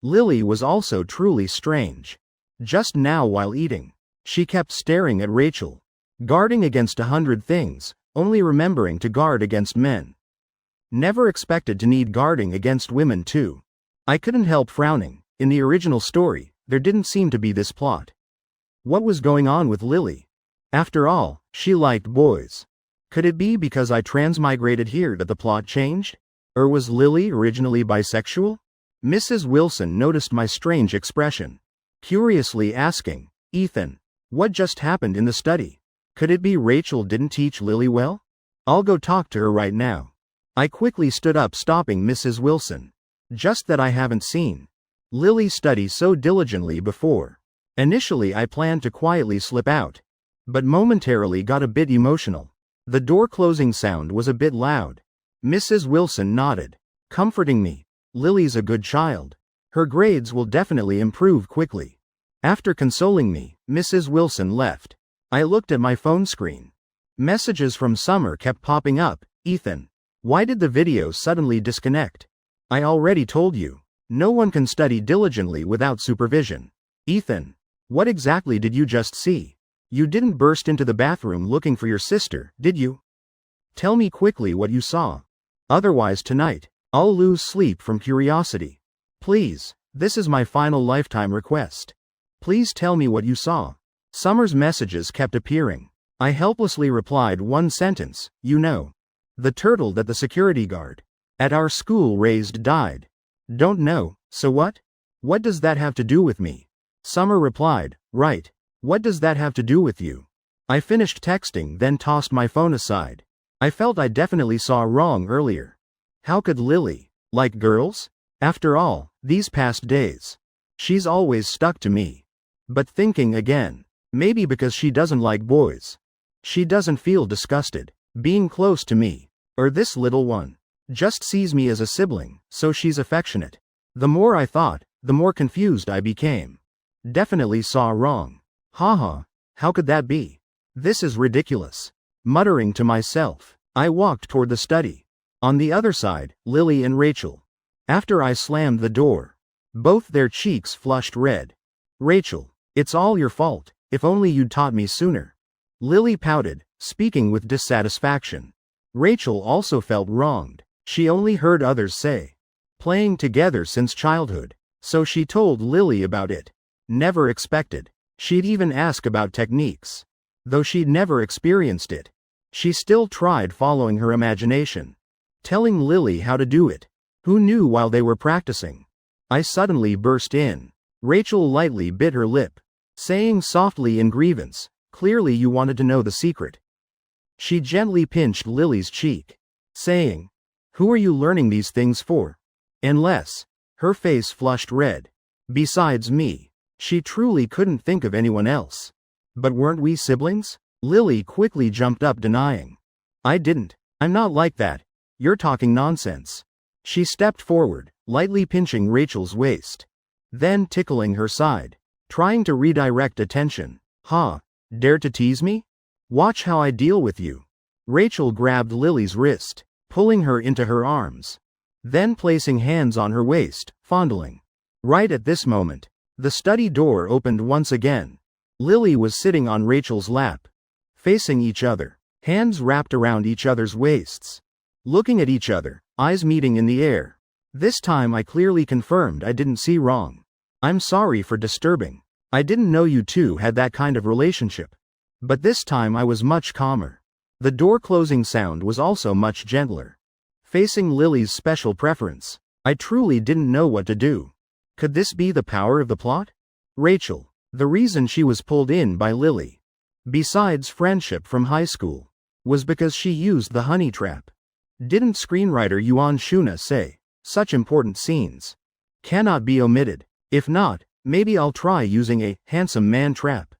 Lily was also truly strange. Just now while eating, she kept staring at Rachel, guarding against 100 things, only remembering to guard against men. Never expected to need guarding against women too. I couldn't help frowning. In the original story, there didn't seem to be this plot. What was going on with Lily? After all, she liked boys. Could it be because I transmigrated here that the plot changed? Or was Lily originally bisexual? Mrs. Wilson noticed my strange expression, curiously asking, "Ethan, what just happened in the study? Could it be Rachel didn't teach Lily well? I'll go talk to her right now." I quickly stood up, stopping Mrs. Wilson. "Just that I haven't seen Lily study so diligently before." Initially I planned to quietly slip out, but momentarily got a bit emotional. The door closing sound was a bit loud. Mrs. Wilson nodded, comforting me. "Lily's a good child. Her grades will definitely improve quickly." After consoling me, Mrs. Wilson left. I looked at my phone screen. Messages from Summer kept popping up. "Ethan, why did the video suddenly disconnect? I already told you, no one can study diligently without supervision." "Ethan, what exactly did you just see? You didn't burst into the bathroom looking for your sister, did you? Tell me quickly what you saw. Otherwise tonight, I'll lose sleep from curiosity. Please, this is my final lifetime request. Please tell me what you saw." Summer's messages kept appearing. I helplessly replied one sentence, "You know. The turtle that the security guard at our school raised died." "Don't know, so what? What does that have to do with me?" Summer replied, "Right. What does that have to do with you?" I finished texting, then tossed my phone aside. I felt I definitely saw wrong earlier. How could Lily like girls? After all, these past days, she's always stuck to me. But thinking again, maybe because she doesn't like boys. She doesn't feel disgusted being close to me, or this little one just sees me as a sibling, so she's affectionate. The more I thought, the more confused I became. Definitely saw wrong. Haha, how could that be? This is ridiculous. Muttering to myself, I walked toward the study. On the other side, Lily and Rachel. After I slammed the door, both their cheeks flushed red. "Rachel, it's all your fault. If only you'd taught me sooner." Lily pouted, speaking with dissatisfaction. Rachel also felt wronged. She only heard others say, "Playing together since childhood." So she told Lily about it. Never expected she'd even ask about techniques. Though she'd never experienced it, she still tried following her imagination, telling Lily how to do it. Who knew while they were practicing? I suddenly burst in. Rachel lightly bit her lip, saying softly in grievance, "Clearly you wanted to know the secret." She gently pinched Lily's cheek, saying, "Who are you learning these things for?" Unless, her face flushed red. Besides me, she truly couldn't think of anyone else. But weren't we siblings? Lily quickly jumped up, denying. "I didn't. I'm not like that. You're talking nonsense." She stepped forward, lightly pinching Rachel's waist, then tickling her side, trying to redirect attention. "Ha, dare to tease me? Watch how I deal with you." Rachel grabbed Lily's wrist, pulling her into her arms, then placing hands on her waist, fondling. Right at this moment, the study door opened once again. Lily was sitting on Rachel's lap, facing each other, hands wrapped around each other's waists, looking at each other, eyes meeting in the air. This time I clearly confirmed I didn't see wrong. "I'm sorry for disturbing. I didn't know you two had that kind of relationship." But this time I was much calmer. The door closing sound was also much gentler. Facing Lily's special preference, I truly didn't know what to do. Could this be the power of the plot? Rachel, the reason she was pulled in by Lily, besides friendship from high school, was because she used the honey trap. Didn't screenwriter Yuan Shuna say, "Such important scenes cannot be omitted"? If not, maybe I'll try using a handsome man trap.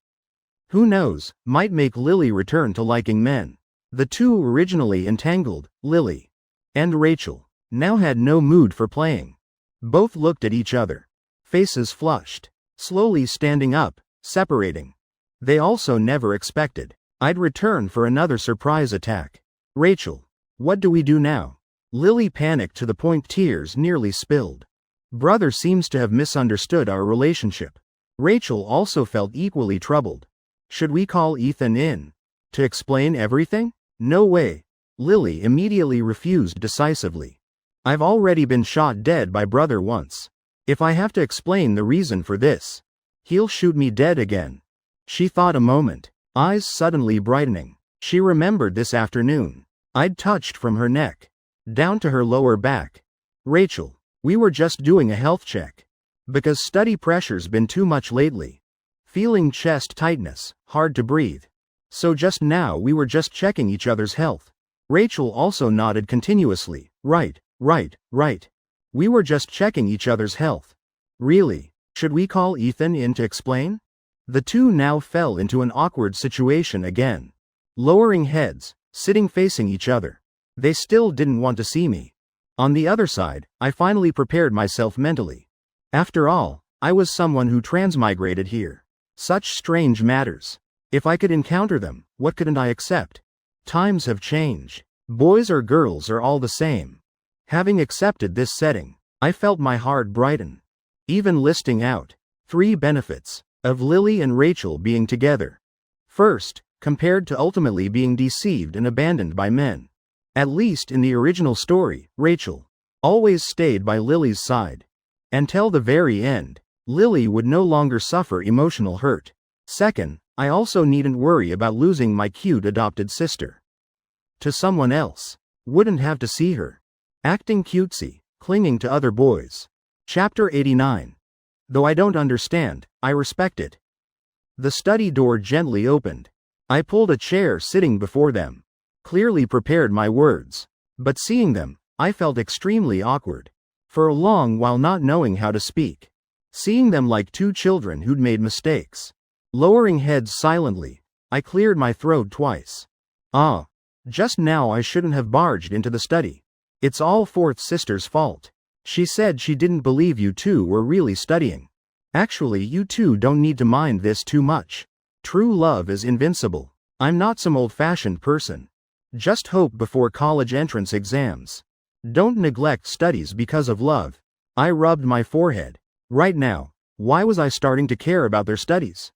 Who knows, might make Lily return to liking men. The two originally entangled, Lily and Rachel, now had no mood for playing. Both looked at each other, faces flushed, slowly standing up, separating. They also never expected I'd return for another surprise attack. "Rachel, what do we do now?" Lily panicked to the point tears nearly spilled. Brother seems to have misunderstood our relationship. Rachel also felt equally troubled. Should we call Ethan in to explain everything? No way. Lily immediately refused decisively. I've already been shot dead by brother once. If I have to explain the reason for this, he'll shoot me dead again. She thought a moment, eyes suddenly brightening. She remembered this afternoon. I'd touched from her neck down to her lower back. Rachel, we were just doing a health check. Because study pressure's been too much lately. Feeling chest tightness, hard to breathe. So just now we were just checking each other's health. Rachel also nodded continuously. Right. We were just checking each other's health. Really? Should we call Ethan in to explain? The two now fell into an awkward situation again. Lowering heads, sitting facing each other. They still didn't want to see me. On the other side, I finally prepared myself mentally. After all, I was someone who transmigrated here. Such strange matters. If I could encounter them, what couldn't I accept? Times have changed. Boys or girls are all the same. Having accepted this setting, I felt my heart brighten. Even listing out 3 benefits of Lily and Rachel being together. First, compared to ultimately being deceived and abandoned by men. At least in the original story, Rachel always stayed by Lily's side. Until the very end, Lily would no longer suffer emotional hurt. Second, I also needn't worry about losing my cute adopted sister to someone else. Wouldn't have to see her acting cutesy, clinging to other boys. Chapter 89. Though I don't understand, I respect it. The study door gently opened. I pulled a chair sitting before them. Clearly prepared my words. But seeing them, I felt extremely awkward. For a long while not knowing how to speak. Seeing them like 2 children who'd made mistakes. Lowering heads silently, I cleared my throat twice. Just now I shouldn't have barged into the study. It's all 4th sister's fault. She said she didn't believe you 2 were really studying. Actually, you 2 don't need to mind this too much. True love is invincible. I'm not some old-fashioned person. Just hope before college entrance exams. Don't neglect studies because of love. I rubbed my forehead. Right now, why was I starting to care about their studies?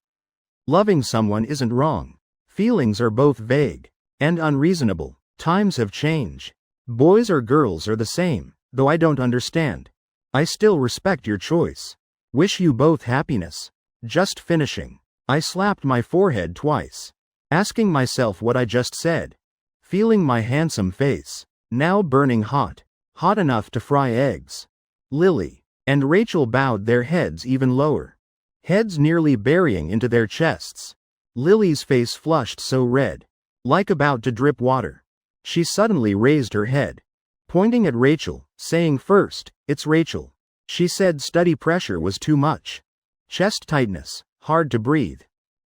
Loving someone isn't wrong. Feelings are both vague and unreasonable. Times have changed. Boys or girls are the same, though I don't understand. I still respect your choice. Wish you both happiness. Just finishing. I slapped my forehead twice, asking myself what I just said. Feeling my handsome face, now burning hot enough to fry eggs. Lily and Rachel bowed their heads even lower, heads nearly burying into their chests. Lily's face flushed so red, like about to drip water. She suddenly raised her head, pointing at Rachel, saying first, "It's Rachel." She said study pressure was too much. Chest tightness, hard to breathe.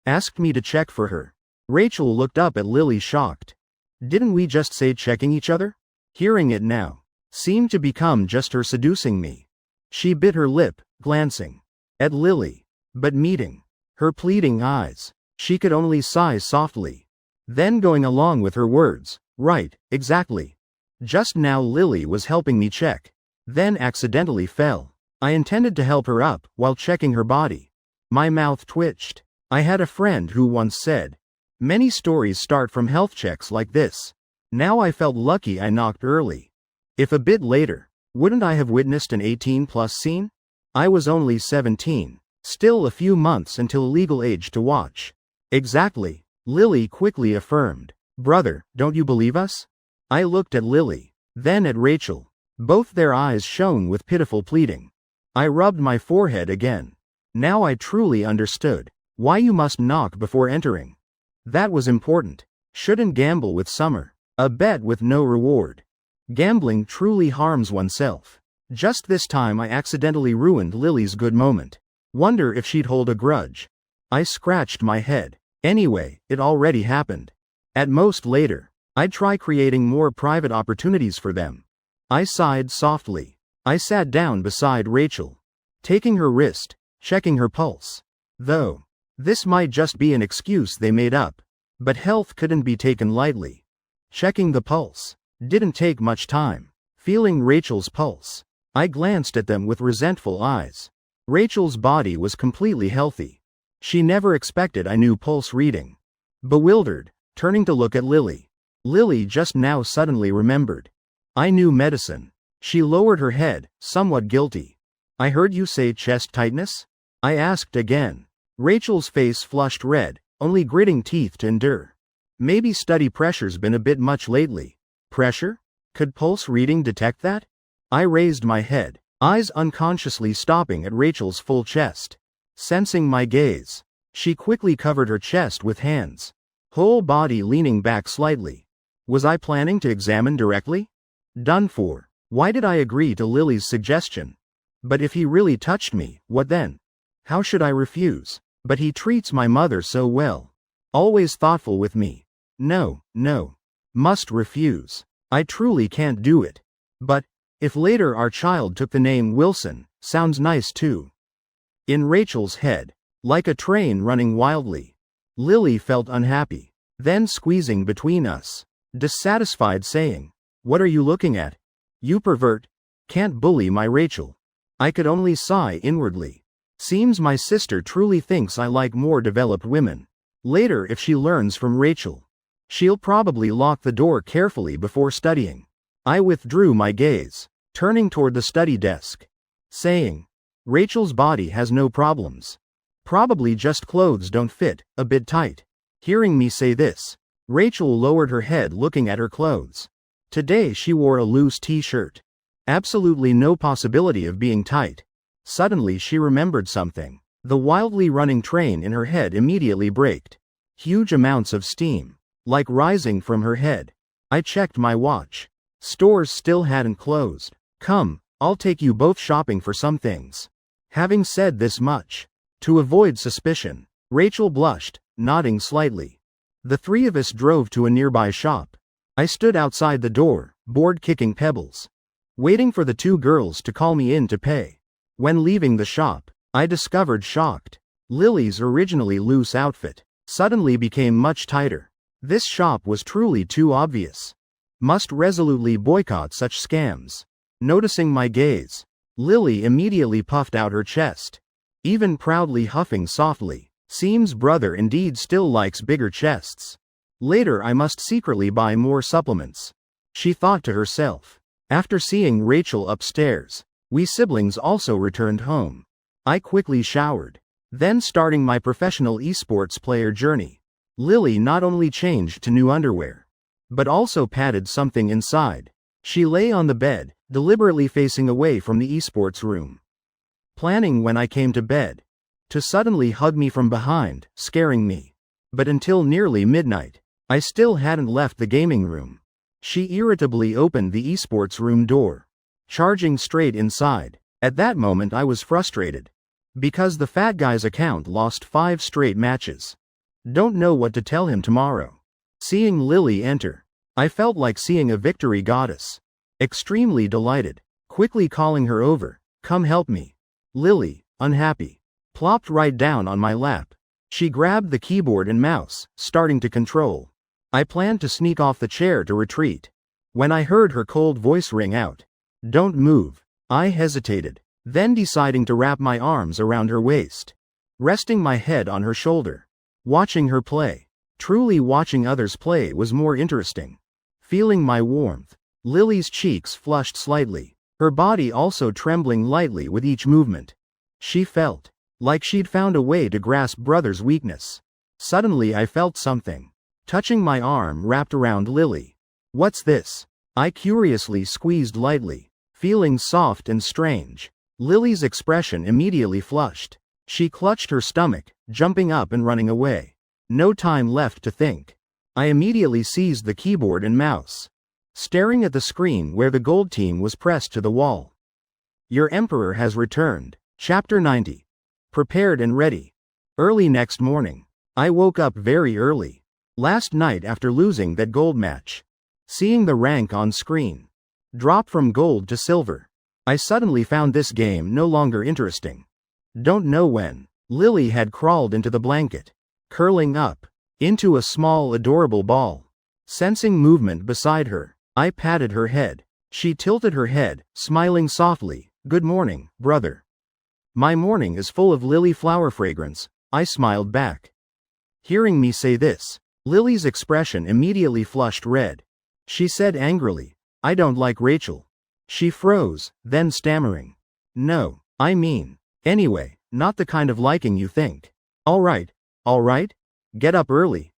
Asked me to check for her. Rachel looked up at Lily shocked. Didn't we just say checking each other? Hearing it now seemed to become just her seducing me. She bit her lip, glancing at Lily, but meeting her pleading eyes, she could only sigh softly. Then going along with her words, "Right, exactly. Just now Lily was helping me check, then accidentally fell. I intended to help her up while checking her body." My mouth twitched. I had a friend who once said, "Many stories start from health checks like this." Now I felt lucky I knocked early. If a bit later, wouldn't I have witnessed an 18+ scene? I was only 17, still a few months until legal age to watch. Exactly, Lily quickly affirmed. "Brother, don't you believe us?" I looked at Lily, then at Rachel. Both their eyes shone with pitiful pleading. I rubbed my forehead again. Now I truly understood why you must knock before entering. That was important. Shouldn't gamble with Summer. A bet with no reward. Gambling truly harms oneself. Just this time I accidentally ruined Lily's good moment. Wonder if she'd hold a grudge. I scratched my head. Anyway, it already happened. At most later, I'd try creating more private opportunities for them. I sighed softly. I sat down beside Rachel, taking her wrist, checking her pulse. Though this might just be an excuse they made up, but health couldn't be taken lightly. Checking the pulse didn't take much time. Feeling Rachel's pulse, I glanced at them with resentful eyes. Rachel's body was completely healthy. She never expected I knew pulse reading. Bewildered, turning to look at Lily. Lily just now suddenly remembered. I knew medicine. She lowered her head, somewhat guilty. I heard you say chest tightness? I asked again. Rachel's face flushed red, only gritting teeth to endure. Maybe study pressure's been a bit much lately. Pressure? Could pulse reading detect that? I raised my head, eyes unconsciously stopping at Rachel's full chest. Sensing my gaze, she quickly covered her chest with hands, whole body leaning back slightly. Was I planning to examine directly? Done for. Why did I agree to Lily's suggestion? But if he really touched me, what then? How should I refuse? But he treats my mother so well. Always thoughtful with me. No. Must refuse. I truly can't do it. But, if later our child took the name Wilson, sounds nice too. In Rachel's head, like a train running wildly. Lily felt unhappy, then squeezing between us. Dissatisfied saying, "What are you looking at? You pervert. Can't bully my Rachel." I could only sigh inwardly. Seems my sister truly thinks I like more developed women. Later if she learns from Rachel, she'll probably lock the door carefully before studying. I withdrew my gaze, turning toward the study desk, saying, Rachel's body has no problems. Probably just clothes don't fit, a bit tight. Hearing me say this, Rachel lowered her head looking at her clothes. Today she wore a loose t-shirt. Absolutely no possibility of being tight. Suddenly she remembered something. The wildly running train in her head immediately braked. Huge amounts of steam, like rising from her head. I checked my watch. Stores still hadn't closed. Come, I'll take you both shopping for some things. Having said this much, to avoid suspicion, Rachel blushed, nodding slightly. The three of us drove to a nearby shop. I stood outside the door, bored kicking pebbles, waiting for the two girls to call me in to pay. When leaving the shop, I discovered shocked. Lily's originally loose outfit suddenly became much tighter. This shop was truly too obvious. Must resolutely boycott such scams. Noticing my gaze, Lily immediately puffed out her chest, even proudly huffing softly. Seems brother indeed still likes bigger chests. Later I must secretly buy more supplements, she thought to herself. After seeing Rachel upstairs, we siblings also returned home. I quickly showered, then starting my professional esports player journey. Lily not only changed to new underwear, but also patted something inside. She lay on the bed, deliberately facing away from the esports room, planning when I came to bed to suddenly hug me from behind, scaring me. But until nearly midnight, I still hadn't left the gaming room. She irritably opened the esports room door, charging straight inside. At that moment I was frustrated, because the fat guy's account lost 5 straight matches. Don't know what to tell him tomorrow. Seeing Lily enter, I felt like seeing a victory goddess. Extremely delighted, quickly calling her over, "Come help me." Lily, unhappy, plopped right down on my lap. She grabbed the keyboard and mouse, starting to control. I planned to sneak off the chair to retreat, when I heard her cold voice ring out, "Don't move." I hesitated, then deciding to wrap my arms around her waist, resting my head on her shoulder. Watching her play. Truly watching others play was more interesting. Feeling my warmth, Lily's cheeks flushed slightly, her body also trembling lightly with each movement. She felt like she'd found a way to grasp brother's weakness. Suddenly I felt something touching my arm wrapped around Lily. What's this? I curiously squeezed lightly, feeling soft and strange. Lily's expression immediately flushed. She clutched her stomach, jumping up and running away. No time left to think. I immediately seized the keyboard and mouse, staring at the screen where the gold team was pressed to the wall. Your Emperor has returned. Chapter 90. Prepared and ready. Early next morning, I woke up very early. Last night after losing that gold match, seeing the rank on screen drop from gold to silver, I suddenly found this game no longer interesting. Don't know when. Lily had crawled into the blanket, curling up into a small adorable ball. Sensing movement beside her, I patted her head, She tilted her head, smiling softly. Good morning, brother. My morning is full of lily flower fragrance, I smiled back. Hearing me say this, Lily's expression immediately flushed red. She said angrily, I don't like Rachel. She froze, then stammering. No, I mean, anyway, not the kind of liking you think. All right. Get up early.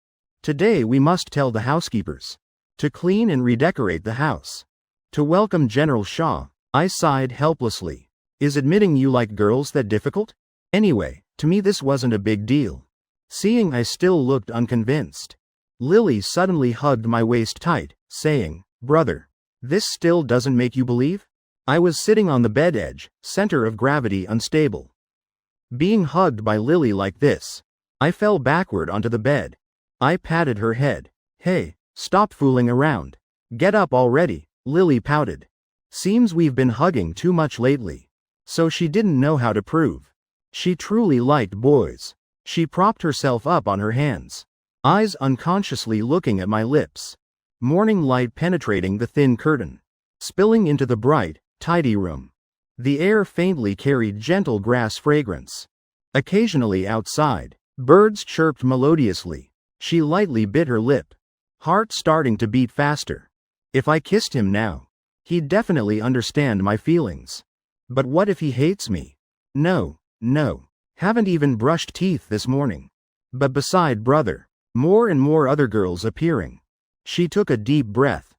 Today we must tell the housekeepers to clean and redecorate the house. To welcome General Shaw, I sighed helplessly. Is admitting you like girls that difficult? Anyway, to me this wasn't a big deal. Seeing I still looked unconvinced, Lily suddenly hugged my waist tight, saying, Brother, this still doesn't make you believe? I was sitting on the bed edge, center of gravity unstable. Being hugged by Lily like this, I fell backward onto the bed. I patted her head. Hey, stop fooling around. Get up already, Lily pouted. Seems we've been hugging too much lately. So she didn't know how to prove she truly liked boys. She propped herself up on her hands, eyes unconsciously looking at my lips. Morning light penetrating the thin curtain, spilling into the bright, tidy room. The air faintly carried gentle grass fragrance. Occasionally outside, birds chirped melodiously. She lightly bit her lip, heart starting to beat faster. If I kissed him now, he'd definitely understand my feelings. But what if he hates me? No. Haven't even brushed teeth this morning. But beside brother, more and more other girls appearing. She took a deep breath,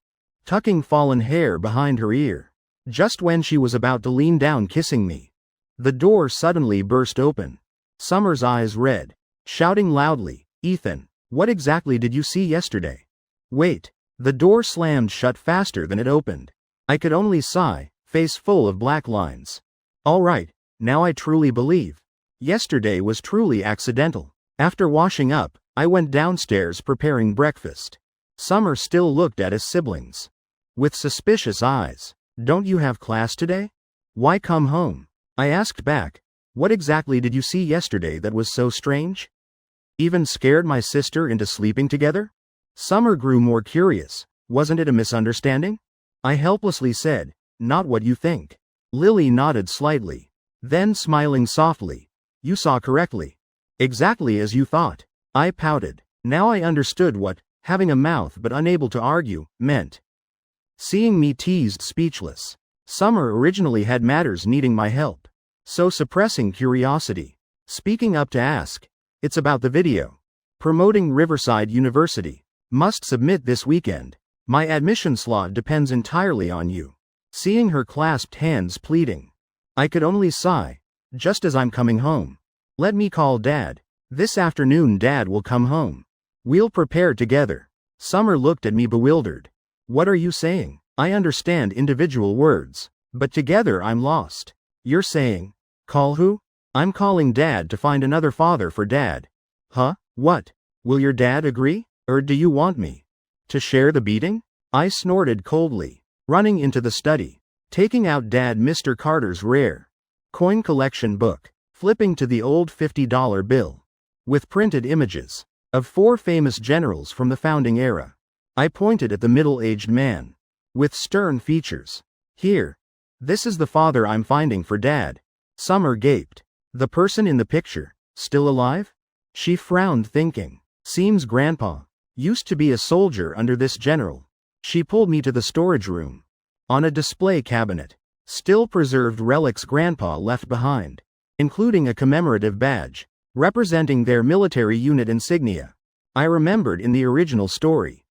tucking fallen hair behind her ear. Just when she was about to lean down kissing me, the door suddenly burst open. Summer's eyes red, shouting loudly, Ethan, what exactly did you see yesterday? Wait. The door slammed shut faster than it opened. I could only sigh, face full of black lines. All right, now I truly believe. Yesterday was truly accidental. After washing up, I went downstairs preparing breakfast. Summer still looked at his siblings with suspicious eyes. Don't you have class today? Why come home? I asked back. What exactly did you see yesterday that was so strange? Even scared my sister into sleeping together? Summer grew more curious. Wasn't it a misunderstanding? I helplessly said, not what you think. Lily nodded slightly, then smiling softly. You saw correctly. Exactly as you thought. I pouted. Now I understood what having a mouth but unable to argue meant. Seeing me teased speechless. Summer originally had matters needing my help. So suppressing curiosity. Speaking up to ask. It's about the video. Promoting Riverside University. Must submit this weekend. My admission slot depends entirely on you. Seeing her clasped hands pleading, I could only sigh. Just as I'm coming home. Let me call Dad. This afternoon Dad will come home. We'll prepare together. Summer looked at me bewildered. What are you saying? I understand individual words, but together I'm lost. You're saying, call who? I'm calling Dad to find another father for Dad. Huh? What? Will your dad agree? Or do you want me to share the beating? I snorted coldly, running into the study, taking out Dad Mr. Carter's rare coin collection book, flipping to the old $50 bill with printed images of 4 famous generals from the founding era. I pointed at the middle-aged man with stern features. Here. This is the father I'm finding for Dad. Summer gaped. The person in the picture, still alive? She frowned thinking. Seems Grandpa used to be a soldier under this general. She pulled me to the storage room. On a display cabinet, still preserved relics Grandpa left behind, including a commemorative badge representing their military unit insignia. I remembered in the original story.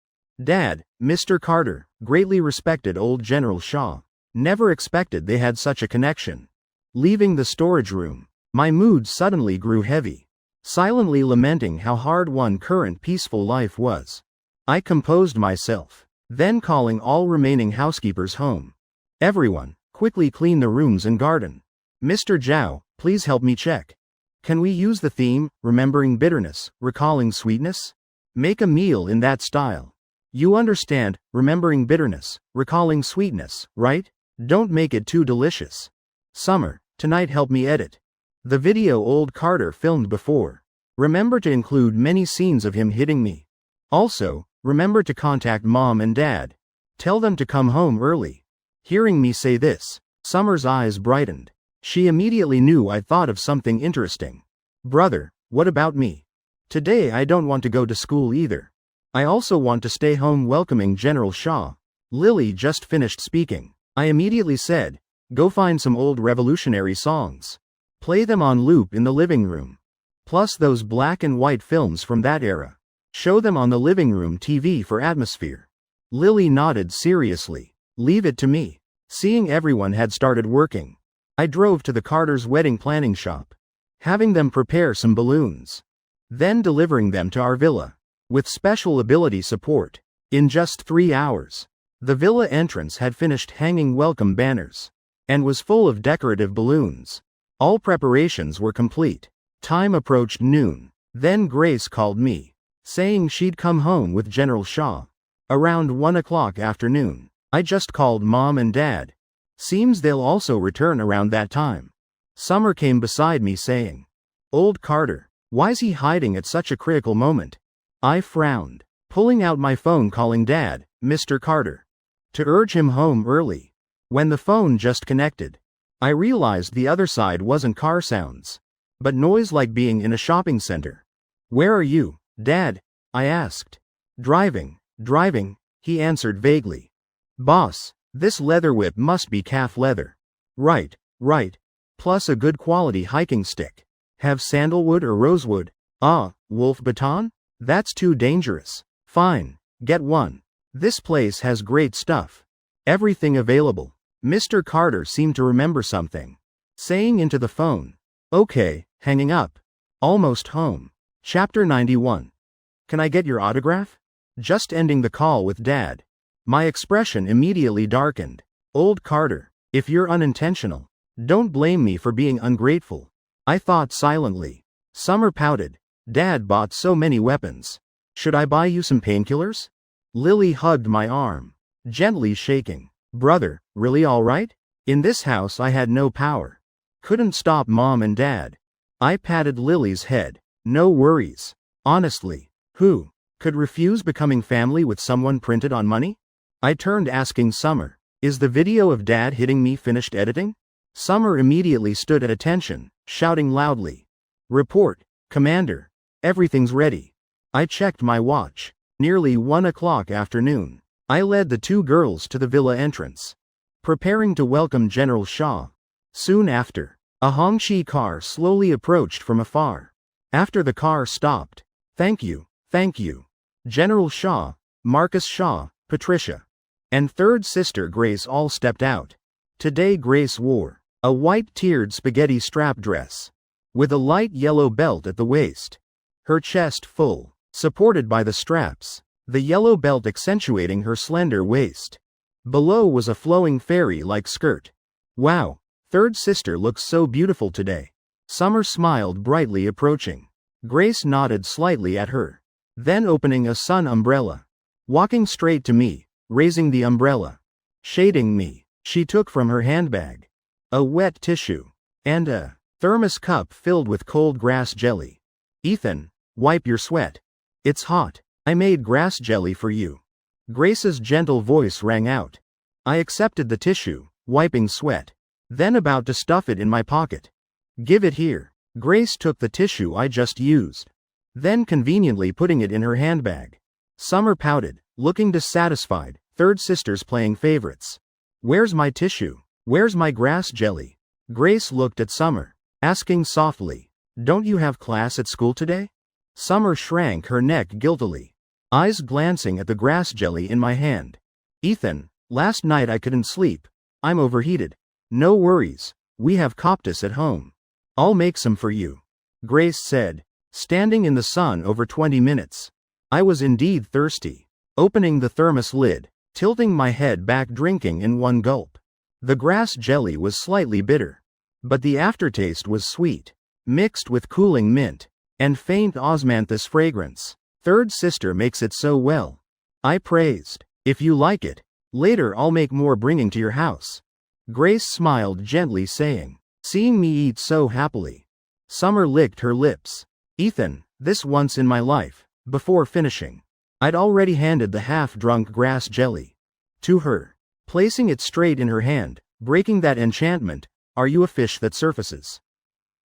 Dad, Mr. Carter, greatly respected old General Shaw. Never expected they had such a connection. Leaving the storage room, my mood suddenly grew heavy, silently lamenting how hard one current peaceful life was. I composed myself, then calling all remaining housekeepers home. Everyone, quickly clean the rooms and garden. Mr. Zhao, please help me check. Can we use the theme, remembering bitterness, recalling sweetness? Make a meal in that style. You understand, remembering bitterness, recalling sweetness, right? Don't make it too delicious. Summer, tonight help me edit the video old Carter filmed before. Remember to include many scenes of him hitting me. Also, remember to contact Mom and Dad. Tell them to come home early. Hearing me say this, Summer's eyes brightened. She immediately knew I'd thought of something interesting. Brother, what about me? Today I don't want to go to school either. I also want to stay home welcoming General Shah. Lily just finished speaking. I immediately said, go find some old revolutionary songs. Play them on loop in the living room. Plus those black and white films from that era. Show them on the living room TV for atmosphere. Lily nodded seriously. Leave it to me. Seeing everyone had started working, I drove to the Carter's wedding planning shop, having them prepare some balloons, then delivering them to our villa, with special ability support. In just 3 hours, the villa entrance had finished hanging welcome banners, and was full of decorative balloons. All preparations were complete. Time approached noon. Then Grace called me, saying she'd come home with General Shah. Around 1 o'clock afternoon, I just called Mom and Dad. Seems they'll also return around that time. Summer came beside me saying, Old Carter, why's he hiding at such a critical moment? I frowned, pulling out my phone calling Dad, Mr. Carter, to urge him home early. When the phone just connected, I realized the other side wasn't car sounds, but noise like being in a shopping center. Where are you, Dad? I asked. Driving, he answered vaguely. Boss, this leather whip must be calf leather. Right. Plus a good quality hiking stick. Have sandalwood or rosewood? Wolf baton? That's too dangerous. Fine, get one. This place has great stuff. Everything available. Mr. Carter seemed to remember something, saying into the phone, Okay, hanging up. Almost home. Chapter 91. Can I get your autograph? Just ending the call with Dad. My expression immediately darkened. Old Carter, if you're unintentional, don't blame me for being ungrateful. I thought silently. Summer pouted. Dad bought so many weapons. Should I buy you some painkillers? Lily hugged my arm, gently shaking. Brother, really all right? In this house I had no power. Couldn't stop Mom and Dad. I patted Lily's head. No worries. Honestly, who could refuse becoming family with someone printed on money? I turned asking Summer, is the video of Dad hitting me finished editing? Summer immediately stood at attention, shouting loudly. Report, Commander. Everything's ready. I checked my watch. Nearly 1 o'clock afternoon. I led the 2 girls to the villa entrance, preparing to welcome General Shah. Soon after, a Hongqi car slowly approached from afar. After the car stopped, thank you, General Shah, Marcus Shah, Patricia, and third sister Grace all stepped out. Today Grace wore a white tiered spaghetti strap dress, with a light yellow belt at the waist. Her chest full, supported by the straps, the yellow belt accentuating her slender waist. Below was a flowing fairy-like skirt. Wow, third sister looks so beautiful today. Summer smiled brightly approaching. Grace nodded slightly at her, then opening a sun umbrella. Walking straight to me, raising the umbrella, shading me, she took from her handbag a wet tissue and a thermos cup filled with cold grass jelly. Ethan, wipe your sweat. It's hot. I made grass jelly for you. Grace's gentle voice rang out. I accepted the tissue, wiping sweat, then about to stuff it in my pocket. Give it here. Grace took the tissue I just used, then conveniently putting it in her handbag. Summer pouted, looking dissatisfied. Third sister's playing favorites. Where's my tissue? Where's my grass jelly? Grace looked at Summer, asking softly, Don't you have class at school today? Summer shrank her neck guiltily, eyes glancing at the grass jelly in my hand. Ethan, last night I couldn't sleep. I'm overheated. No worries, we have coptis at home. I'll make some for you, Grace said, standing in the sun over 20 minutes. I was indeed thirsty, opening the thermos lid, tilting my head back drinking in one gulp. The grass jelly was slightly bitter, but the aftertaste was sweet, mixed with cooling mint and faint osmanthus fragrance. Third sister makes it so well, I praised. If you like it, later I'll make more bringing to your house. Grace smiled gently saying, seeing me eat so happily. Summer licked her lips. Ethan, this once in my life. Before finishing, I'd already handed the half-drunk grass jelly to her. placing it straight in her hand, breaking that enchantment. Are you a fish that surfaces?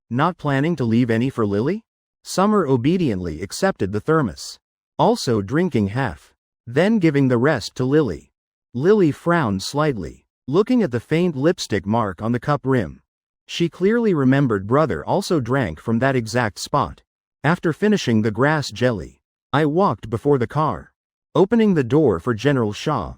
Not planning to leave any for Lily? Summer obediently accepted the thermos, also drinking half, then giving the rest to Lily. Lily frowned slightly, looking at the faint lipstick mark on the cup rim. She clearly remembered brother also drank from that exact spot. After finishing the grass jelly, I walked before the car, opening the door for General Shaw.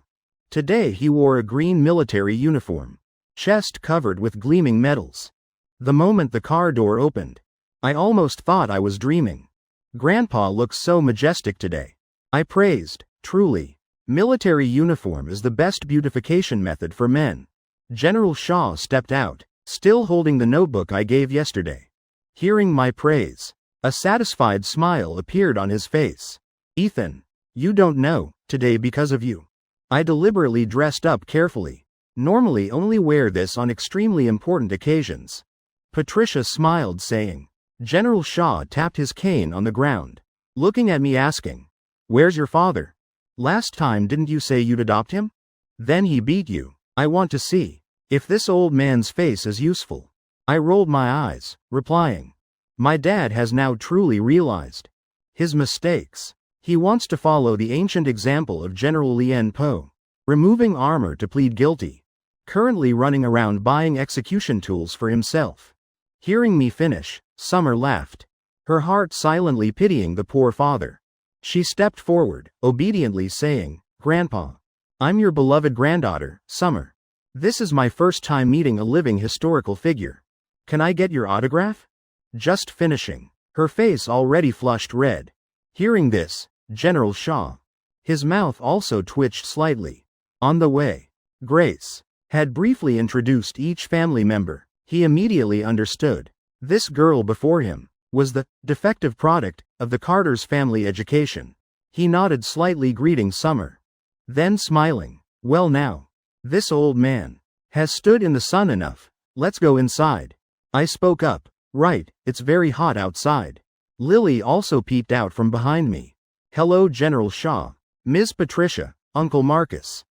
Today he wore a green military uniform, chest covered with gleaming medals. The moment the car door opened, I almost thought I was dreaming. Grandpa looks so majestic today, I praised. Truly, military uniform is the best beautification method for men. General Shaw stepped out, still holding the notebook I gave yesterday. Hearing my praise, a satisfied smile appeared on his face. Ethan, you don't know, today because of you, I deliberately dressed up carefully. Normally only wear this on extremely important occasions. Patricia smiled, saying. General Shaw tapped his cane on the ground, looking at me asking, where's your father? Last time didn't you say you'd adopt him? Then he beat you. I want to see if this old man's face is useful. I rolled my eyes, replying, my dad has now truly realized his mistakes. He wants to follow the ancient example of General Lien Po, removing armor to plead guilty, currently running around buying execution tools for himself. Hearing me finish, Summer laughed, her heart silently pitying the poor father. She stepped forward, obediently saying, Grandpa, I'm your beloved granddaughter, Summer. This is my first time meeting a living historical figure. Can I get your autograph? Just finishing, her face already flushed red. Hearing this, General Shaw, his mouth also twitched slightly. On the way, Grace had briefly introduced each family member. He immediately understood. This girl before him was the defective product of the Carter's family education. He nodded slightly, greeting Summer. Then smiling, well now, this old man has stood in the sun enough. Let's go inside. I spoke up. Right, it's very hot outside. Lily also peeped out from behind me. Hello, General Shaw. Ms. Patricia, Uncle Marcus.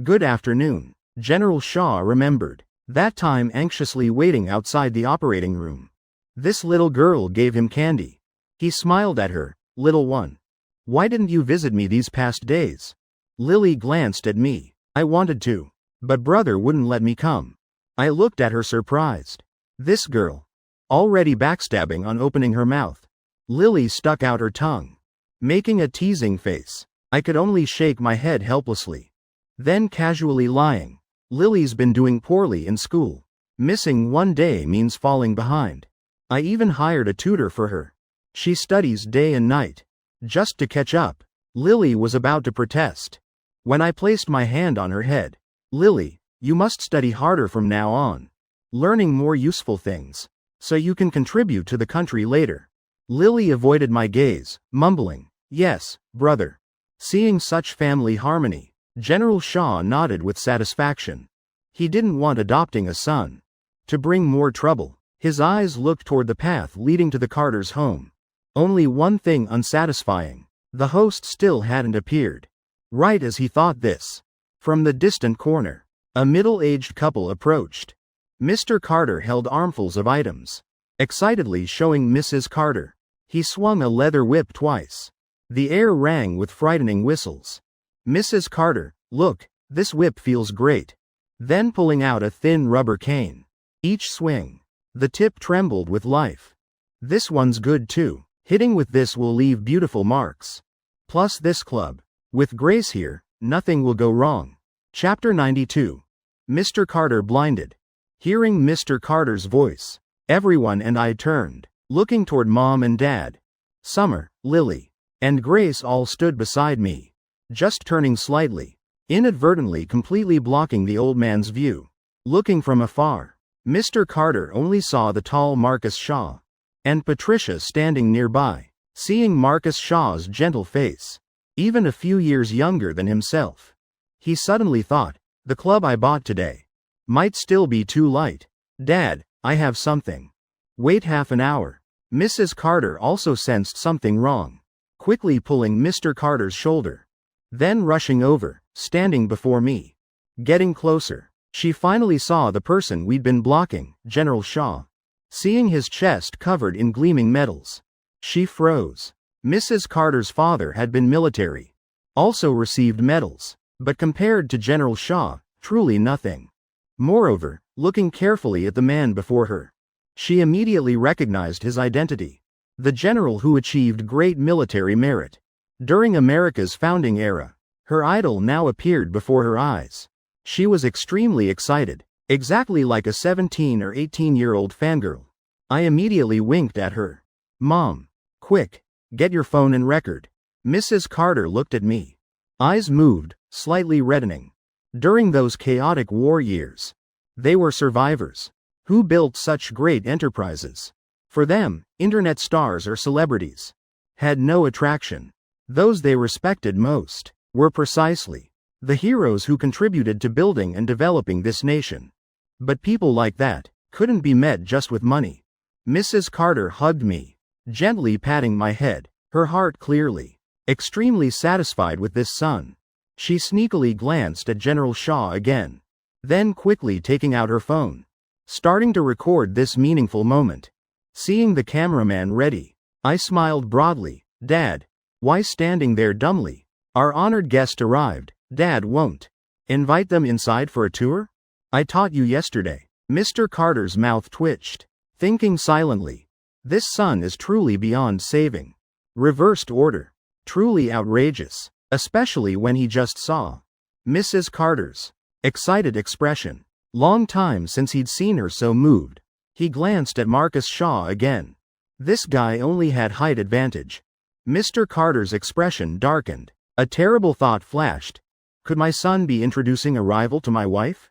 Good afternoon. General Shaw remembered that time anxiously waiting outside the operating room. This little girl gave him candy. He smiled at her. Little one, why didn't you visit me these past days? Lily glanced at me. I wanted to, but brother wouldn't let me come. I looked at her surprised. This girl, already backstabbing on opening her mouth. Lily stuck out her tongue, making a teasing face. I could only shake my head helplessly. Then casually lying. Lily's been doing poorly in school. Missing one day means falling behind. I even hired a tutor for her. She studies day and night, just to catch up. Lily was about to protest, when I placed my hand on her head. Lily, you must study harder from now on, learning more useful things, so you can contribute to the country later. Lily avoided my gaze, mumbling, yes, brother. Seeing such family harmony, General Shaw nodded with satisfaction. He didn't want adopting a son to bring more trouble. His eyes looked toward the path leading to the Carter's home. Only one thing unsatisfying. The host still hadn't appeared. Right as he thought this, from the distant corner, a middle-aged couple approached. Mr. Carter held armfuls of items, excitedly showing Mrs. Carter. He swung a leather whip twice. The air rang with frightening whistles. Mrs. Carter, look, this whip feels great. Then pulling out a thin rubber cane. Each swing, the tip trembled with life. This one's good too. Hitting with this will leave beautiful marks. Plus this club. With Grace here, nothing will go wrong. Chapter 92. Mr. Carter blinded. Hearing Mr. Carter's voice, everyone and I turned, looking toward Mom and Dad. Summer, Lily, and Grace all stood beside me, just turning slightly, inadvertently completely blocking the old man's view. Looking from afar, Mr. Carter only saw the tall Marcus Shaw, and Patricia standing nearby. Seeing Marcus Shaw's gentle face, even a few years younger than himself, he suddenly thought, the club I bought today might still be too light. Dad, I have something. Wait half an hour. Mrs. Carter also sensed something wrong, quickly pulling Mr. Carter's shoulder. Then rushing over, standing before me. Getting closer, she finally saw the person we'd been blocking, General Shaw. Seeing his chest covered in gleaming metals, she froze. Mrs. Carter's father had been military, also received medals, but compared to General Shaw, truly nothing. Moreover, looking carefully at the man before her, she immediately recognized his identity. The general who achieved great military merit during America's founding era. Her idol now appeared before her eyes. She was extremely excited, exactly like a 17 or 18-year-old fangirl. I immediately winked at her. "Mom, quick, get your phone and record." Mrs. Carter looked at me. Eyes moved, slightly reddening. During those chaotic war years, they were survivors who built such great enterprises. For them, internet stars or celebrities had no attraction. Those they respected most were precisely the heroes who contributed to building and developing this nation. But people like that couldn't be met just with money. Mrs. Carter hugged me, gently patting my head, her heart clearly extremely satisfied with this son. She sneakily glanced at General Shaw again, then quickly taking out her phone, starting to record this meaningful moment. Seeing the cameraman ready, I smiled broadly. "Dad, why standing there dumbly? Our honored guest arrived." "Dad won't invite them inside for a tour? I taught you yesterday." Mr. Carter's mouth twitched, thinking silently. This son is truly beyond saving. Reversed order. Truly outrageous, especially when he just saw Mrs. Carter's excited expression. Long time since he'd seen her so moved. He glanced at Marcus Shaw again. This guy only had height advantage. Mr. Carter's expression darkened. A terrible thought flashed. Could my son be introducing a rival to my wife?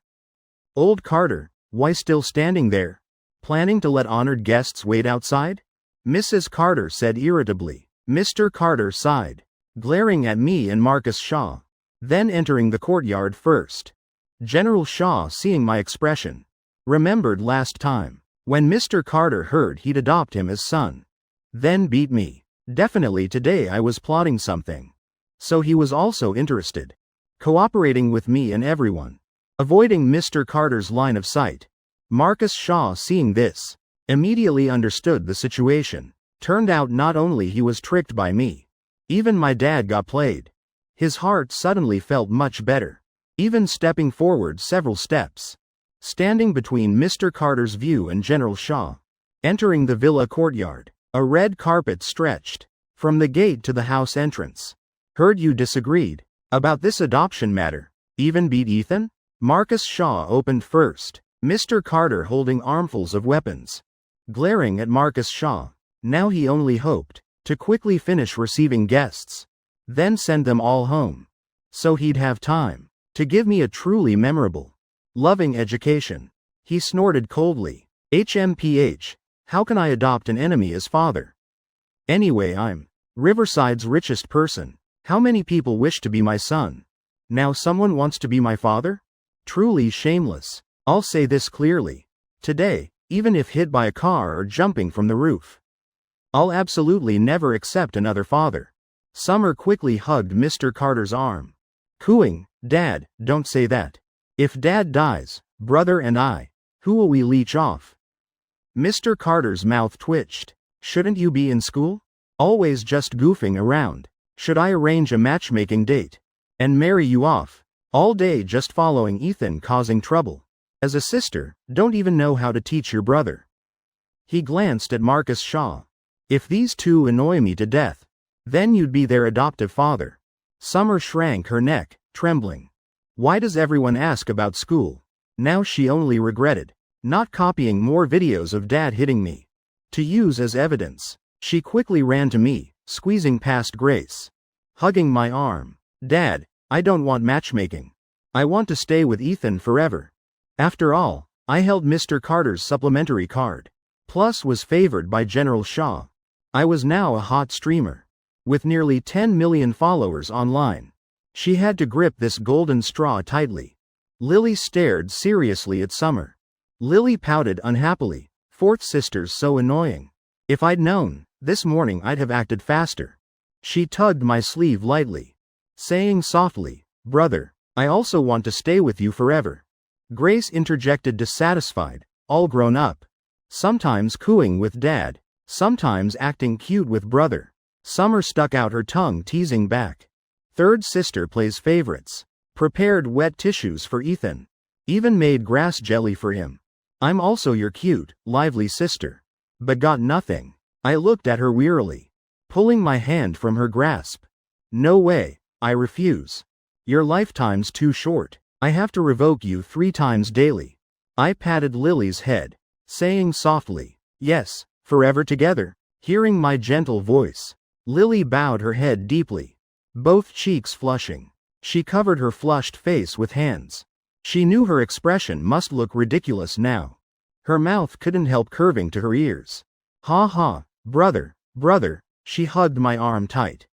Old Carter, why still standing there? Planning to let honored guests wait outside? Mrs. Carter said irritably. Mr. Carter sighed, glaring at me and Marcus Shaw, then entering the courtyard first. General Shaw, seeing my expression, remembered last time, when Mr. Carter heard he'd adopt him as son. Then beat me. Definitely today I was plotting something. So he was also interested. Cooperating with me and everyone. Avoiding Mr. Carter's line of sight. Marcus Shaw, seeing this, immediately understood the situation. Turned out not only he was tricked by me, even my dad got played. His heart suddenly felt much better. Even stepping forward several steps. Standing between Mr. Carter's view and General Shaw. Entering the villa courtyard. A red carpet stretched from the gate to the house entrance. Heard you disagreed about this adoption matter. Even beat Ethan? Marcus Shaw opened first. Mr. Carter holding armfuls of weapons. Glaring at Marcus Shaw. Now he only hoped to quickly finish receiving guests, then send them all home, so he'd have time to give me a truly memorable, loving education. He snorted coldly. HMPH, how can I adopt an enemy as father? Anyway, I'm Riverside's richest person. How many people wish to be my son? Now someone wants to be my father? Truly shameless. I'll say this clearly. Today, even if hit by a car or jumping from the roof, I'll absolutely never accept another father. Summer quickly hugged Mr. Carter's arm, cooing, "Dad, don't say that. If Dad dies, brother and I, who will we leech off?" Mr. Carter's mouth twitched. "Shouldn't you be in school? Always just goofing around. Should I arrange a matchmaking date and marry you off? All day just following Ethan causing trouble. As a sister, don't even know how to teach your brother." He glanced at Marcus Shaw. "If these two annoy me to death, then you'd be their adoptive father." Summer shrank her neck, trembling. Why does everyone ask about school? Now she only regretted not copying more videos of Dad hitting me to use as evidence. She quickly ran to me, squeezing past Grace, hugging my arm. "Dad, I don't want matchmaking. I want to stay with Ethan forever." After all, I held Mr. Carter's supplementary card, plus was favored by General Shaw. I was now a hot streamer, with nearly 10 million followers online. She had to grip this golden straw tightly. Lily stared seriously at Summer. Lily pouted unhappily. "Fourth sister's so annoying. If I'd known, this morning I'd have acted faster." She tugged my sleeve lightly, saying softly, "Brother, I also want to stay with you forever. Grace interjected, dissatisfied, all grown up. Sometimes cooing with dad, sometimes acting cute with brother. Summer stuck out her tongue, teasing back. Third sister plays favorites. Prepared wet tissues for Ethan. Even made grass jelly for him. I'm also your cute, lively sister. But got nothing. I looked at her wearily, pulling my hand from her grasp. No way, I refuse. Your lifetime's too short. I have to revoke you 3 times daily. I patted Lily's head, saying softly, yes, forever together. Hearing my gentle voice, Lily bowed her head deeply, both cheeks flushing. She covered her flushed face with hands. She knew her expression must look ridiculous now. Her mouth couldn't help curving to her ears. Ha ha, brother, brother, she hugged my arm tight.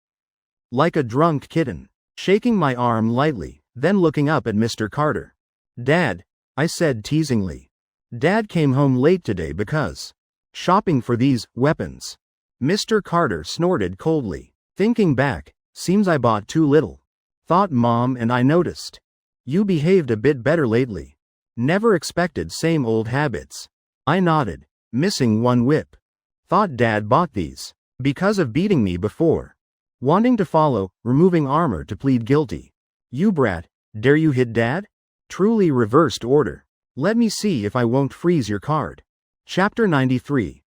Like a drunk kitten, shaking my arm lightly, then looking up at Mr. Carter. Dad, I said teasingly. Dad came home late today because shopping for these weapons. Mr. Carter snorted coldly. Thinking back, seems I bought too little. Thought Mom and I noticed. You behaved a bit better lately. Never expected same old habits. I nodded, missing one whip. Thought Dad bought these because of beating me before. Wanting to follow, removing armor to plead guilty. You brat, dare you hit Dad? Truly reversed order. Let me see if I won't freeze your card. Chapter 93.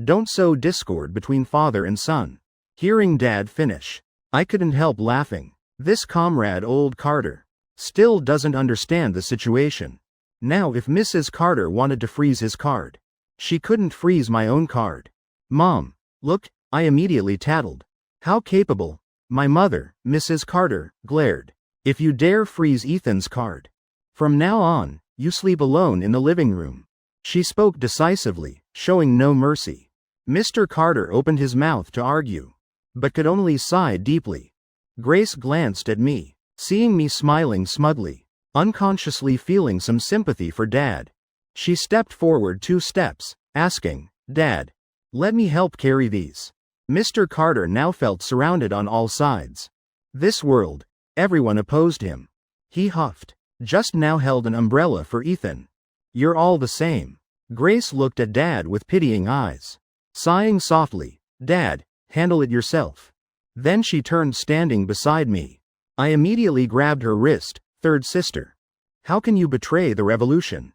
Don't sow discord between father and son. Hearing Dad finish, I couldn't help laughing. This comrade old Carter still doesn't understand the situation. Now if Mrs. Carter wanted to freeze his card, she couldn't freeze my own card. Mom, look, I immediately tattled. How capable. My mother, Mrs. Carter, glared. If you dare freeze Ethan's card, from now on, you sleep alone in the living room. She spoke decisively, showing no mercy. Mr. Carter opened his mouth to argue, but could only sigh deeply. Grace glanced at me, seeing me smiling smugly, unconsciously feeling some sympathy for Dad. She stepped forward 2 steps, asking, Dad, let me help carry these. Mr. Carter now felt surrounded on all sides. This world, everyone opposed him. He huffed. Just now held an umbrella for Ethan. You're all the same. Grace looked at Dad with pitying eyes. Sighing softly, Dad, handle it yourself. Then she turned, standing beside me. I immediately grabbed her wrist. Third sister. How can you betray the revolution?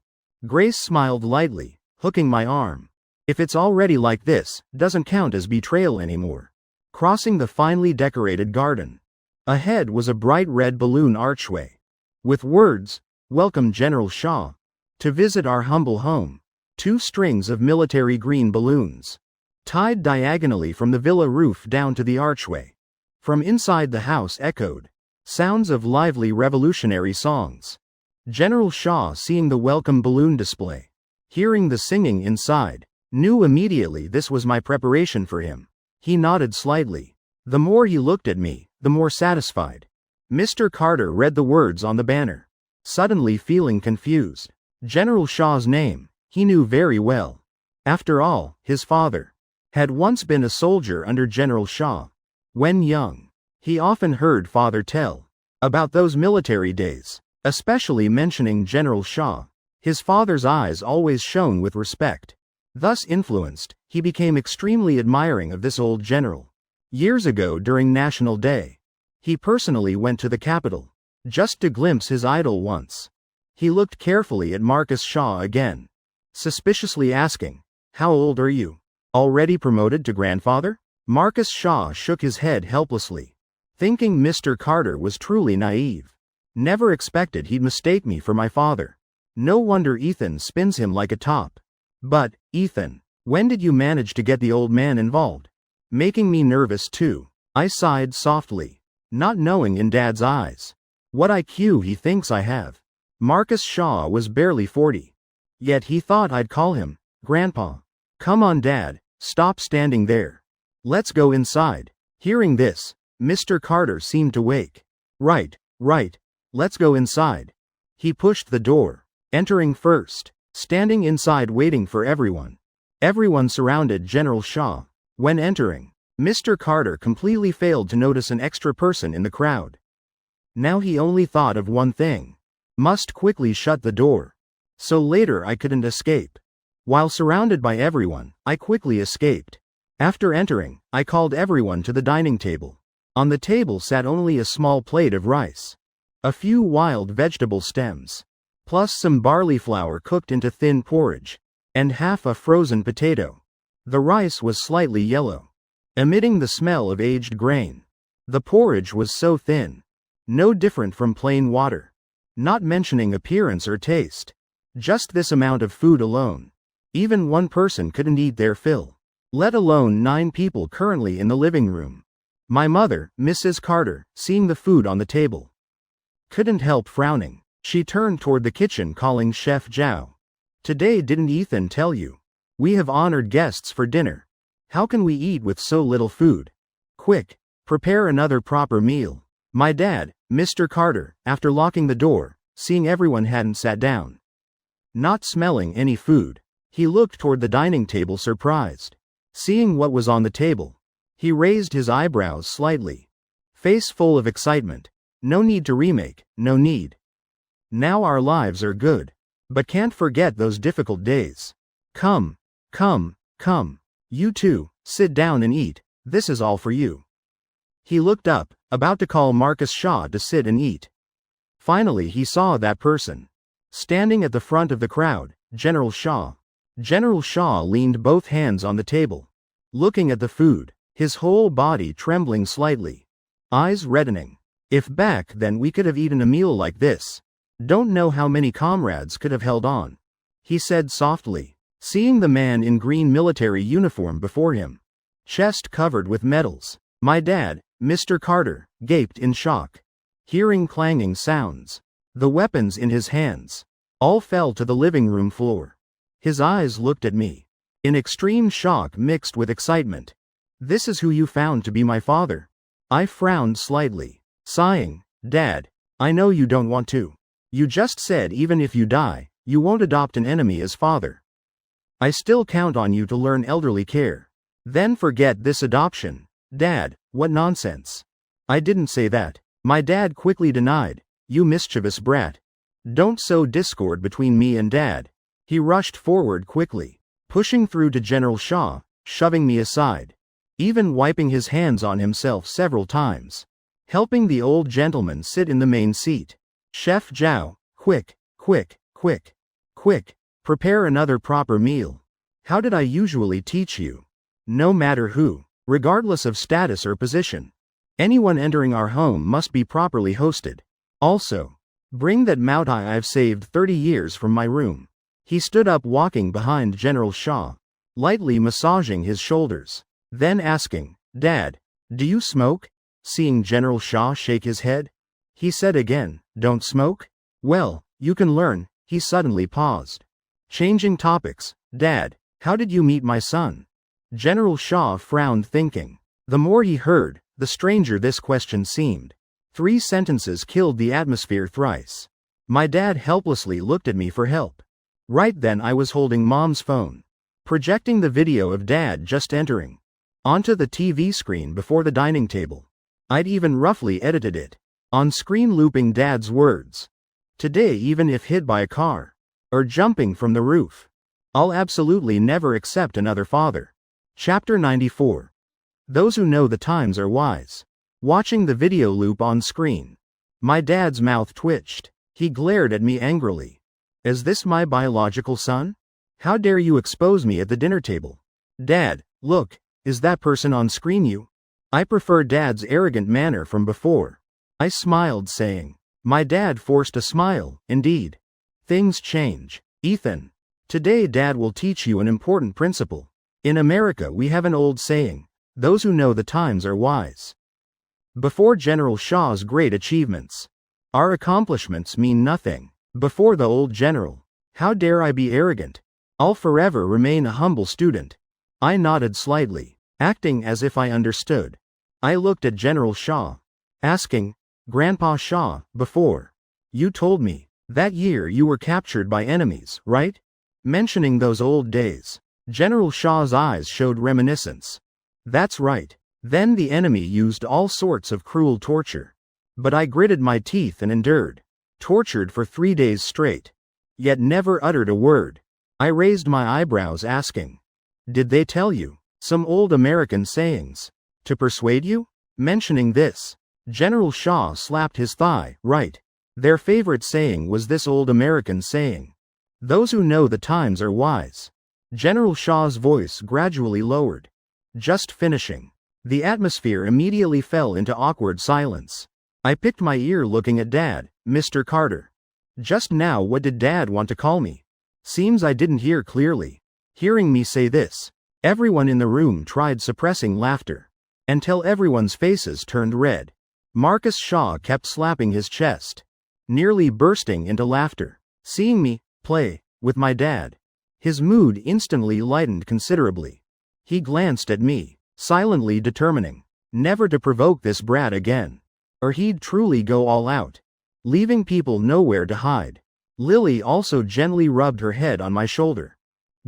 Grace smiled lightly, hooking my arm. If it's already like this, doesn't count as betrayal anymore. Crossing the finely decorated garden. Ahead was a bright red balloon archway. With words, Welcome General Shaw to visit our humble home. 2 strings of military green balloons, tied diagonally from the villa roof down to the archway. From inside the house echoed sounds of lively revolutionary songs. General Shaw, seeing the welcome balloon display, hearing the singing inside, knew immediately this was my preparation for him. He nodded slightly. The more he looked at me, the more satisfied. Mr. Carter read the words on the banner, suddenly feeling confused. General Shaw's name, he knew very well. After all, his father had once been a soldier under General Shaw. When young, he often heard father tell about those military days, especially mentioning General Shaw. His father's eyes always shone with respect. Thus influenced, he became extremely admiring of this old general. Years ago during National Day, he personally went to the capital, just to glimpse his idol once. He looked carefully at Marcus Shaw again, suspiciously asking, How old are you? Already promoted to grandfather? Marcus Shaw shook his head helplessly, thinking Mr. Carter was truly naive. Never expected he'd mistake me for my father. No wonder Ethan spins him like a top. But, Ethan, when did you manage to get the old man involved? Making me nervous too. I sighed softly, not knowing in Dad's eyes what IQ he thinks I have. Marcus Shaw was barely 40. Yet he thought I'd call him Grandpa. Come on Dad, stop standing there. Let's go inside. Hearing this, Mr. Carter seemed to wake. Right, let's go inside. He pushed the door, entering first, standing inside waiting for everyone. Everyone surrounded General Shaw. When entering, Mr. Carter completely failed to notice an extra person in the crowd. Now he only thought of one thing. Must quickly shut the door. So later I couldn't escape. While surrounded by everyone, I quickly escaped. After entering, I called everyone to the dining table. On the table sat only a small plate of rice, a few wild vegetable stems, plus some barley flour cooked into thin porridge, and half a frozen potato. The rice was slightly yellow, emitting the smell of aged grain. The porridge was so thin, no different from plain water, not mentioning appearance or taste. Just this amount of food alone. Even one person couldn't eat their fill, let alone 9 people currently in the living room. My mother, Mrs. Carter, seeing the food on the table, couldn't help frowning. She turned toward the kitchen calling Chef Zhao. Today didn't Ethan tell you? We have honored guests for dinner. How can we eat with so little food? Quick, prepare another proper meal. My dad, Mr. Carter, after locking the door, seeing everyone hadn't sat down, not smelling any food, he looked toward the dining table surprised. Seeing what was on the table, he raised his eyebrows slightly, face full of excitement. No need to remake, no need. Now our lives are good. But can't forget those difficult days. Come, come, come. You too, sit down and eat, this is all for you. He looked up, about to call Marcus Shaw to sit and eat. Finally he saw that person. Standing at the front of the crowd, General Shaw. General Shaw leaned both hands on the table, looking at the food, his whole body trembling slightly, eyes reddening. If back then we could have eaten a meal like this, don't know how many comrades could have held on, he said softly, seeing the man in green military uniform before him, chest covered with medals. My dad, Mr. Carter, gaped in shock, hearing clanging sounds. The weapons in his hands all fell to the living room floor. His eyes looked at me, in extreme shock mixed with excitement. This is who you found to be my father? I frowned slightly, sighing. Dad, I know you don't want to. You just said even if you die, you won't adopt an enemy as father. I still count on you to learn elderly care. Then forget this adoption. Dad, what nonsense. I didn't say that. My dad quickly denied. You mischievous brat. Don't sow discord between me and Dad. He rushed forward quickly, pushing through to General Shaw, shoving me aside, even wiping his hands on himself several times, helping the old gentleman sit in the main seat. Chef Zhao, quick, quick, quick, quick, prepare another proper meal. How did I usually teach you? No matter who, regardless of status or position, anyone entering our home must be properly hosted. Also, bring that Moutai I've saved 30 years from my room. He stood up walking behind General Shaw, lightly massaging his shoulders, then asking, Dad, do you smoke? Seeing General Shaw shake his head, he said again, don't smoke? Well, you can learn. He suddenly paused, changing topics. Dad, how did you meet my son? General Shaw frowned thinking. The more he heard, the stranger this question seemed. 3 sentences killed the atmosphere thrice. My dad helplessly looked at me for help. Right then I was holding Mom's phone, projecting the video of Dad just entering onto the TV screen before the dining table. I'd even roughly edited it, on screen looping Dad's words. Today even if hit by a car, or jumping from the roof, I'll absolutely never accept another father. Chapter 94. Those who know the times are wise. Watching the video loop on screen, my dad's mouth twitched. He glared at me angrily. Is this my biological son? How dare you expose me at the dinner table? Dad, look, is that person on screen you? I prefer Dad's arrogant manner from before. I smiled saying. My dad forced a smile. Indeed. Things change. Ethan. Today Dad will teach you an important principle. In America we have an old saying, those who know the times are wise. Before General Shaw's great achievements, our accomplishments mean nothing. Before the old general, how dare I be arrogant? I'll forever remain a humble student. I nodded slightly, acting as if I understood. I looked at General Shaw, asking, Grandpa Shaw, before you told me that year you were captured by enemies, right? Mentioning those old days, General Shaw's eyes showed reminiscence. That's right. Then the enemy used all sorts of cruel torture. But I gritted my teeth and endured. Tortured for 3 days straight. Yet never uttered a word. I raised my eyebrows asking, "Did they tell you some old American sayings to persuade you?" Mentioning this, General Shaw slapped his thigh. Right. Their favorite saying was this old American saying, "Those who know the times are wise." General Shaw's voice gradually lowered. Just finishing. The atmosphere immediately fell into awkward silence. I picked my ear looking at Dad. "Mr. Carter. Just now what did Dad want to call me?" Seems I didn't hear clearly. Hearing me say this, everyone in the room tried suppressing laughter, until everyone's faces turned red. Marcus Shaw kept slapping his chest, nearly bursting into laughter. Seeing me play with my dad, his mood instantly lightened considerably. He glanced at me, silently determining never to provoke this brat again, or he'd truly go all out, leaving people nowhere to hide. Lily also gently rubbed her head on my shoulder,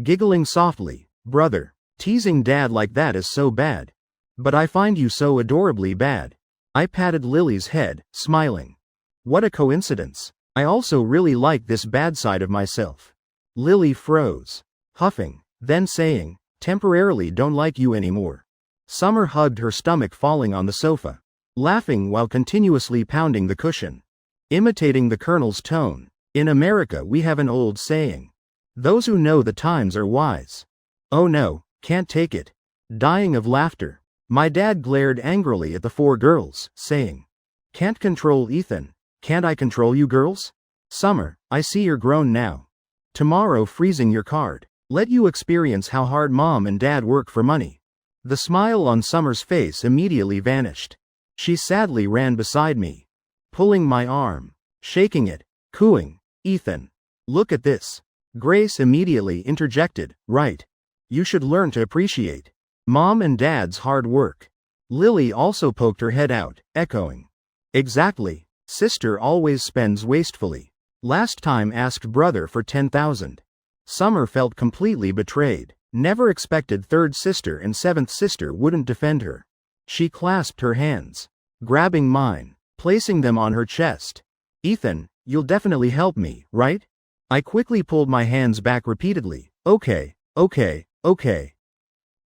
giggling softly. "Brother, teasing Dad like that is so bad. But I find you so adorably bad." I patted Lily's head, smiling. What a coincidence. I also really like this bad side of myself. Lily froze, huffing, then saying, "Temporarily don't like you anymore." Summer hugged her stomach, falling on the sofa, laughing while continuously pounding the cushion, imitating the Colonel's tone. "In America we have an old saying, 'Those who know the times are wise.'" Oh no, can't take it. Dying of laughter. My dad glared angrily at the 4 girls, saying, "Can't control Ethan. Can't I control you girls? Summer, I see you're grown now. Tomorrow freezing your card. Let you experience how hard Mom and Dad work for money." The smile on Summer's face immediately vanished. She sadly ran beside me, pulling my arm, shaking it, cooing, "Ethan, look at this." Grace immediately interjected, "Right. You should learn to appreciate Mom and Dad's hard work." Lily also poked her head out, echoing, "Exactly. Sister always spends wastefully. Last time asked brother for 10,000. Summer felt completely betrayed. Never expected 3rd sister and 7th sister wouldn't defend her. She clasped her hands, grabbing mine, placing them on her chest. "Ethan, you'll definitely help me, right?" I quickly pulled my hands back repeatedly. Okay.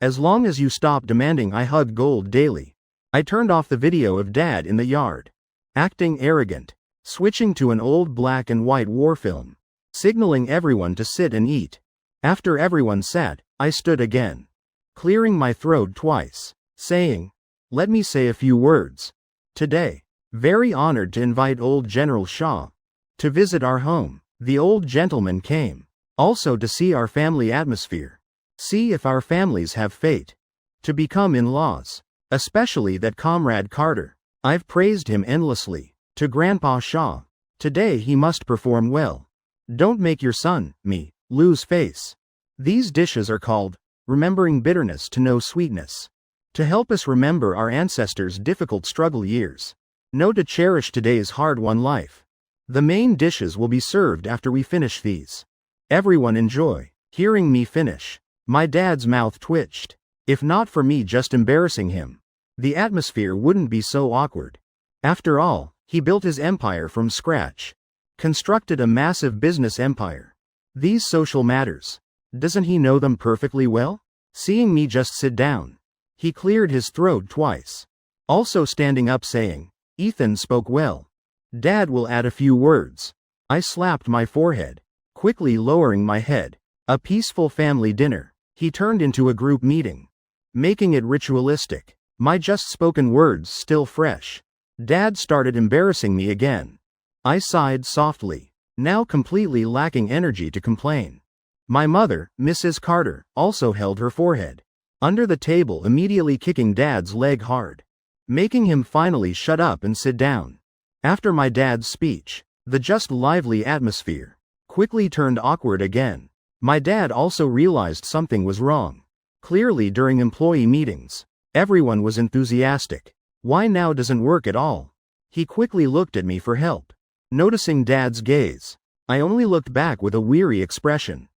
As long as you stop demanding I hug gold daily." I turned off the video of Dad in the yard, acting arrogant, switching to an old black and white war film, signaling everyone to sit and eat. After everyone sat, I stood again, clearing my throat twice, saying, "Let me say a few words. Today, very honored to invite old General Shaw to visit our home." The old gentleman came, also to see our family atmosphere, see if our families have fate to become in-laws, especially that Comrade Carter. I've praised him endlessly. To Grandpa Shaw, today he must perform well. Don't make your son, me, lose face. These dishes are called remembering bitterness to know sweetness, to help us remember our ancestors' difficult struggle years. Know to cherish today's hard-won life. The main dishes will be served after we finish these. Everyone enjoy. Hearing me finish, my dad's mouth twitched. If not for me just embarrassing him, the atmosphere wouldn't be so awkward. After all, he built his empire from scratch, constructed a massive business empire. These social matters, doesn't he know them perfectly well? Seeing me just sit down, he cleared his throat twice, also standing up saying, "Ethan spoke well. Dad will add a few words." I slapped my forehead, quickly lowering my head. A peaceful family dinner. He turned into a group meeting, making it ritualistic. My just spoken words still fresh. Dad started embarrassing me again. I sighed softly, now completely lacking energy to complain. My mother, Mrs. Carter, also held her forehead under the table, immediately kicking Dad's leg hard, making him finally shut up and sit down. After my dad's speech, the just lively atmosphere quickly turned awkward again. My dad also realized something was wrong. Clearly during employee meetings, everyone was enthusiastic. Why now doesn't work at all? He quickly looked at me for help. Noticing Dad's gaze, I only looked back with a weary expression.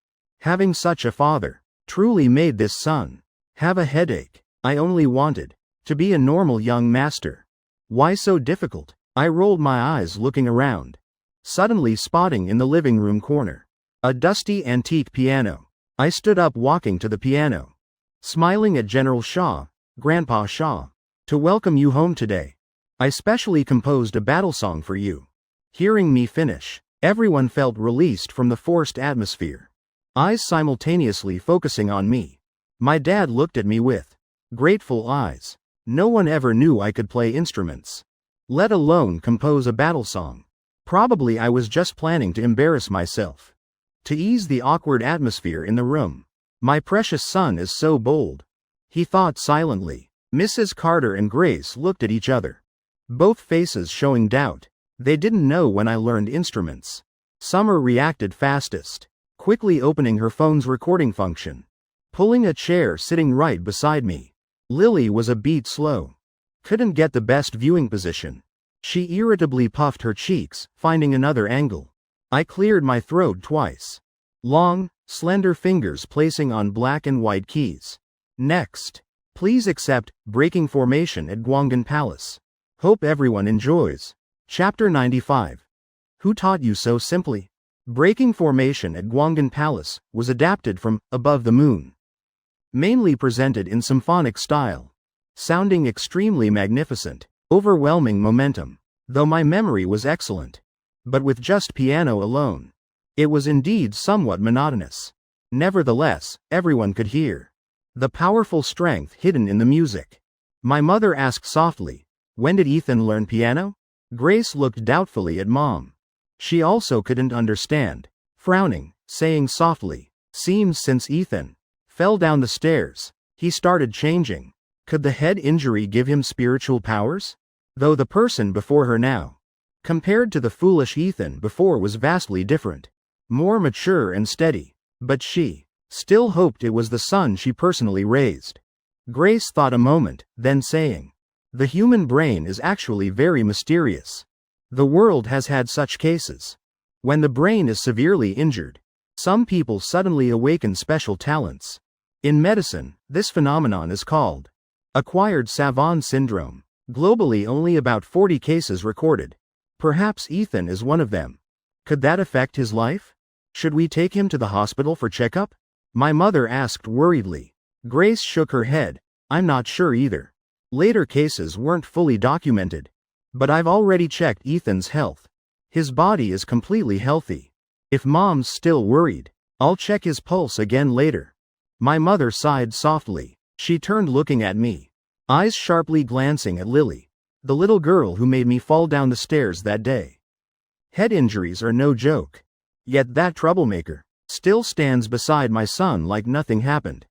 Having such a father truly made this son have a headache. I only wanted to be a normal young master. Why so difficult? I rolled my eyes looking around, suddenly spotting in the living room corner a dusty antique piano. I stood up walking to the piano, smiling at General Shaw, Grandpa Shaw. To welcome you home today, I specially composed a battle song for you. Hearing me finish, everyone felt released from the forced atmosphere, eyes simultaneously focusing on me. My dad looked at me with grateful eyes. No one ever knew I could play instruments, let alone compose a battle song. Probably I was just planning to embarrass myself, to ease the awkward atmosphere in the room. My precious son is so bold, he thought silently. Mrs. Carter and Grace looked at each other, both faces showing doubt. They didn't know when I learned instruments. Summer reacted fastest, quickly opening her phone's recording function, pulling a chair sitting right beside me. Lily was a beat slow, couldn't get the best viewing position. She irritably puffed her cheeks, finding another angle. I cleared my throat twice, long, slender fingers placing on black and white keys. Next, please accept Breaking Formation at Gwangan Palace. Hope everyone enjoys. Chapter 95. Who Taught You So Simply? Breaking Formation at Gwangan Palace was adapted from Above the Moon, mainly presented in symphonic style, sounding extremely magnificent, overwhelming momentum. Though my memory was excellent, but with just piano alone, it was indeed somewhat monotonous. Nevertheless, everyone could hear the powerful strength hidden in the music. My mother asked softly, "When did Ethan learn piano?" Grace looked doubtfully at Mom. She also couldn't understand, frowning, saying softly, "Seems since Ethan fell down the stairs, he started changing." Could the head injury give him spiritual powers? Though the person before her now, compared to the foolish Ethan before, was vastly different, more mature and steady. But she still hoped it was the son she personally raised. Grace thought a moment, then saying, "The human brain is actually very mysterious. The world has had such cases. When the brain is severely injured, some people suddenly awaken special talents. In medicine, this phenomenon is called acquired savant syndrome. Globally, only about 40 cases recorded. Perhaps Ethan is one of them. Could that affect his life? Should we take him to the hospital for checkup?" My mother asked worriedly. Grace shook her head. "I'm not sure either. Later cases weren't fully documented. But I've already checked Ethan's health. His body is completely healthy. If Mom's still worried, I'll check his pulse again later." My mother sighed softly. She turned looking at me, eyes sharply glancing at Lily, the little girl who made me fall down the stairs that day. Head injuries are no joke. Yet that troublemaker still stands beside my son like nothing happened.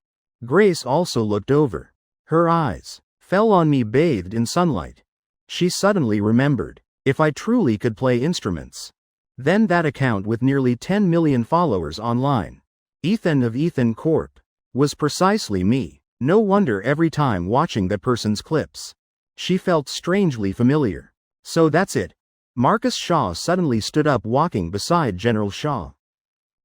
Grace also looked over. Her eyes fell on me bathed in sunlight. She suddenly remembered, if I truly could play instruments, then that account with nearly 10 million followers online, Ethan of Ethan Corp, was precisely me. No wonder every time watching that person's clips, she felt strangely familiar. So that's it. Marcus Shaw suddenly stood up, walking beside General Shaw,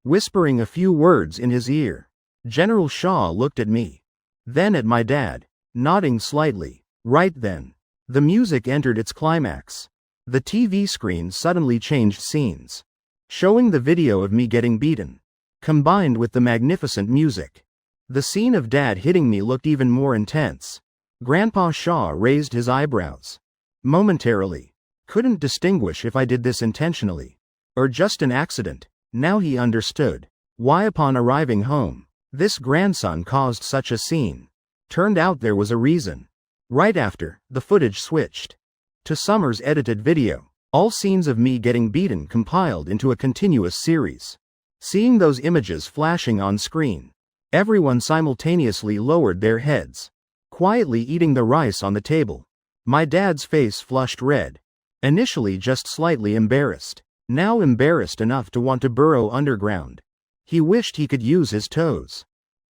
whispering a few words in his ear. General Shaw looked at me, then at my dad, nodding slightly. Right then, the music entered its climax. The TV screen suddenly changed scenes, showing the video of me getting beaten, combined with the magnificent music. The scene of Dad hitting me looked even more intense. Grandpa Shaw raised his eyebrows momentarily, couldn't distinguish if I did this intentionally or just an accident. Now he understood why, upon arriving home, this grandson caused such a scene. Turned out there was a reason. Right after, the footage switched to Summer's edited video, all scenes of me getting beaten compiled into a continuous series. Seeing those images flashing on screen, everyone simultaneously lowered their heads, quietly eating the rice on the table. My dad's face flushed red, initially just slightly embarrassed, now embarrassed enough to want to burrow underground. He wished he could use his toes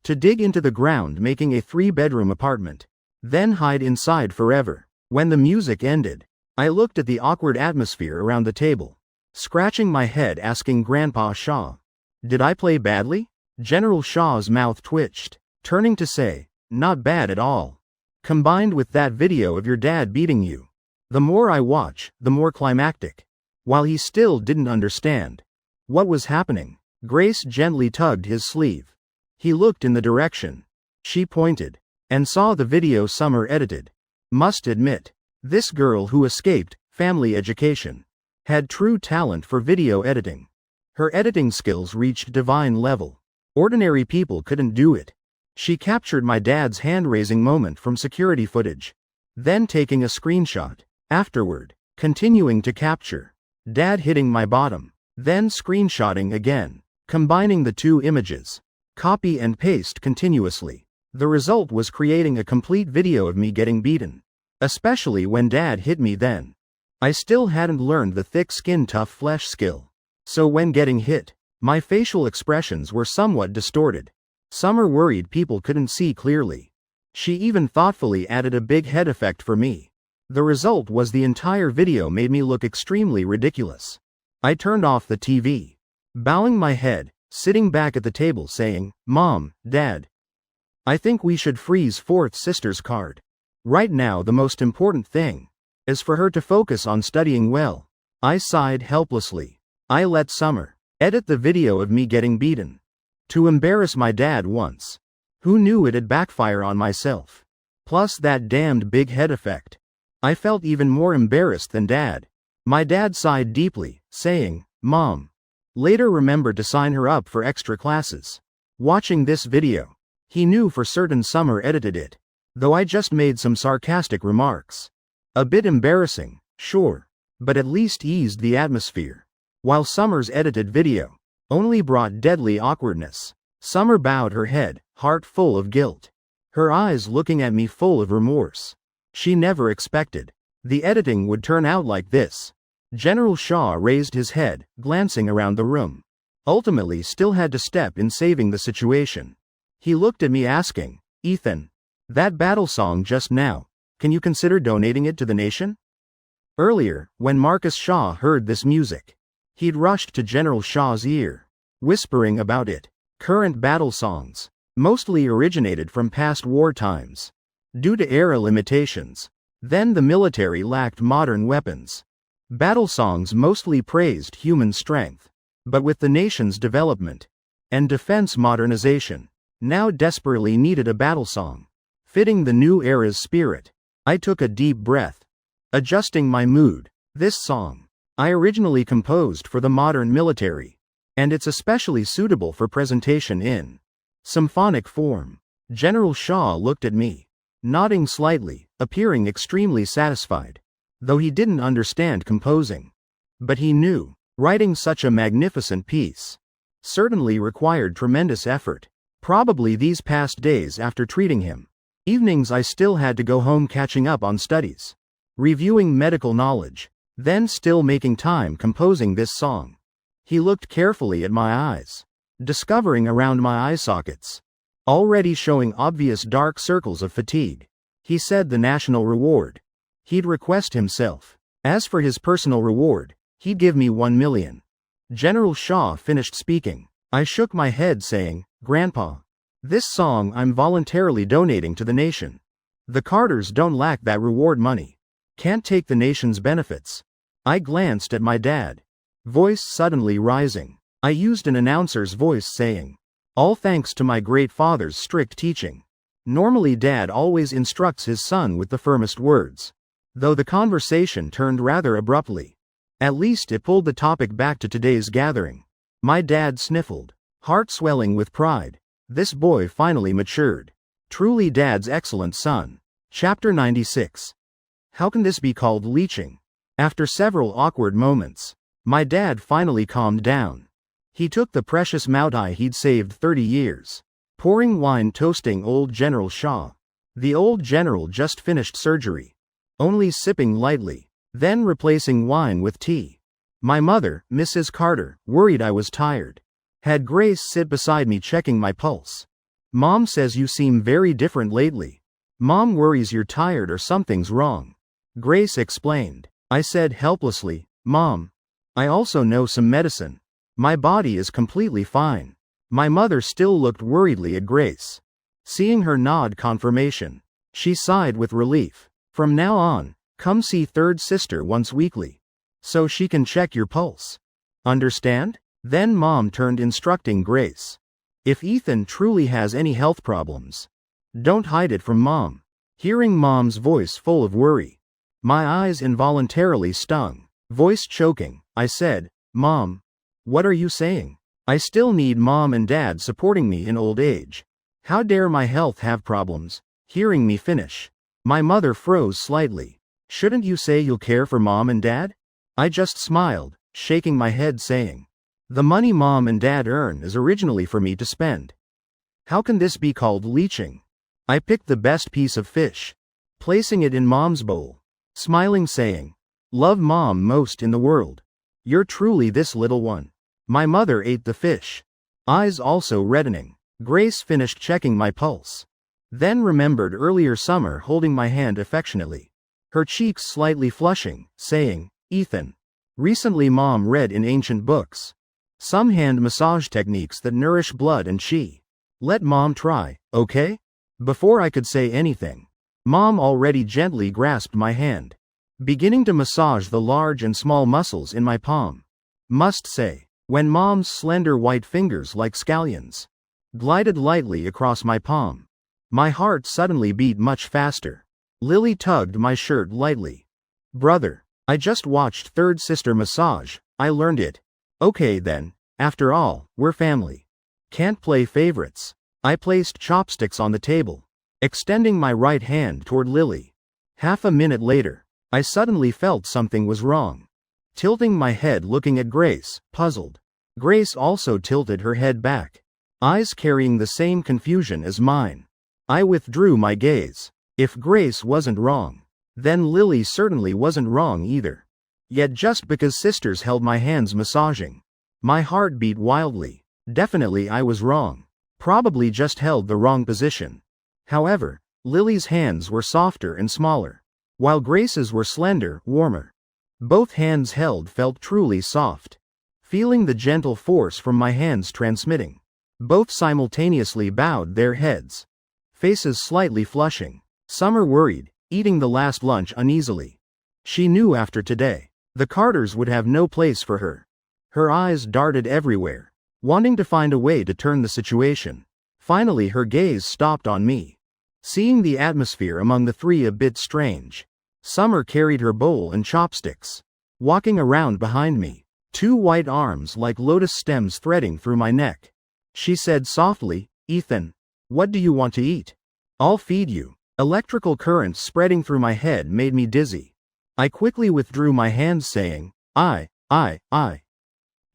to dig into the ground, making a 3-bedroom apartment, then hide inside forever. When the music ended, I looked at the awkward atmosphere around the table, scratching my head, asking Grandpa Shaw, "Did I play badly?" General Shaw's mouth twitched, turning to say, "Not bad at all. Combined with that video of your dad beating you, The more I watch, the more climactic. While he still didn't understand what was happening, Grace gently tugged his sleeve. He looked in the direction she pointed and saw the video Summer edited. Must admit, this girl who escaped family education had true talent for video editing. Her editing skills reached divine level. Ordinary people couldn't do it. She captured my dad's hand-raising moment from security footage, then taking a screenshot. Afterward, continuing to capture Dad hitting my bottom, then screenshotting again, combining the two images, copy and paste continuously. The result was creating a complete video of me getting beaten, especially when Dad hit me then. I still hadn't learned the thick skin tough flesh skill, so when getting hit, my facial expressions were somewhat distorted. Summer worried people couldn't see clearly. She even thoughtfully added a big head effect for me. The result was the entire video made me look extremely ridiculous. I turned off the TV, bowing my head, sitting back at the table saying, "Mom, Dad, I think we should freeze fourth sister's card. Right now the most important thing is for her to focus on studying well." I sighed helplessly. I let Summer edit the video of me getting beaten. To embarrass my dad once. Who knew it'd backfire on myself? Plus that damned big head effect. I felt even more embarrassed than Dad. My dad sighed deeply, saying, "Mom, later remember to sign her up for extra classes." Watching this video, he knew for certain Summer edited it, though I just made some sarcastic remarks. A bit embarrassing, sure, but at least eased the atmosphere. While Summer's edited video only brought deadly awkwardness. Summer bowed her head, heart full of guilt. Her eyes looking at me full of remorse. She never expected the editing would turn out like this. General Shaw raised his head, glancing around the room. Ultimately still had to step in saving the situation. He looked at me asking, "Ethan, that battle song just now, can you consider donating it to the nation?" Earlier, when Marcus Shaw heard this music, he'd rushed to General Shaw's ear, whispering about it. Current battle songs mostly originated from past war times. Due to era limitations, then the military lacked modern weapons. Battle songs mostly praised human strength. But with the nation's development and defense modernization, now desperately needed a battle song fitting the new era's spirit. I took a deep breath, adjusting my mood. This song I originally composed for the modern military, and it's especially suitable for presentation in symphonic form. General Shaw looked at me, nodding slightly, appearing extremely satisfied, though he didn't understand composing. But he knew, writing such a magnificent piece certainly required tremendous effort. Probably these past days after treating him, evenings I still had to go home catching up on studies, reviewing medical knowledge, then still making time composing this song. He looked carefully at my eyes, discovering around my eye sockets already showing obvious dark circles of fatigue. He said the national reward he'd request himself. As for his personal reward, he'd give me 1 million. General Shaw finished speaking. I shook my head saying, "Grandpa, this song I'm voluntarily donating to the nation. The Carters don't lack that reward money. Can't take the nation's benefits." I glanced at my dad, voice suddenly rising. I used an announcer's voice saying, "All thanks to my great father's strict teaching." Normally Dad always instructs his son with the firmest words, though the conversation turned rather abruptly. At least it pulled the topic back to today's gathering. My dad sniffled, heart swelling with pride. This boy finally matured. Truly Dad's excellent son. Chapter 96. How can this be called leeching? After several awkward moments, my dad finally calmed down. He took the precious Moutai he'd saved 30 years, pouring wine toasting old General Shaw. The old general just finished surgery, only sipping lightly, then replacing wine with tea. My mother, Mrs. Carter, worried I was tired. Had Grace sit beside me checking my pulse. "Mom says you seem very different lately. Mom worries you're tired or something's wrong," Grace explained. I said helplessly, "Mom, I also know some medicine. My body is completely fine." My mother still looked worriedly at Grace. Seeing her nod confirmation, she sighed with relief. From now on, Come see third sister once weekly. So she can check your pulse. Understand? Then mom turned instructing Grace. If Ethan truly has any health problems, don't hide it from mom. Hearing mom's voice full of worry, my eyes involuntarily stung. Voice choking, I said, Mom, what are you saying? I still need mom and dad supporting me in old age. How dare my health have problems? Hearing me finish, my mother froze slightly. Shouldn't you say you'll care for mom and dad? I just smiled, shaking my head saying, the money mom and dad earn is originally for me to spend. How can this be called leeching? I picked the best piece of fish, placing it in mom's bowl, smiling saying, love mom most in the world. You're truly this little one. My mother ate the fish, eyes also reddening. Grace finished checking my pulse, then remembered earlier summer holding my hand affectionately, her cheeks slightly flushing, saying, Ethan, recently mom read in ancient books some hand massage techniques that nourish blood and chi. Let mom try, okay? Before I could say anything, mom already gently grasped my hand, beginning to massage the large and small muscles in my palm. Must say, when mom's slender white fingers like scallions glided lightly across my palm, my heart suddenly beat much faster. Lily tugged my shirt lightly. Brother, I just watched third sister massage, I learned it. Okay then, after all, we're family. Can't play favorites. I placed chopsticks on the table, extending my right hand toward Lily. Half a minute later, I suddenly felt something was wrong. Tilting my head looking at Grace, puzzled. Grace also tilted her head back, eyes carrying the same confusion as mine. I withdrew my gaze. If Grace wasn't wrong, then Lily certainly wasn't wrong either. Yet just because sisters held my hands massaging, my heart beat wildly. Definitely I was wrong. Probably just held the wrong position. However, Lily's hands were softer and smaller, while Grace's were slender, warmer. Both hands held felt truly soft. Feeling the gentle force from my hands transmitting, both simultaneously bowed their heads, faces slightly flushing. Summer worried, eating the last lunch uneasily. She knew after today, the Carters would have no place for her. Her eyes darted everywhere, wanting to find a way to turn the situation. Finally her gaze stopped on me. Seeing the atmosphere among the three a bit strange, Summer carried her bowl and chopsticks, walking around behind me, two white arms like lotus stems threading through my neck. She said softly, Ethan, what do you want to eat? I'll feed you. Electrical currents spreading through my head made me dizzy. I quickly withdrew my hands saying, I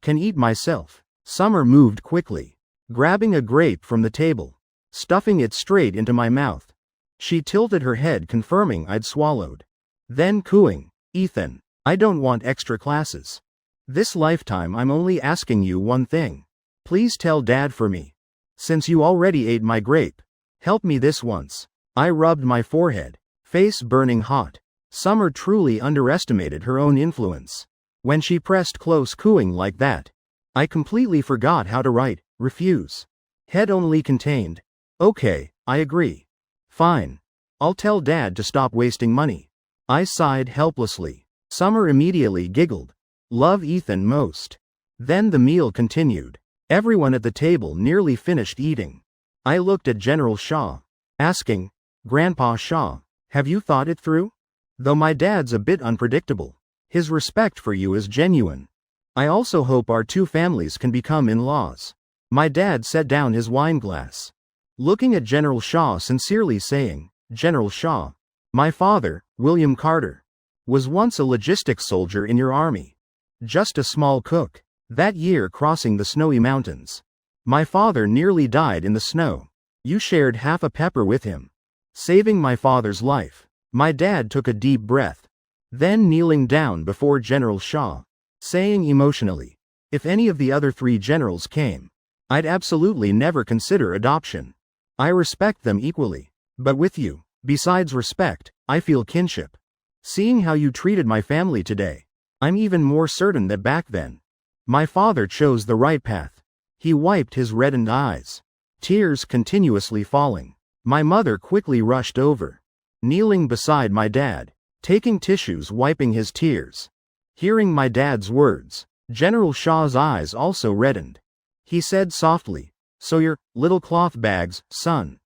can eat myself. Summer moved quickly, grabbing a grape from the table, stuffing it straight into my mouth. She tilted her head confirming I'd swallowed. Then cooing, Ethan, I don't want extra classes. This lifetime I'm only asking you one thing. Please tell Dad for me. Since you already ate my grape, help me this once. I rubbed my forehead, face burning hot. Summer truly underestimated her own influence. When she pressed close cooing like that, I completely forgot how to write, refuse. Head only contained, okay, I agree. Fine. I'll tell Dad to stop wasting money. I sighed helplessly. Summer immediately giggled. Love Ethan most. Then the meal continued. Everyone at the table nearly finished eating. I looked at General Shaw, asking, Grandpa Shaw, have you thought it through? Though my dad's a bit unpredictable, his respect for you is genuine. I also hope our two families can become in-laws. My dad set down his wine glass, looking at General Shaw sincerely saying, General Shaw, my father, William Carter, was once a logistics soldier in your army. Just a small cook. That year crossing the snowy mountains, my father nearly died in the snow. You shared half a pepper with him, saving my father's life. My dad took a deep breath, then kneeling down before General Shaw, saying emotionally, if any of the other three generals came, I'd absolutely never consider adoption. I respect them equally. But with you, besides respect, I feel kinship. Seeing how you treated my family today, I'm even more certain that back then, my father chose the right path. He wiped his reddened eyes, tears continuously falling. My mother quickly rushed over, kneeling beside my dad, taking tissues wiping his tears. Hearing my dad's words, General Shah's eyes also reddened. He said softly, "So your little cloth bags, son."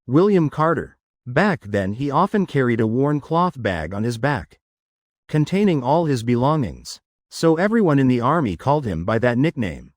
William Carter. Back then he often carried a worn cloth bag on his back, containing all his belongings. So everyone in the army called him by that nickname.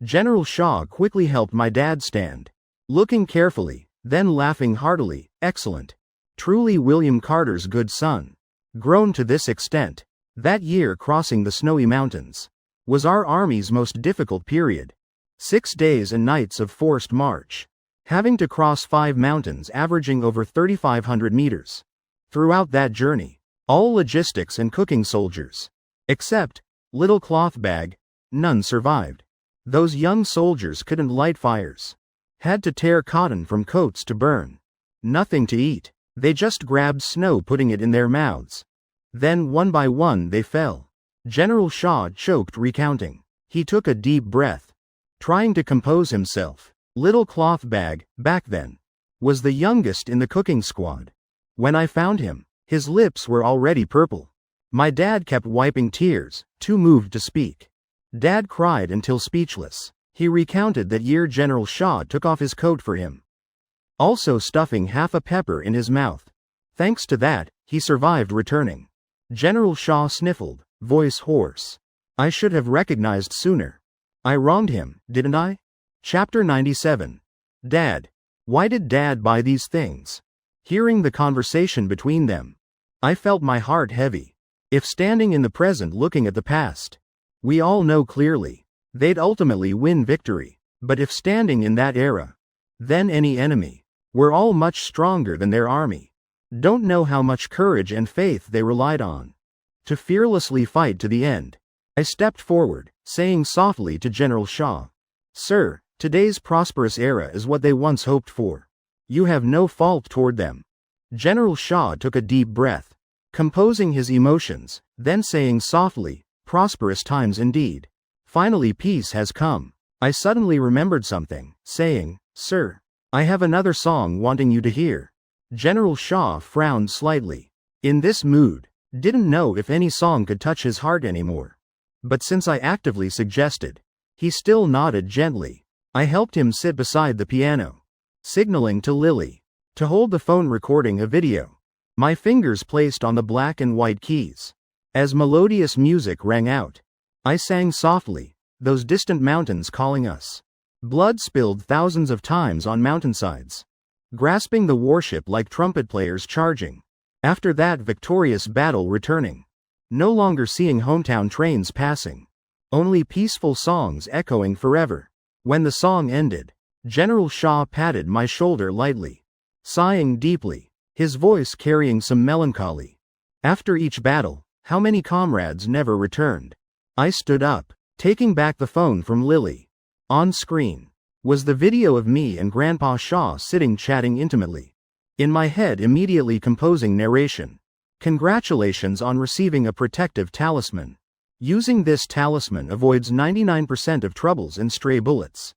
General Shah quickly helped my dad stand, looking carefully, then laughing heartily, "Excellent. Truly William Carter's good son." Grown to this extent. That year crossing the snowy mountains was our army's most difficult period. 6 days and nights of forced march, having to cross 5 mountains averaging over 3,500 meters. Throughout that journey, all logistics and cooking soldiers, except little cloth bag, none survived. Those young soldiers couldn't light fires, had to tear cotton from coats to burn. Nothing to eat, they just grabbed snow putting it in their mouths. Then one by one they fell. General Shah choked recounting. He took a deep breath, trying to compose himself. Little cloth bag, back then, was the youngest in the cooking squad. When I found him, his lips were already purple. My dad kept wiping tears, too moved to speak. Dad cried until speechless. He recounted that year General Shah took off his coat for him, also stuffing half a pepper in his mouth. Thanks to that, he survived returning. General Shah sniffled, voice hoarse. I should have recognized sooner. I wronged him, didn't I? Chapter 97. Dad. Why did Dad buy these things? Hearing the conversation between them, I felt my heart heavy. If standing in the present looking at the past, we all know clearly, they'd ultimately win victory. But if standing in that era, then any enemy, were all much stronger than their army. Don't know how much courage and faith they relied on to fearlessly fight to the end. I stepped forward, saying softly to General Shah, "Sir, today's prosperous era is what they once hoped for. You have no fault toward them." General Shah took a deep breath, composing his emotions, then saying softly, "Prosperous times indeed. Finally peace has come." I suddenly remembered something, saying, "Sir, I have another song wanting you to hear." General Shah frowned slightly. In this mood, didn't know if any song could touch his heart anymore. But since I actively suggested, he still nodded gently. I helped him sit beside the piano, signaling to Lily to hold the phone recording a video. My fingers placed on the black and white keys. As melodious music rang out, I sang softly, "Those distant mountains calling us." Blood spilled thousands of times on mountainsides, grasping the warship like trumpet players charging. After that victorious battle returning, no longer seeing hometown trains passing, only peaceful songs echoing forever. When the song ended, General Shah patted my shoulder lightly, sighing deeply, his voice carrying some melancholy. After each battle, how many comrades never returned? I stood up, taking back the phone from Lily. On screen was the video of me and Grandpa Shah sitting chatting intimately. In my head immediately composing narration. Congratulations on receiving a protective talisman. Using this talisman avoids 99% of troubles and stray bullets.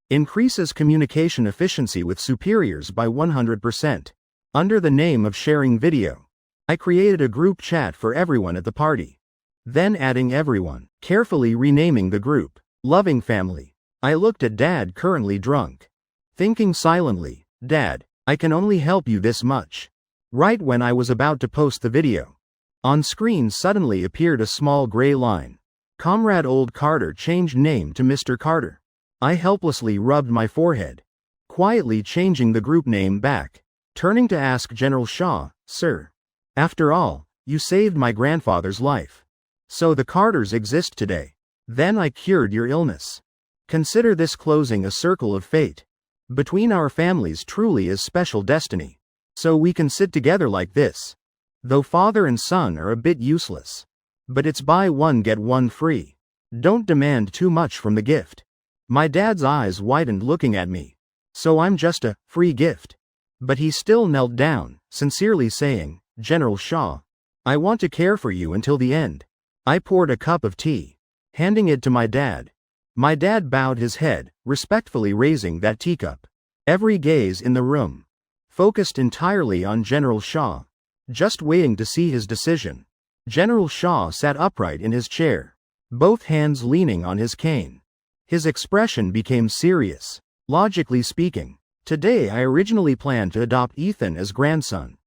Increases communication efficiency with superiors by 100%. Under the name of sharing video, I created a group chat for everyone at the party. Then adding everyone, carefully renaming the group, Loving Family. I looked at Dad currently drunk, thinking silently, "Dad, I can only help you this much." Right when I was about to post the video, on screen suddenly appeared a small gray line. Comrade Old Carter changed name to Mr. Carter. I helplessly rubbed my forehead, quietly changing the group name back, turning to ask General Shah, "Sir, after all, you saved my grandfather's life. So the Carters exist today. Then I cured your illness. Consider this closing a circle of fate. Between our families truly is special destiny. So we can sit together like this. Though father and son are a bit useless. But it's buy one get one free. Don't demand too much from the gift." My dad's eyes widened looking at me. So I'm just a free gift. But he still knelt down, sincerely saying, "General Shah, I want to care for you until the end." I poured a cup of tea, handing it to my dad. My dad bowed his head, respectfully raising that teacup. Every gaze in the room focused entirely on General Shah. just waiting to see his decision. General Shaw sat upright in his chair, both hands leaning on his cane. His expression became serious. Logically speaking, today I originally planned to adopt Ethan as grandson.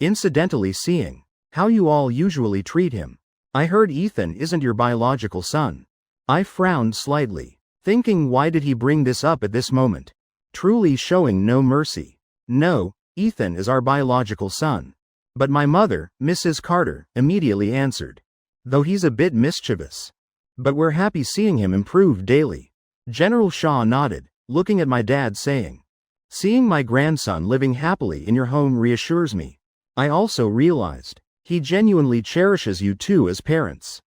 Incidentally, seeing how you all usually treat him, I heard Ethan isn't your biological son. I frowned slightly, thinking, why did he bring this up at this moment? Truly showing no mercy. No, Ethan is our biological son. But my mother, Mrs. Carter, immediately answered, though he's a bit mischievous. But we're happy seeing him improve daily. General Shaw nodded, looking at my dad, saying, seeing my grandson living happily in your home reassures me. I also realized he genuinely cherishes you two as parents.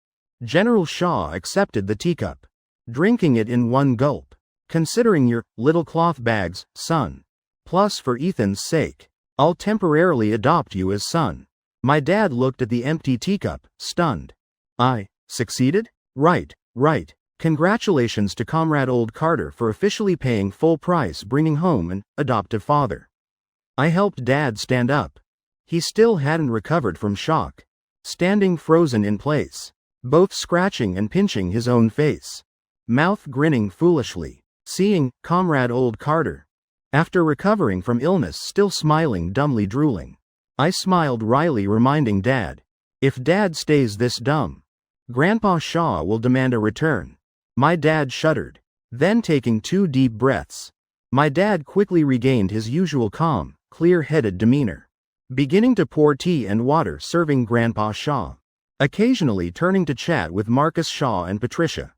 General Shaw accepted the teacup, drinking it in one gulp. Considering your little cloth bags, son. Plus, for Ethan's sake, I'll temporarily adopt you as son. My dad looked at the empty teacup, stunned. I succeeded? Right. Congratulations to Comrade Old Carter for officially paying full price, bringing home an adoptive father. I helped Dad stand up. He still hadn't recovered from shock, standing frozen in place, both scratching and pinching his own face, mouth grinning foolishly. Seeing Comrade Old Carter, after recovering from illness, still smiling, dumbly drooling, I smiled wryly, reminding Dad, if Dad stays this dumb, Grandpa Shaw will demand a return. My dad shuddered, then taking 2 deep breaths. My dad quickly regained his usual calm, clear-headed demeanor, beginning to pour tea and water, serving Grandpa Shaw, occasionally turning to chat with Marcus Shaw and Patricia,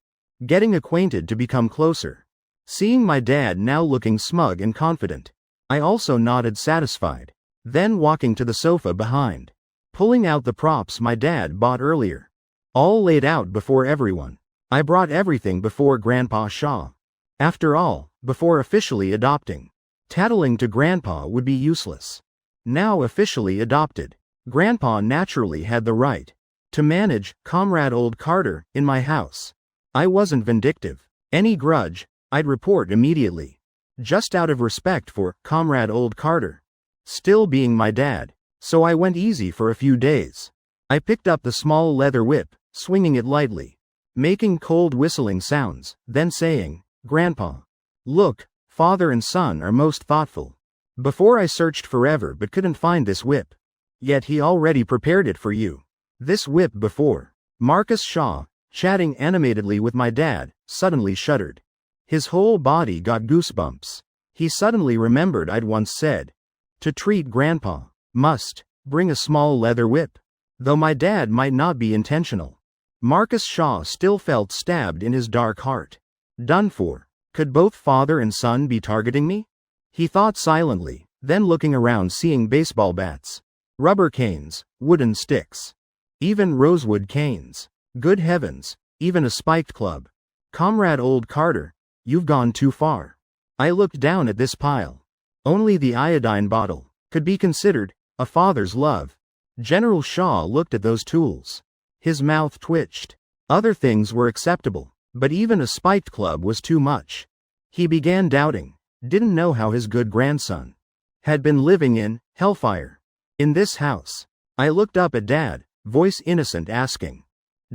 getting acquainted to become closer. Seeing my dad now looking smug and confident, I also nodded, satisfied, then walking to the sofa behind, pulling out the props my dad bought earlier, all laid out before everyone. I brought everything before Grandpa Shaw. After all, before officially adopting, tattling to Grandpa would be useless. Now officially adopted, Grandpa naturally had the right to manage Comrade Old Carter in my house. I wasn't vindictive. Any grudge, I'd report immediately, just out of respect for Comrade Old Carter still being my dad. So I went easy for a few days. I picked up the small leather whip, swinging it lightly, making cold whistling sounds, then saying, Grandpa, look, father and son are most thoughtful. Before I searched forever but couldn't find this whip. Yet he already prepared it for you. This whip before. Marcus Shaw, chatting animatedly with my dad, suddenly shuddered. His whole body got goosebumps. He suddenly remembered I'd once said, to treat Grandpa, must bring a small leather whip. Though my dad might not be intentional, Marcus Shaw still felt stabbed in his dark heart. Done for. Could both father and son be targeting me? He thought silently, then looking around, seeing baseball bats, rubber canes, wooden sticks, even rosewood canes. Good heavens, even a spiked club. Comrade Old Carter, you've gone too far. I looked down at this pile. Only the iodine bottle could be considered a father's love. General Shaw looked at those tools. His mouth twitched. Other things were acceptable, but even a spiked club was too much. He began doubting, didn't know how his good grandson had been living in hellfire. In this house. I looked up at Dad, voice innocent, asking.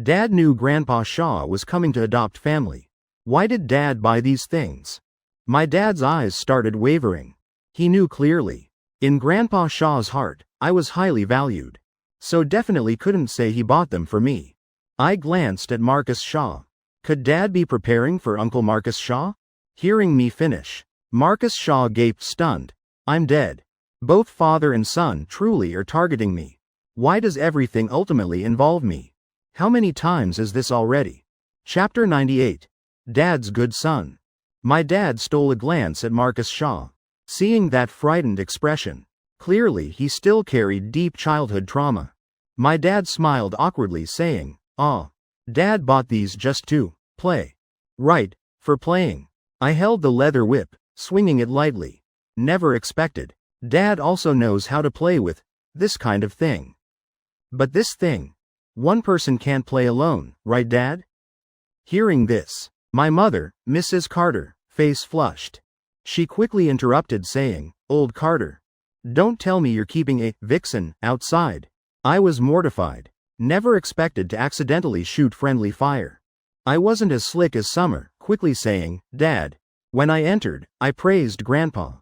Dad knew Grandpa Shaw was coming to adopt family. Why did Dad buy these things? My dad's eyes started wavering. He knew clearly. In Grandpa Shaw's heart, I was highly valued. So definitely couldn't say he bought them for me. I glanced at Marcus Shaw. Could Dad be preparing for Uncle Marcus Shaw? Hearing me finish, Marcus Shaw gaped, stunned. I'm dead. Both father and son truly are targeting me. Why does everything ultimately involve me? How many times is this already? Chapter 98. Dad's Good Son. My dad stole a glance at Marcus Shaw. Seeing that frightened expression, clearly he still carried deep childhood trauma. My dad smiled awkwardly, saying, Dad bought these just to play. Right, for playing. I held the leather whip, swinging it lightly. Never expected. Dad also knows how to play with this kind of thing. But this thing, one person can't play alone, right, Dad? Hearing this, my mother, Mrs. Carter, face flushed. She quickly interrupted, saying, Old Carter, Don't tell me you're keeping a vixen outside. I was mortified. Never expected to accidentally shoot friendly fire. I wasn't as slick as Summer, quickly saying, Dad. When I entered, I praised Grandpa.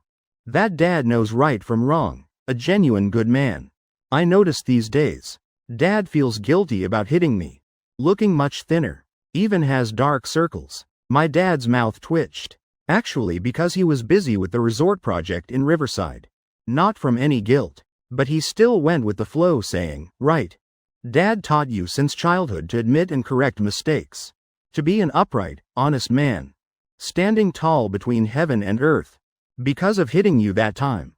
That dad knows right from wrong, a genuine good man. I noticed these days. Dad feels guilty about hitting me. Looking much thinner. Even has dark circles. My dad's mouth twitched. Actually, because he was busy with the resort project in Riverside. Not from any guilt. But he still went with the flow, saying, Right. Dad taught you since childhood to admit and correct mistakes. To be an upright, honest man. Standing tall between heaven and earth. Because of hitting you that time.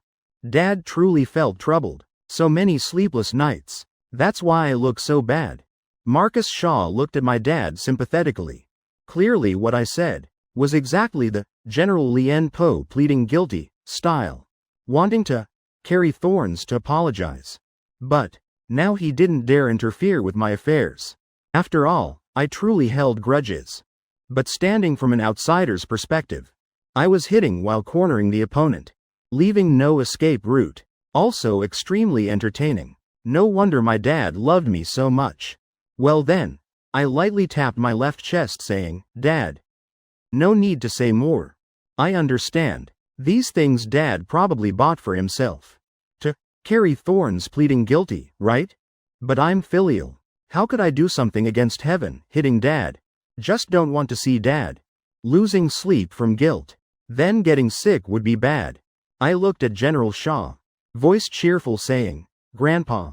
Dad truly felt troubled. So many sleepless nights. That's why I look so bad. Marcus Shaw looked at my dad sympathetically. Clearly what I said was exactly the General Lien Po pleading guilty style. Wanting to carry thorns to apologize. But now he didn't dare interfere with my affairs. After all, I truly held grudges. But standing from an outsider's perspective, I was hitting while cornering the opponent, leaving no escape route. Also extremely entertaining. No wonder my dad loved me so much. Well then, I lightly tapped my left chest saying, Dad. No need to say more. I understand. These things Dad probably bought for himself. To carry thorns pleading guilty, right? But I'm filial. How could I do something against heaven, hitting Dad? Just don't want to see Dad losing sleep from guilt. Then getting sick would be bad. I looked at General Shaw. Voice cheerful saying, Grandpa.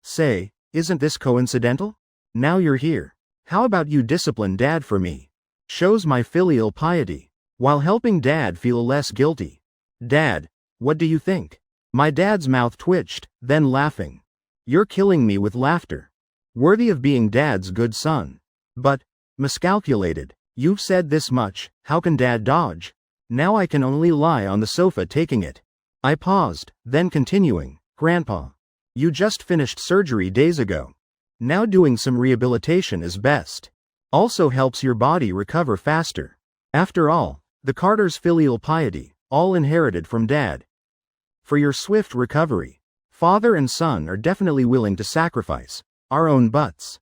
Say, isn't this coincidental? Now you're here. How about you discipline Dad for me? Shows my filial piety. While helping Dad feel less guilty. Dad, what do you think? My dad's mouth twitched, then laughing. You're killing me with laughter. Worthy of being Dad's good son. But, miscalculated. You've said this much, how can Dad dodge? Now I can only lie on the sofa taking it. I paused, then continuing, Grandpa. You just finished surgery days ago. Now doing some rehabilitation is best. Also helps your body recover faster. After all, the Carter's filial piety, all inherited from Dad. For your swift recovery, father and son are definitely willing to sacrifice our own butts.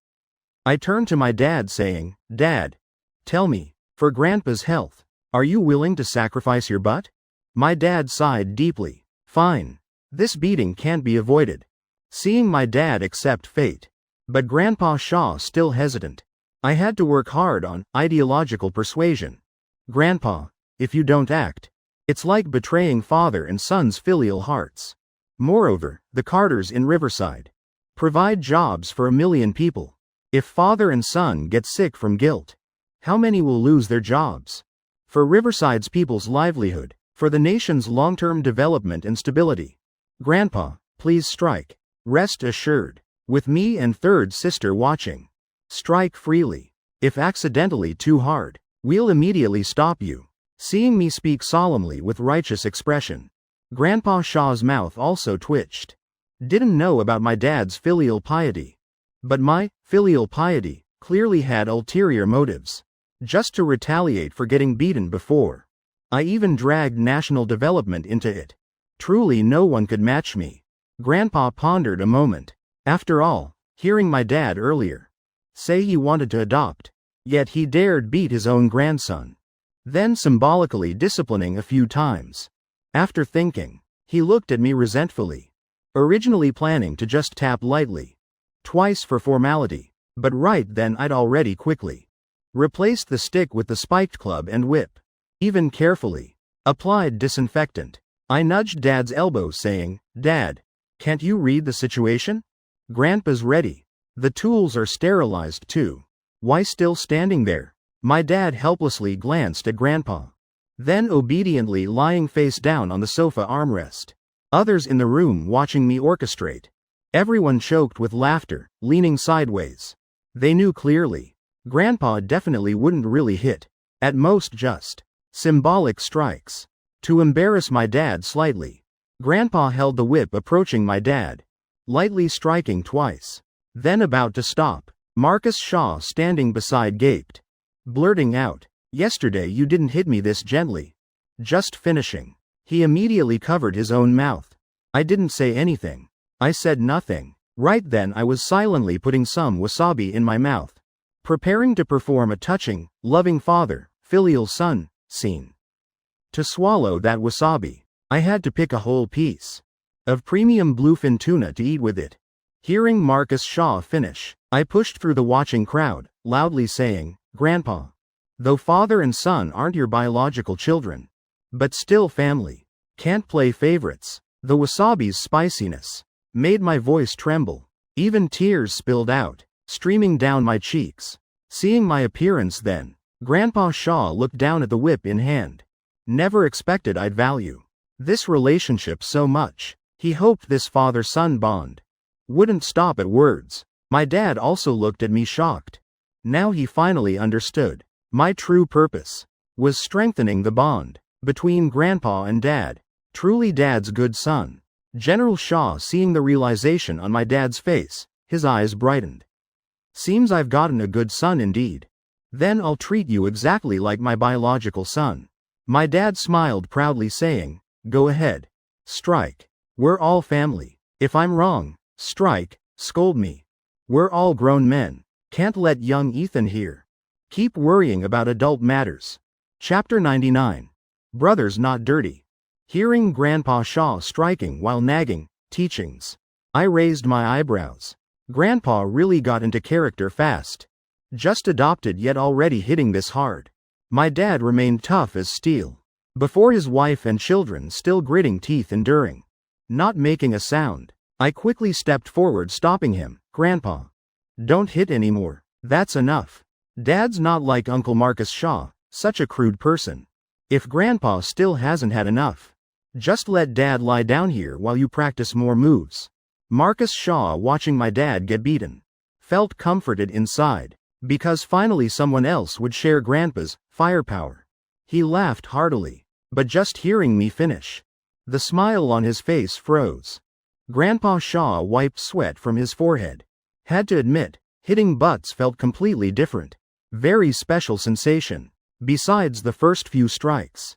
I turned to my dad saying, Dad, tell me, for Grandpa's health, are you willing to sacrifice your butt? My dad sighed deeply. Fine. This beating can't be avoided. Seeing my dad accept fate. But Grandpa Shaw still hesitant. I had to work hard on ideological persuasion. Grandpa, if you don't act, it's like betraying father and son's filial hearts. Moreover, the Carters in Riverside provide jobs for 1 million people. If father and son get sick from guilt, how many will lose their jobs? For Riverside's people's livelihood, for the nation's long-term development and stability. Grandpa, please strike. Rest assured. With me and third sister watching. Strike freely. If accidentally too hard, we'll immediately stop you. Seeing me speak solemnly with righteous expression. Grandpa Shaw's mouth also twitched. Didn't know about my dad's filial piety. But my filial piety clearly had ulterior motives. Just to retaliate for getting beaten before. I even dragged national development into it. Truly no one could match me. Grandpa pondered a moment. After all, hearing my dad earlier say he wanted to adopt, yet he dared beat his own grandson. Then symbolically disciplining a few times. After thinking, he looked at me resentfully. Originally planning to just tap lightly. Twice for formality, but right then I'd already quickly replaced the stick with the spiked club and whip. Even carefully applied disinfectant. I nudged Dad's elbow saying, Dad, can't you read the situation? Grandpa's ready. The tools are sterilized too. Why still standing there? My dad helplessly glanced at Grandpa. Then obediently lying face down on the sofa armrest. Others in the room watching me orchestrate. Everyone choked with laughter, leaning sideways. They knew clearly. Grandpa definitely wouldn't really hit. At most just symbolic strikes. To embarrass my dad slightly. Grandpa held the whip approaching my dad. Lightly striking twice. Then about to stop. Marcus Shaw standing beside gaped. Blurting out, Yesterday you didn't hit me this gently. Just finishing. He immediately covered his own mouth. I didn't say anything. I said nothing. Right then I was silently putting some wasabi in my mouth, preparing to perform a touching, loving father, filial son, scene. To swallow that wasabi, I had to pick a whole piece of premium bluefin tuna to eat with it. Hearing Marcus Shaw finish, I pushed through the watching crowd, loudly saying, "Grandpa, though father and son aren't your biological children, but still family. Can't play favorites." The wasabi's spiciness made my voice tremble. Even tears spilled out, streaming down my cheeks. Seeing my appearance then, Grandpa Shaw looked down at the whip in hand. Never expected I'd value this relationship so much. He hoped this father-son bond wouldn't stop at words. My dad also looked at me shocked. Now he finally understood. My true purpose was strengthening the bond between Grandpa and Dad. Truly Dad's good son. General Shaw, seeing the realization on my dad's face, his eyes brightened. "Seems I've gotten a good son indeed. Then I'll treat you exactly like my biological son." My dad smiled proudly, saying, "Go ahead. Strike. We're all family. If I'm wrong, strike, scold me. We're all grown men. Can't let young Ethan hear. Keep worrying about adult matters." Chapter 99. Brothers Not Dirty. Hearing Grandpa Shaw striking while nagging, teachings, I raised my eyebrows. Grandpa really got into character fast. Just adopted yet already hitting this hard. My dad remained tough as steel. Before his wife and children, still gritting teeth, enduring. Not making a sound. I quickly stepped forward, stopping him. "Grandpa, don't hit anymore. That's enough. Dad's not like Uncle Marcus Shaw, such a crude person. If Grandpa still hasn't had enough, just let Dad lie down here while you practice more moves." Marcus Shaw, watching my dad get beaten, felt comforted inside, because finally someone else would share Grandpa's firepower. He laughed heartily, but just hearing me finish, the smile on his face froze. Grandpa Shaw wiped sweat from his forehead. Had to admit, hitting butts felt completely different. Very special sensation. Besides the first few strikes,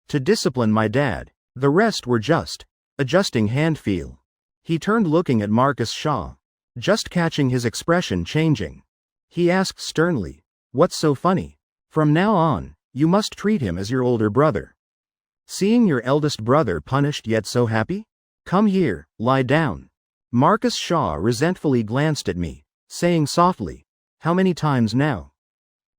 to discipline my dad, the rest were just adjusting hand feel. He turned, looking at Marcus Shaw, just catching his expression changing. He asked sternly, "What's so funny? From now on, you must treat him as your older brother. Seeing your eldest brother punished yet so happy? Come here, lie down." Marcus Shaw resentfully glanced at me, saying softly, "How many times now?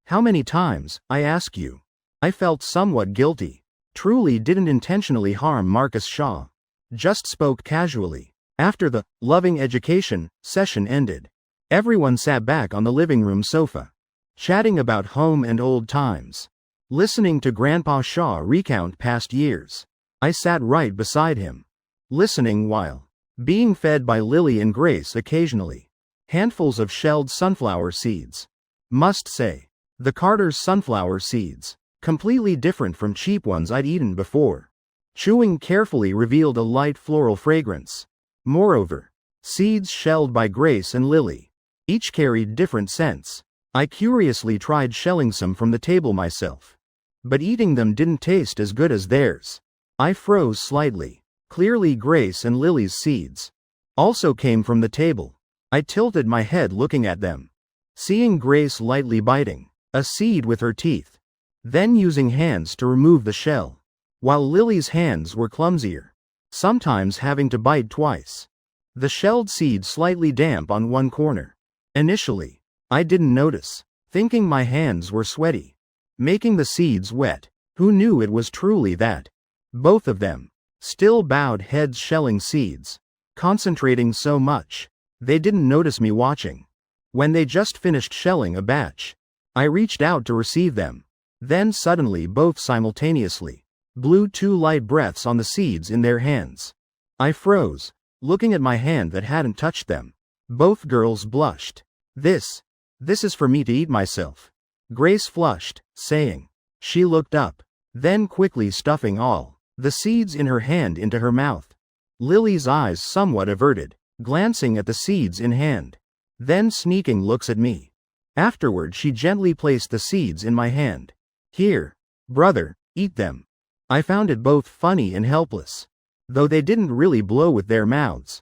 How many times, I ask you?" I felt somewhat guilty. Truly didn't intentionally harm Marcus Shaw. Just spoke casually. After the loving education session ended, everyone sat back on the living room sofa, chatting about home and old times. Listening to Grandpa Shaw recount past years, I sat right beside him, listening while being fed by Lily and Grace occasionally. Handfuls of shelled sunflower seeds. Must say, the Carter's sunflower seeds, completely different from cheap ones I'd eaten before. Chewing carefully revealed a light floral fragrance. Moreover, seeds shelled by Grace and Lily each carried different scents. I curiously tried shelling some from the table myself, but eating them didn't taste as good as theirs. I froze slightly. Clearly Grace and Lily's seeds also came from the table. I tilted my head looking at them, seeing Grace lightly biting a seed with her teeth, then using hands to remove the shell, while Lily's hands were clumsier, sometimes having to bite twice. The shelled seed slightly damp on one corner. Initially, I didn't notice, thinking my hands were sweaty, making the seeds wet. Who knew it was truly that? Both of them, still bowed heads shelling seeds, concentrating so much, they didn't notice me watching. When they just finished shelling a batch, I reached out to receive them. Then suddenly both simultaneously blew 2 light breaths on the seeds in their hands. I froze, looking at my hand that hadn't touched them. Both girls blushed. This is for me to eat myself." Grace flushed, saying. She looked up, then quickly stuffing all the seeds in her hand into her mouth. Lily's eyes somewhat averted, glancing at the seeds in hand, then sneaking looks at me. Afterward she gently placed the seeds in my hand. "Here, brother, eat them." I found it both funny and helpless. though they didn't really blow with their mouths.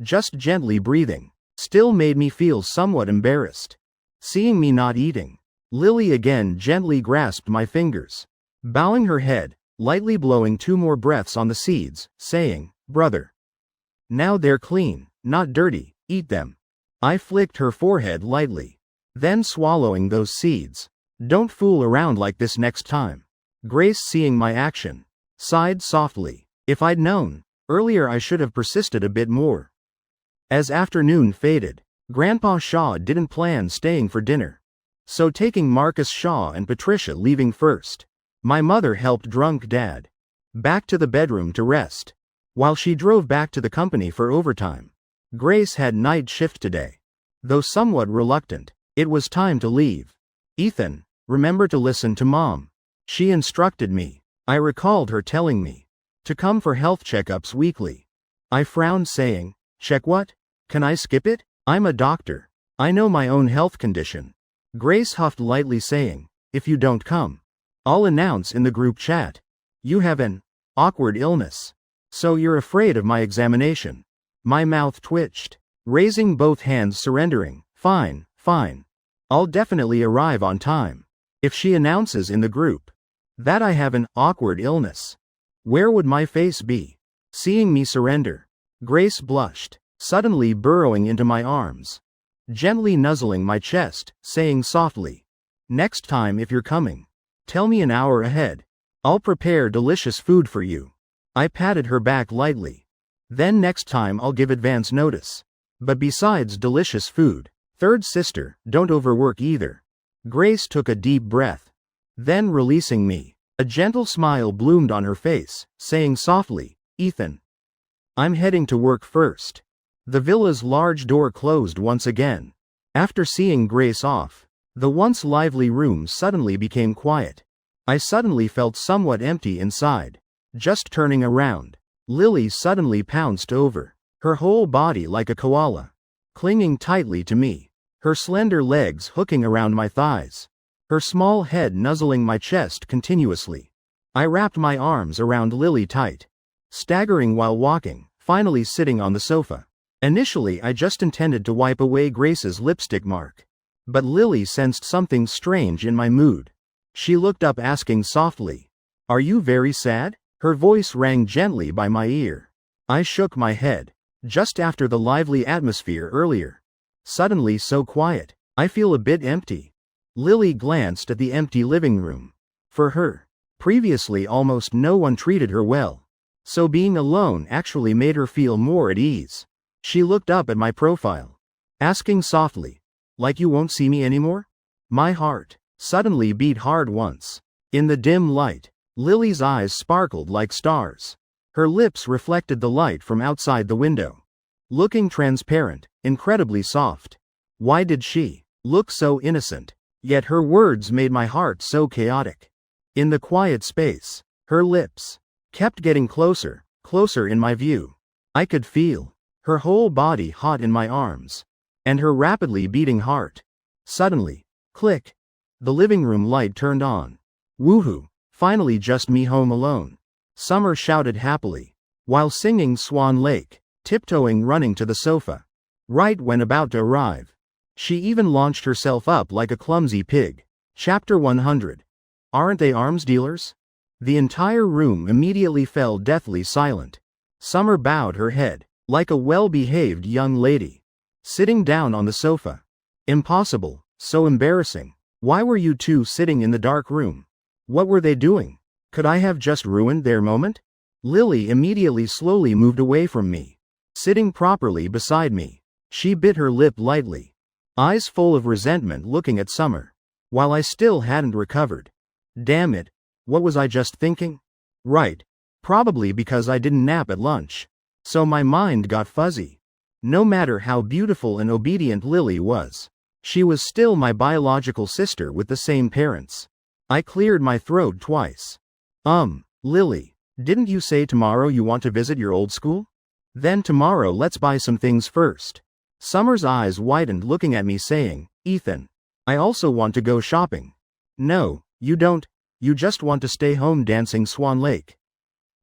Just gently breathing. Still made me feel somewhat embarrassed. Seeing me not eating, Lily again gently grasped my fingers. Bowing her head, lightly blowing 2 more breaths on the seeds, saying, "Brother. Now they're clean, not dirty, eat them." I flicked her forehead lightly. Then swallowing those seeds. "Don't fool around like this next time." Grace, seeing my action, sighed softly. If I'd known earlier, I should have persisted a bit more. As afternoon faded, Grandpa Shaw didn't plan staying for dinner. So taking Marcus Shaw and Patricia leaving first, my mother helped drunk Dad back to the bedroom to rest, while she drove back to the company for overtime. Grace had night shift today. Though somewhat reluctant, it was time to leave. "Ethan, remember to listen to Mom," she instructed me. I recalled her telling me to come for health checkups weekly. I frowned, saying, "Check what? Can I skip it? I'm a doctor. I know my own health condition." Grace huffed lightly, saying, "If you don't come, I'll announce in the group chat. You have an awkward illness. So you're afraid of my examination." My mouth twitched, raising both hands, surrendering. Fine. I'll definitely arrive on time. If she announces in the group that I have an awkward illness, where would my face be? Seeing me surrender, Grace blushed, suddenly burrowing into my arms, gently nuzzling my chest, saying softly, "Next time if you're coming, tell me an hour ahead. I'll prepare delicious food for you." I patted her back lightly. "Then next time I'll give advance notice. But besides delicious food, third sister, don't overwork either." Grace took a deep breath. Then releasing me, a gentle smile bloomed on her face, saying softly, "Ethan, I'm heading to work first." The villa's large door closed once again. After seeing Grace off, the once lively room suddenly became quiet. I suddenly felt somewhat empty inside. Just turning around, Lily suddenly pounced over, her whole body like a koala, clinging tightly to me, her slender legs hooking around my thighs, her small head nuzzling my chest continuously. I wrapped my arms around Lily tight, staggering while walking, finally sitting on the sofa. Initially, I just intended to wipe away Grace's lipstick mark. But Lily sensed something strange in my mood. She looked up, asking softly, "Are you very sad?" Her voice rang gently by my ear. I shook my head. Just after the lively atmosphere earlier. Suddenly so quiet. I feel a bit empty. Lily glanced at the empty living room. For her, previously almost no one treated her well. So being alone actually made her feel more at ease. She looked up at my profile, asking softly, "Like you won't see me anymore?" My heart suddenly beat hard once. In the dim light, Lily's eyes sparkled like stars. Her lips reflected the light from outside the window, looking transparent, incredibly soft. Why did she look so innocent? Yet her words made my heart so chaotic. In the quiet space, her lips kept getting closer in my view. I could feel her whole body hot in my arms, and her rapidly beating heart. Suddenly, click, the living room light turned on. "Woohoo, finally just me home alone," Summer shouted happily, while singing Swan Lake, tiptoeing running to the sofa. Right when about to arrive, she even launched herself up like a clumsy pig. Chapter 100. Aren't they arms dealers? The entire room immediately fell deathly silent. Summer bowed her head, like a well-behaved young lady, sitting down on the sofa. "Impossible, so embarrassing. Why were you two sitting in the dark room? What were they doing? Could I have just ruined their moment?" Lily immediately slowly moved away from me, sitting properly beside me. She bit her lip lightly, eyes full of resentment looking at Summer, while I still hadn't recovered. Damn it, what was I just thinking? Right, probably because I didn't nap at lunch. So my mind got fuzzy. No matter how beautiful and obedient Lily was, she was still my biological sister with the same parents. I cleared my throat twice. Lily, didn't you say tomorrow you want to visit your old school? Then tomorrow let's buy some things first. Summer's eyes widened looking at me, saying, "Ethan, I also want to go shopping." "No, you don't, you just want to stay home dancing Swan Lake."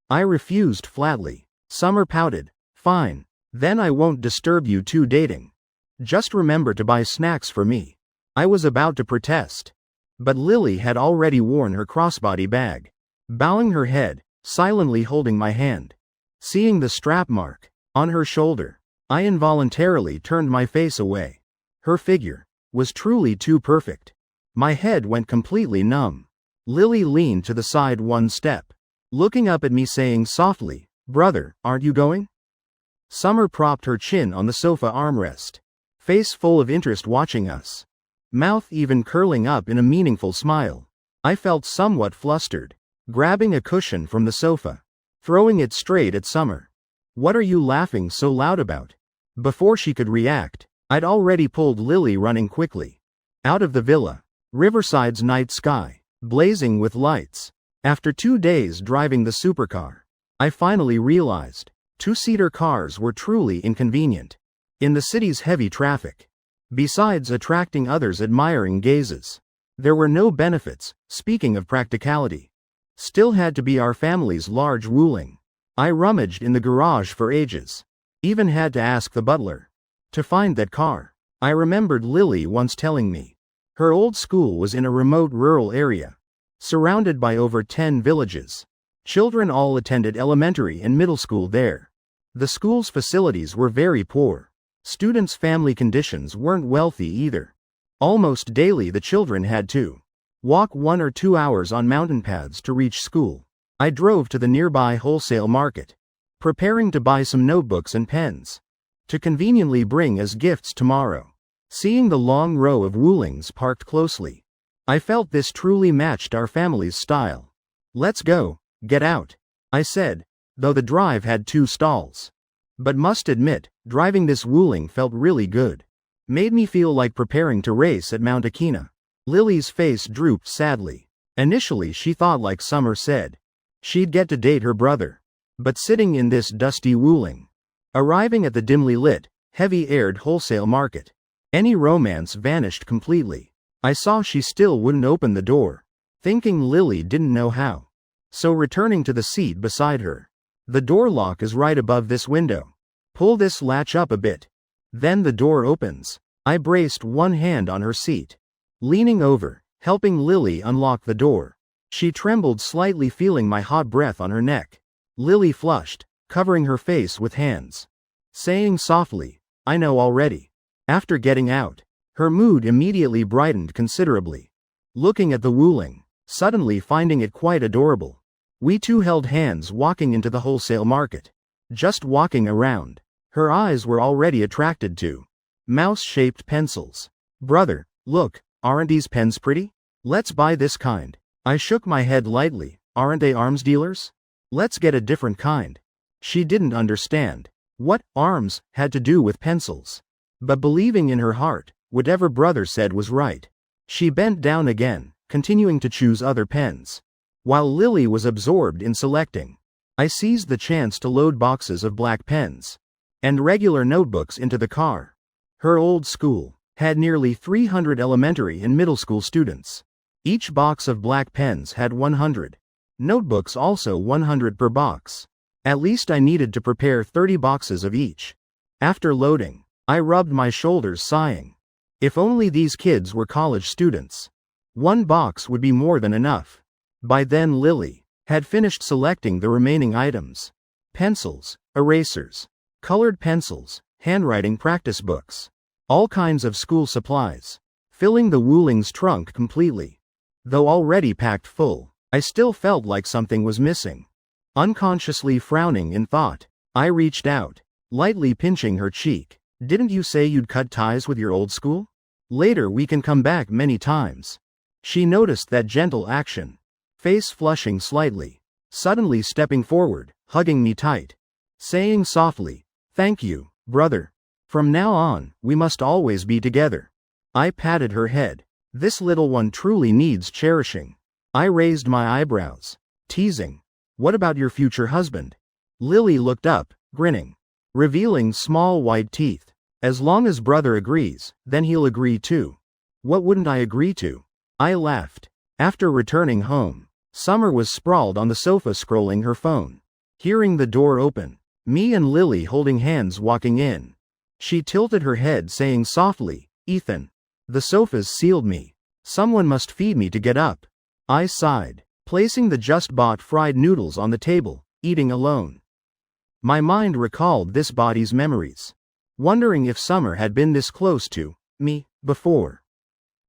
I refused flatly. Summer pouted. Fine. Then I won't disturb you two dating. Just remember to buy snacks for me. I was about to protest. But Lily had already worn her crossbody bag. Bowing her head, silently holding my hand. Seeing the strap mark on her shoulder, I involuntarily turned my face away. Her figure was truly too perfect. My head went completely numb. Lily leaned to the side one step, looking up at me saying softly, "Brother, aren't you going?" Summer propped her chin on the sofa armrest, face full of interest watching us, mouth even curling up in a meaningful smile. I felt somewhat flustered, grabbing a cushion from the sofa, throwing it straight at Summer. "What are you laughing so loud about?" Before she could react, I'd already pulled Lily running quickly out of the villa. Riverside's night sky, blazing with lights. After 2 days driving the supercar, I finally realized two-seater cars were truly inconvenient in the city's heavy traffic. Besides attracting others' admiring gazes, there were no benefits. Speaking of practicality, still had to be our family's large ruling. I rummaged in the garage for ages, even had to ask the butler to find that car. I remembered Lily once telling me her old school was in a remote rural area, surrounded by over 10 villages. Children all attended elementary and middle school there. The school's facilities were very poor. Students' family conditions weren't wealthy either. Almost daily the children had to walk 1 or 2 hours on mountain paths to reach school. I drove to the nearby wholesale market, preparing to buy some notebooks and pens to conveniently bring as gifts tomorrow. Seeing the long row of Woolings parked closely, I felt this truly matched our family's style. "Let's go, get out," I said, though the drive had 2 stalls. But must admit, driving this Wooling felt really good. Made me feel like preparing to race at Mount Akina. Lily's face drooped sadly. Initially she thought, like Summer said, she'd get to date her brother. But sitting in this dusty Wooling, arriving at the dimly lit, heavy-aired wholesale market, any romance vanished completely. I saw she still wouldn't open the door, thinking Lily didn't know how. So returning to the seat beside her. "The door lock is right above this window. Pull this latch up a bit. Then the door opens." I braced one hand on her seat, leaning over, helping Lily unlock the door. She trembled slightly, feeling my hot breath on her neck. Lily flushed, covering her face with hands, saying softly, "I know already." After getting out, her mood immediately brightened considerably. Looking at the Wooling, suddenly finding it quite adorable. We two held hands walking into the wholesale market. Just walking around, her eyes were already attracted to mouse-shaped pencils. "Brother, look, aren't these pens pretty? Let's buy this kind." I shook my head lightly. "Aren't they arms dealers? Let's get a different kind." She didn't understand what arms had to do with pencils. But believing in her heart, whatever brother said was right, she bent down again, continuing to choose other pens. While Lily was absorbed in selecting, I seized the chance to load boxes of black pens and regular notebooks into the car. Her old school had nearly 300 elementary and middle school students. Each box of black pens had 100. Notebooks also 100 per box. At least I needed to prepare 30 boxes of each. After loading, I rubbed my shoulders, sighing. If only these kids were college students. 1 box would be more than enough. By then Lily had finished selecting the remaining items. Pencils, erasers, colored pencils, handwriting practice books, all kinds of school supplies, filling the Wooling's trunk completely. Though already packed full, I still felt like something was missing. Unconsciously frowning in thought, I reached out, lightly pinching her cheek. "Didn't you say you'd cut ties with your old school? Later we can come back many times." She noticed that gentle action, face flushing slightly, suddenly stepping forward, hugging me tight, saying softly, "Thank you, brother. From now on, we must always be together." I patted her head. "This little one truly needs cherishing." I raised my eyebrows, teasing, "What about your future husband?" Lily looked up, grinning, revealing small white teeth. "As long as brother agrees, then he'll agree too." "What wouldn't I agree to?" I laughed. After returning home, Summer was sprawled on the sofa scrolling her phone. Hearing the door open, Me and Lily holding hands walking in. She tilted her head saying softly, "Ethan. The sofa's sealed me. Someone must feed me to get up." I sighed, placing the just-bought fried noodles on the table, eating alone. My mind recalled this body's memories, wondering if Summer had been this close to me before.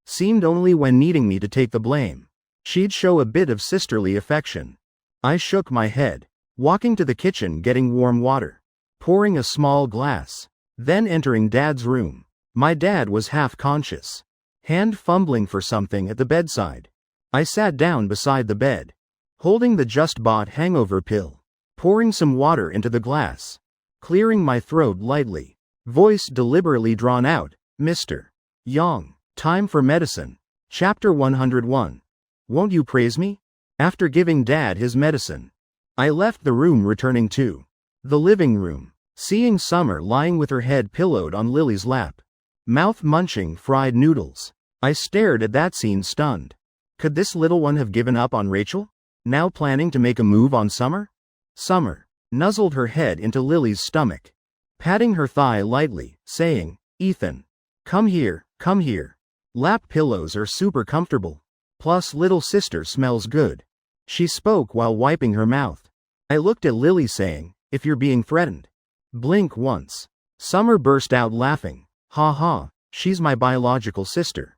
Seemed only when needing me to take the blame. She'd show a bit of sisterly affection. I shook my head, walking to the kitchen getting warm water, pouring a small glass, then entering Dad's room. My dad was half conscious, hand fumbling for something at the bedside. I sat down beside the bed, holding the just-bought hangover pill, pouring some water into the glass, clearing my throat lightly, voice deliberately drawn out, "Mr. Yang, time for medicine." Chapter 101. Won't you praise me? After giving Dad his medicine, I left the room returning to the living room, seeing Summer lying with her head pillowed on Lily's lap, mouth munching fried noodles. I stared at that scene stunned. Could this little one have given up on Rachel, now planning to make a move on Summer? Summer nuzzled her head into Lily's stomach, patting her thigh lightly, saying, "Ethan, come here, come here. Lap pillows are super comfortable. Plus little sister smells good." She spoke while wiping her mouth. I looked at Lily saying, "If you're being threatened, blink once." Summer burst out laughing. "Ha ha, she's my biological sister.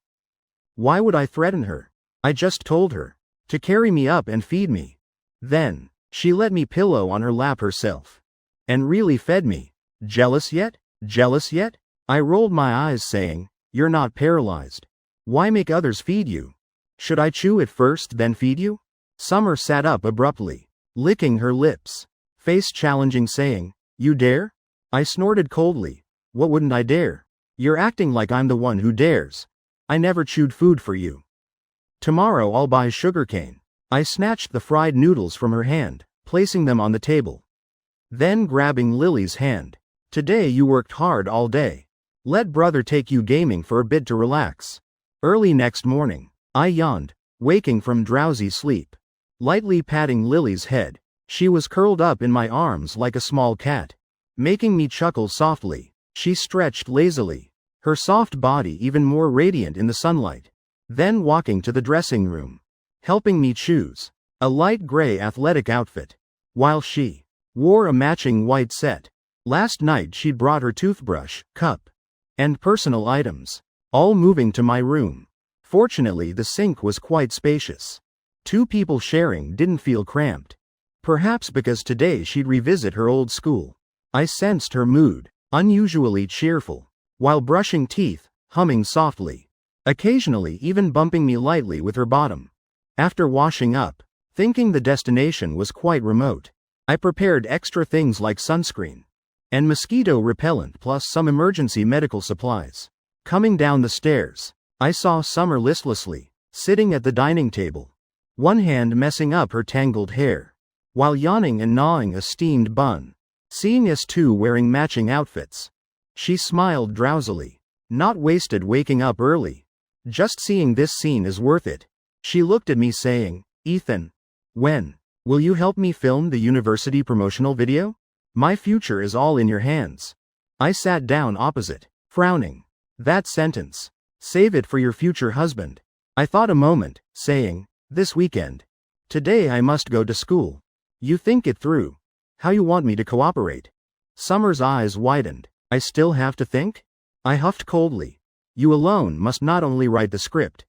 Why would I threaten her? I just told her to carry me up and feed me. Then, she let me pillow on her lap herself. And really fed me. Jealous yet? Jealous yet?" I rolled my eyes saying, "You're not paralyzed. Why make others feed you? Should I chew it first then feed you?" Summer sat up abruptly, licking her lips, face challenging saying, "You dare?" I snorted coldly. "What wouldn't I dare? You're acting like I'm the one who dares. I never chewed food for you. Tomorrow I'll buy sugarcane." I snatched the fried noodles from her hand, placing them on the table. Then grabbing Lily's hand. "Today you worked hard all day. Let brother take you gaming for a bit to relax." Early next morning, I yawned, waking from drowsy sleep. Lightly patting Lily's head, she was curled up in my arms like a small cat, making me chuckle softly. She stretched lazily, her soft body even more radiant in the sunlight. Then walking to the dressing room, helping me choose a light gray athletic outfit, while she wore a matching white set. Last night she'd brought her toothbrush, cup, and personal items, all moving to my room. Fortunately, the sink was quite spacious. 2 people sharing didn't feel cramped. Perhaps because today she'd revisit her old school. I sensed her mood, unusually cheerful, while brushing teeth, humming softly, occasionally even bumping me lightly with her bottom. After washing up, thinking the destination was quite remote, I prepared extra things like sunscreen and mosquito repellent plus some emergency medical supplies. Coming down the stairs, I saw Summer listlessly, sitting at the dining table, one hand messing up her tangled hair, while yawning and gnawing a steamed bun. Seeing us two wearing matching outfits, she smiled drowsily. Not wasted waking up early. Just seeing this scene is worth it. She looked at me saying, "Ethan, when will you help me film the university promotional video? My future is all in your hands." I sat down opposite, frowning. That sentence, "Save it for your future husband." I thought a moment, saying, "This weekend. Today I must go to school." "You think it through. How you want me to cooperate?" Summer's eyes widened. "I still have to think?" I huffed coldly. "You alone must not only write the script,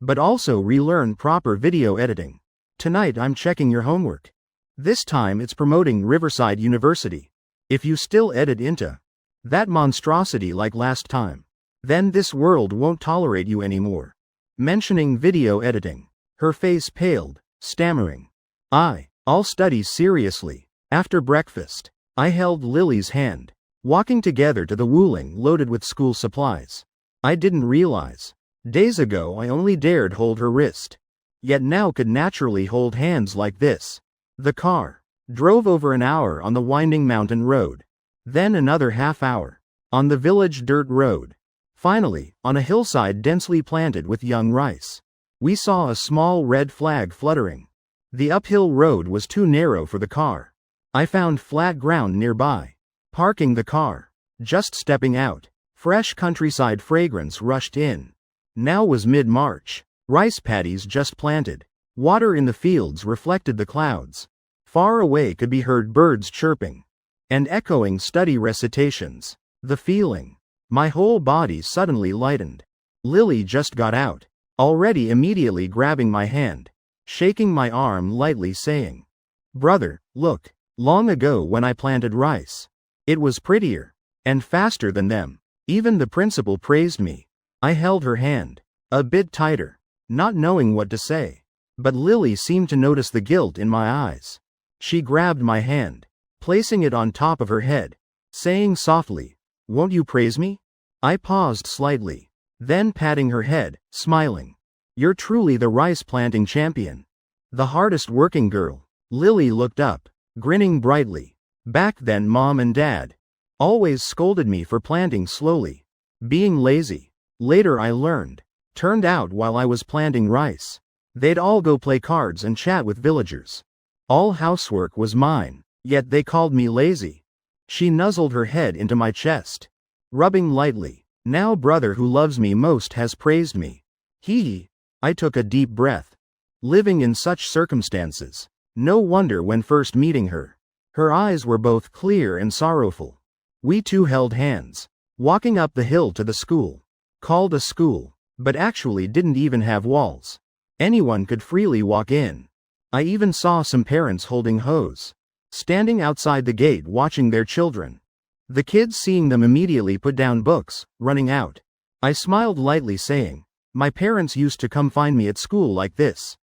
but also relearn proper video editing. Tonight I'm checking your homework. This time it's promoting Riverside University. If you still edit into that monstrosity like last time, then this world won't tolerate you anymore." Mentioning video editing, her face paled, stammering, I'll study seriously." After breakfast, I held Lily's hand, walking together to the Wuling loaded with school supplies. I didn't realize, days ago I only dared hold her wrist, yet now could naturally hold hands like this. The car drove over an hour on the winding mountain road, then another half hour on the village dirt road. Finally, on a hillside densely planted with young rice, we saw a small red flag fluttering. The uphill road was too narrow for the car, I found flat ground nearby. Parking the car. Just stepping out. Fresh countryside fragrance rushed in. Now was mid-March. Rice paddies just planted. Water in the fields reflected the clouds. Far away could be heard birds chirping and echoing study recitations. The feeling. My whole body suddenly lightened. Lily just got out, already immediately grabbing my hand, shaking my arm lightly saying, "Brother, look, long ago when I planted rice, it was prettier and faster than them." Even the principal praised me. I held her hand a bit tighter, not knowing what to say. But Lily seemed to notice the guilt in my eyes. She grabbed my hand, placing it on top of her head, saying softly, "Won't you praise me?" I paused slightly, then patting her head, smiling. "You're truly the rice planting champion. The hardest working girl." Lily looked up, grinning brightly. Back then Mom and Dad always scolded me for planting slowly, being lazy. Later I learned. Turned out while I was planting rice, they'd all go play cards and chat with villagers. All housework was mine, yet they called me lazy. She nuzzled her head into my chest, rubbing lightly. Now brother who loves me most has praised me. Hee. I took a deep breath. Living in such circumstances. No wonder when first meeting her. Her eyes were both clear and sorrowful. We two held hands, walking up the hill to the school. Called a school, but actually didn't even have walls. Anyone could freely walk in. I even saw some parents holding hose, standing outside the gate watching their children. The kids seeing them immediately put down books, running out. I smiled lightly saying, "My parents used to come find me at school like this.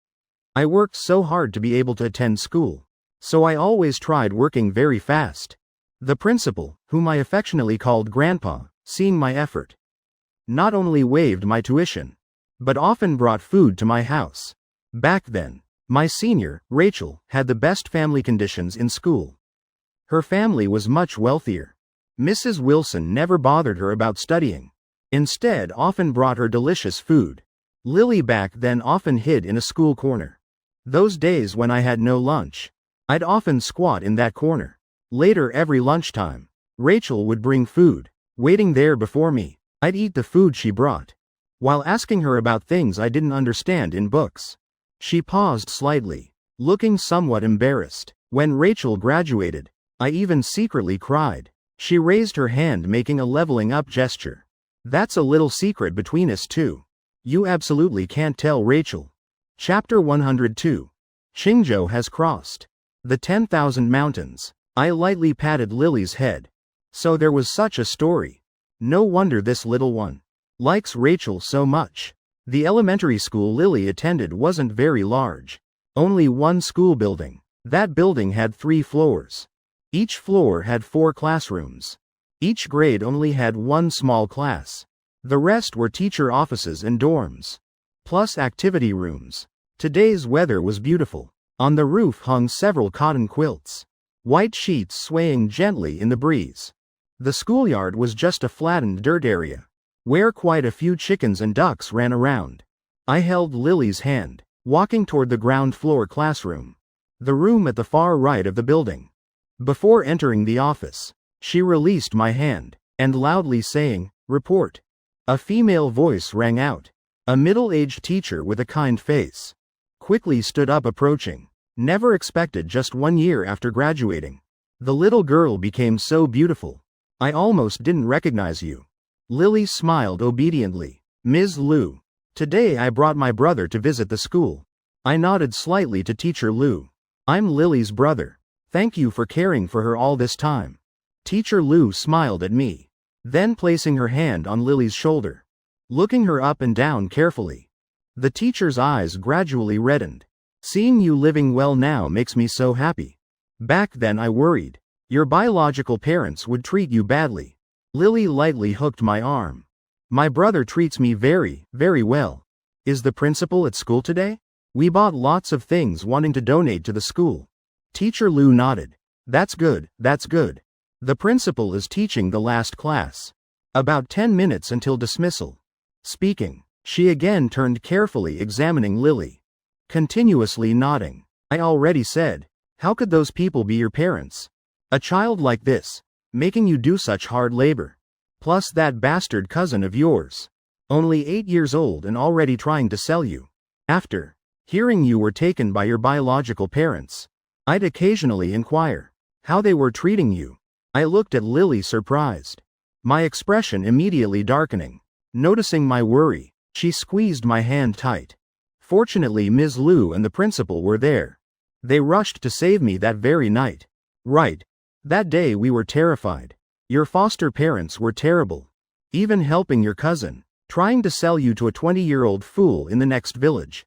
I worked so hard to be able to attend school, so I always tried working very fast." The principal, whom I affectionately called Grandpa, seeing my effort, not only waived my tuition, but often brought food to my house. Back then, my senior, Rachel, had the best family conditions in school. Her family was much wealthier. Mrs. Wilson never bothered her about studying. Instead, often brought her delicious food. Lily back then often hid in a school corner. Those days when I had no lunch, I'd often squat in that corner. Later every lunchtime, Rachel would bring food, waiting there before me. I'd eat the food she brought, while asking her about things I didn't understand in books. She paused slightly, looking somewhat embarrassed. When Rachel graduated, I even secretly cried. She raised her hand making a leveling up gesture. "That's a little secret between us two. You absolutely can't tell Rachel." Chapter 102. Qingzhou has crossed the 10,000 mountains. I lightly patted Lily's head. So there was such a story. No wonder this little one likes Rachel so much. The elementary school Lily attended wasn't very large. Only one school building. That building had 3 floors. Each floor had 4 classrooms. Each grade only had 1 small class. The rest were teacher offices and dorms, plus activity rooms. Today's weather was beautiful. On the roof hung several cotton quilts, white sheets swaying gently in the breeze. The schoolyard was just a flattened dirt area, where quite a few chickens and ducks ran around. I held Lily's hand, walking toward the ground floor classroom, the room at the far right of the building. Before entering the office, she released my hand, and loudly saying, "Report." A female voice rang out. A middle-aged teacher with a kind face quickly stood up approaching. Never expected just 1 year after graduating. The little girl became so beautiful. I almost didn't recognize you. Lily smiled obediently. "Ms. Liu. Today I brought my brother to visit the school." I nodded slightly to Teacher Liu. "I'm Lily's brother. Thank you for caring for her all this time." Teacher Liu smiled at me, then placing her hand on Lily's shoulder, looking her up and down carefully. The teacher's eyes gradually reddened. "Seeing you living well now makes me so happy. Back then I worried your biological parents would treat you badly." Lily lightly hooked my arm. "My brother treats me very, very well." "Is the principal at school today?" "We bought lots of things wanting to donate to the school." Teacher Liu nodded. That's good, that's good. The principal is teaching the last class. About 10 minutes until dismissal." Speaking, she again turned carefully examining Lily, continuously nodding. "I already said, How could those people be your parents? A child like this, making you do such hard labor. Plus that bastard cousin of yours. Only 8 years old and already trying to sell you. After hearing you were taken by your biological parents, I'd occasionally inquire how they were treating you. I looked at Lily surprised, my expression immediately darkening. Noticing my worry, she squeezed my hand tight. Fortunately, Ms. Liu and the principal were there. They rushed to save me that very night. Right. That day we were terrified. Your foster parents were terrible. Even helping your cousin, trying to sell you to a 20-year-old fool in the next village.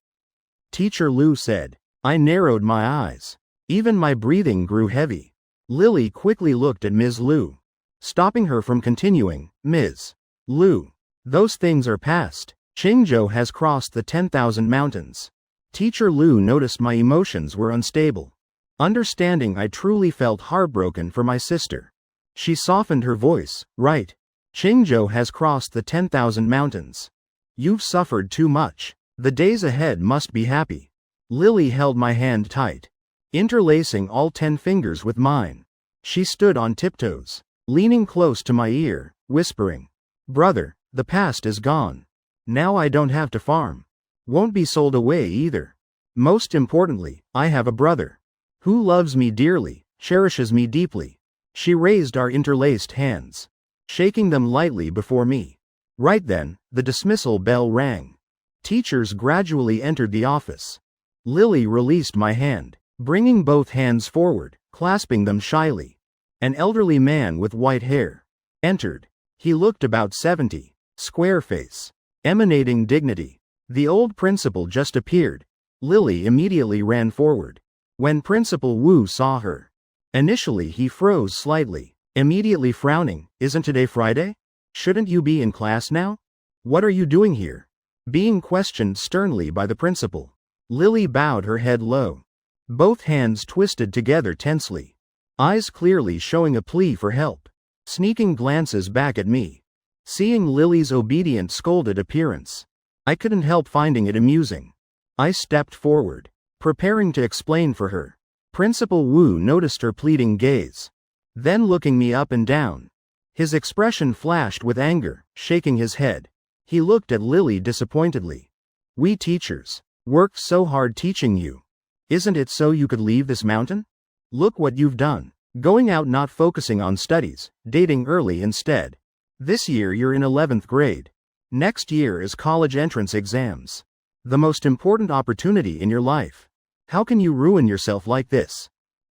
Teacher Liu said. I narrowed my eyes. Even my breathing grew heavy. Lily quickly looked at Ms. Liu, stopping her from continuing. Ms. Liu, those things are past. Qingzhou has crossed the 10,000 mountains. Teacher Liu noticed my emotions were unstable. Understanding I truly felt heartbroken for my sister. She softened her voice. Right. Qingzhou has crossed the 10,000 mountains. You've suffered too much. The days ahead must be happy. Lily held my hand tight, interlacing all 10 fingers with mine. She stood on tiptoes, leaning close to my ear, whispering, Brother, the past is gone. Now I don't have to farm. Won't be sold away either. Most importantly, I have a brother who loves me dearly, cherishes me deeply. She raised our interlaced hands, shaking them lightly before me. Right then, the dismissal bell rang. Teachers gradually entered the office. Lily released my hand, bringing both hands forward, clasping them shyly. An elderly man with white hair entered. He looked about 70, square face, emanating dignity. The old principal just appeared. Lily immediately ran forward. When Principal Wu saw her, initially he froze slightly, immediately frowning. Isn't today Friday? Shouldn't you be in class now? What are you doing here? Being questioned sternly by the principal. Lily bowed her head low, both hands twisted together tensely, eyes clearly showing a plea for help. Sneaking glances back at me. Seeing Lily's obedient, scolded appearance, I couldn't help finding it amusing. I stepped forward, preparing to explain for her. Principal Wu noticed her pleading gaze, then looking me up and down. His expression flashed with anger, shaking his head. He looked at Lily disappointedly. We teachers worked so hard teaching you. Isn't it so you could leave this mountain? Look what you've done. Going out, not focusing on studies, dating early instead. This year you're in 11th grade. Next year is college entrance exams. The most important opportunity in your life. How can you ruin yourself like this?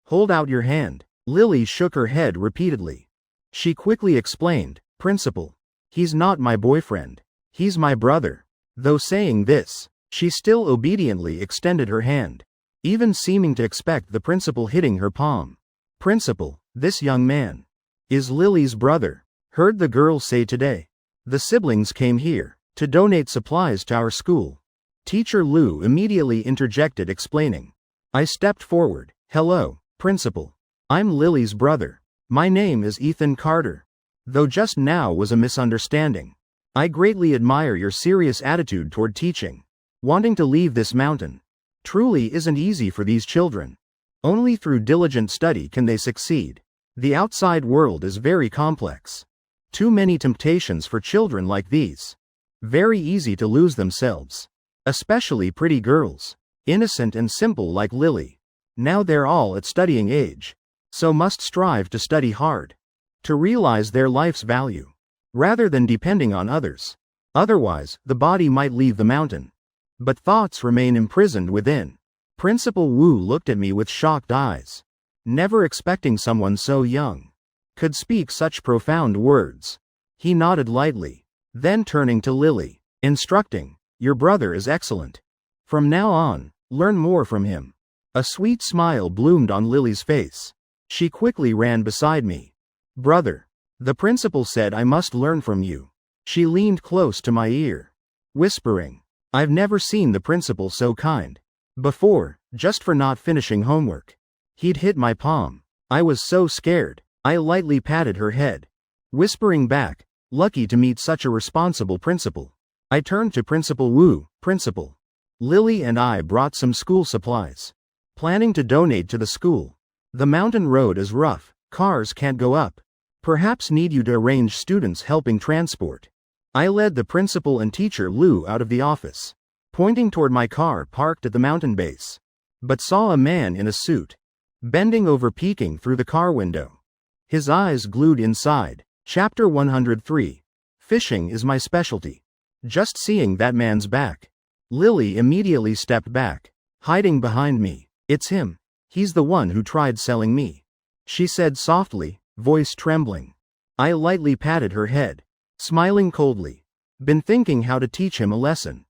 Hold out your hand. Lily shook her head repeatedly. She quickly explained, Principal, he's not my boyfriend. He's my brother. Though saying this, she still obediently extended her hand, even seeming to expect the principal hitting her palm. Principal, this young man is Lily's brother. Heard the girl say today. The siblings came here to donate supplies to our school. Teacher Liu immediately interjected, explaining. I stepped forward. Hello, Principal. I'm Lily's brother. My name is Ethan Carter. Though just now was a misunderstanding. I greatly admire your serious attitude toward teaching. Wanting to leave this mountain truly isn't easy for these children. Only through diligent study can they succeed. The outside world is very complex. Too many temptations for children like these. Very easy to lose themselves. Especially pretty girls. Innocent and simple like Lily. Now they're all at studying age. So must strive to study hard. To realize their life's value. Rather than depending on others. Otherwise, the body might leave the mountain. But thoughts remain imprisoned within. Principal Wu looked at me with shocked eyes. Never expecting someone so young could speak such profound words. He nodded lightly, then turning to Lily, instructing, your brother is excellent. From now on, learn more from him. A sweet smile bloomed on Lily's face. She quickly ran beside me. Brother, the principal said I must learn from you. She leaned close to my ear, whispering, I've never seen the principal so kind before, just for not finishing homework. He'd hit my palm. I was so scared. I lightly patted her head, whispering back, lucky to meet such a responsible principal. I turned to Principal Wu. Principal, Lily and I brought some school supplies, planning to donate to the school. The mountain road is rough, cars can't go up. Perhaps need you to arrange students helping transport. I led the principal and teacher Lou out of the office, pointing toward my car parked at the mountain base, but saw a man in a suit, bending over peeking through the car window. His eyes glued inside. Chapter 103. Fishing is my specialty. Just seeing that man's back. Lily immediately stepped back, hiding behind me. It's him. He's the one who tried selling me, she said softly, voice trembling. I lightly patted her head, smiling coldly. Been thinking how to teach him a lesson.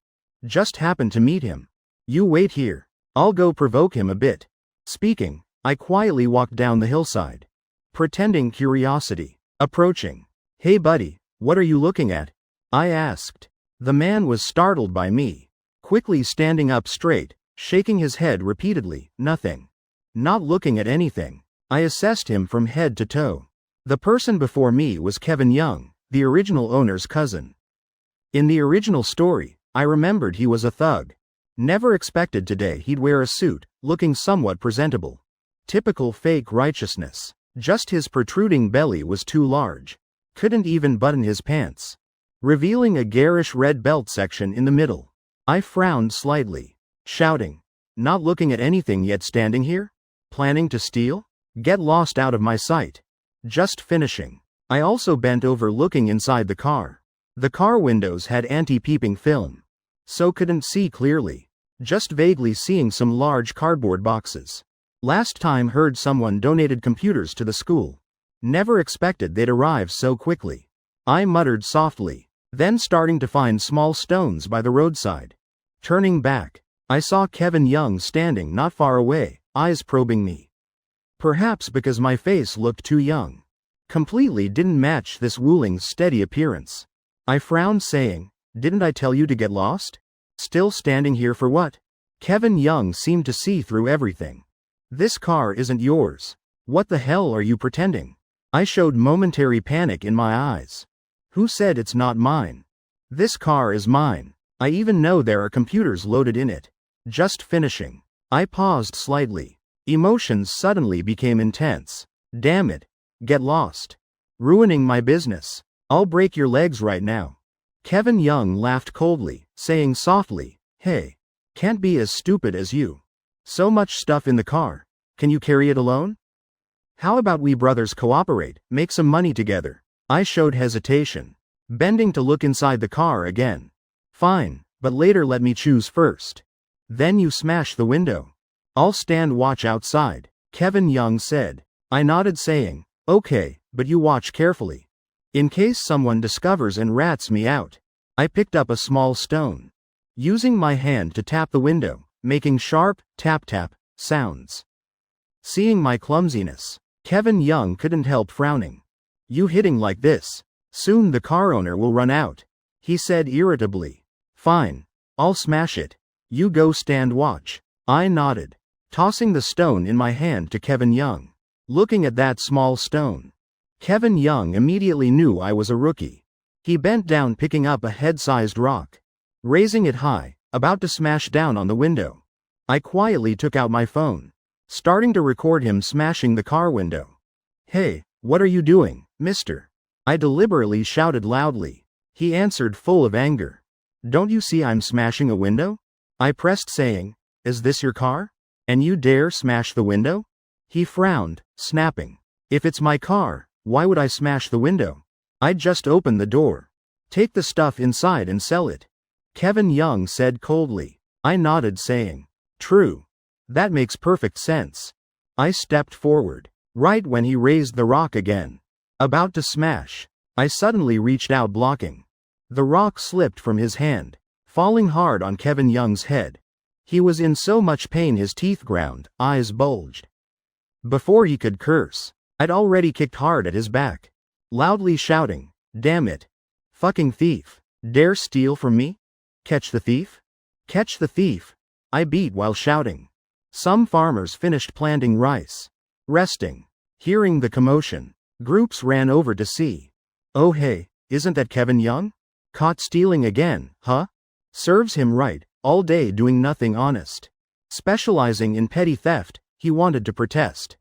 Just happened to meet him. You wait here. I'll go provoke him a bit. Speaking, I quietly walked down the hillside, pretending curiosity. Approaching. Hey buddy, what are you looking at? I asked. The man was startled by me, quickly standing up straight, shaking his head repeatedly. Nothing. Not looking at anything. I assessed him from head to toe. The person before me was Kevin Young, the original owner's cousin. In the original story, I remembered he was a thug. Never expected today he'd wear a suit, looking somewhat presentable. Typical fake righteousness. Just his protruding belly was too large. Couldn't even button his pants, revealing a garish red belt section in the middle. I frowned slightly, shouting, not looking at anything yet standing here? Planning to steal? Get lost out of my sight. Just finishing. I also bent over looking inside the car. The car windows had anti-peeping film, so couldn't see clearly, just vaguely seeing some large cardboard boxes. Last time heard someone donated computers to the school. Never expected they'd arrive so quickly. I muttered softly, then starting to find small stones by the roadside. Turning back, I saw Kevin Young standing not far away, eyes probing me. Perhaps because my face looked too young. Completely didn't match this Wooling's steady appearance. I frowned saying, didn't I tell you to get lost? Still standing here for what? Kevin Young seemed to see through everything. This car isn't yours. What the hell are you pretending? I showed momentary panic in my eyes. Who said it's not mine? This car is mine. I even know there are computers loaded in it. Just finishing. I paused slightly. Emotions suddenly became intense. Damn it. Get lost. Ruining my business. I'll break your legs right now. Kevin Young laughed coldly, saying softly, hey, can't be as stupid as you. So much stuff in the car. Can you carry it alone? How about we brothers cooperate, make some money together? I showed hesitation, bending to look inside the car again. Fine, but later let me choose first. Then you smash the window. I'll stand watch outside, Kevin Young said. I nodded saying, okay, but you watch carefully. In case someone discovers and rats me out. I picked up a small stone, using my hand to tap the window, making sharp, tap-tap, sounds. Seeing my clumsiness, Kevin Young couldn't help frowning. You hitting like this, soon the car owner will run out, he said irritably. Fine, I'll smash it. You go stand watch. I nodded, tossing the stone in my hand to Kevin Young. Looking at that small stone, Kevin Young immediately knew I was a rookie. He bent down picking up a head-sized rock, raising it high, about to smash down on the window. I quietly took out my phone, starting to record him smashing the car window. Hey, what are you doing, mister? I deliberately shouted loudly. He answered full of anger. Don't you see I'm smashing a window? I pressed saying, is this your car? And you dare smash the window? He frowned, snapping. If it's my car, why would I smash the window? I'd just open the door. Take the stuff inside and sell it. Kevin Young said coldly. I nodded saying, true. That makes perfect sense. I stepped forward, right when he raised the rock again. About to smash. I suddenly reached out blocking. The rock slipped from his hand, falling hard on Kevin Young's head. He was in so much pain his teeth ground, eyes bulged. Before he could curse, I'd already kicked hard at his back, loudly shouting, damn it. Fucking thief. Dare steal from me? Catch the thief? Catch the thief. I beat while shouting. Some farmers finished planting rice, resting. Hearing the commotion, groups ran over to see. Oh hey, isn't that Kevin Young? Caught stealing again, huh? Serves him right, all day doing nothing honest. Specializing in petty theft, he wanted to protest.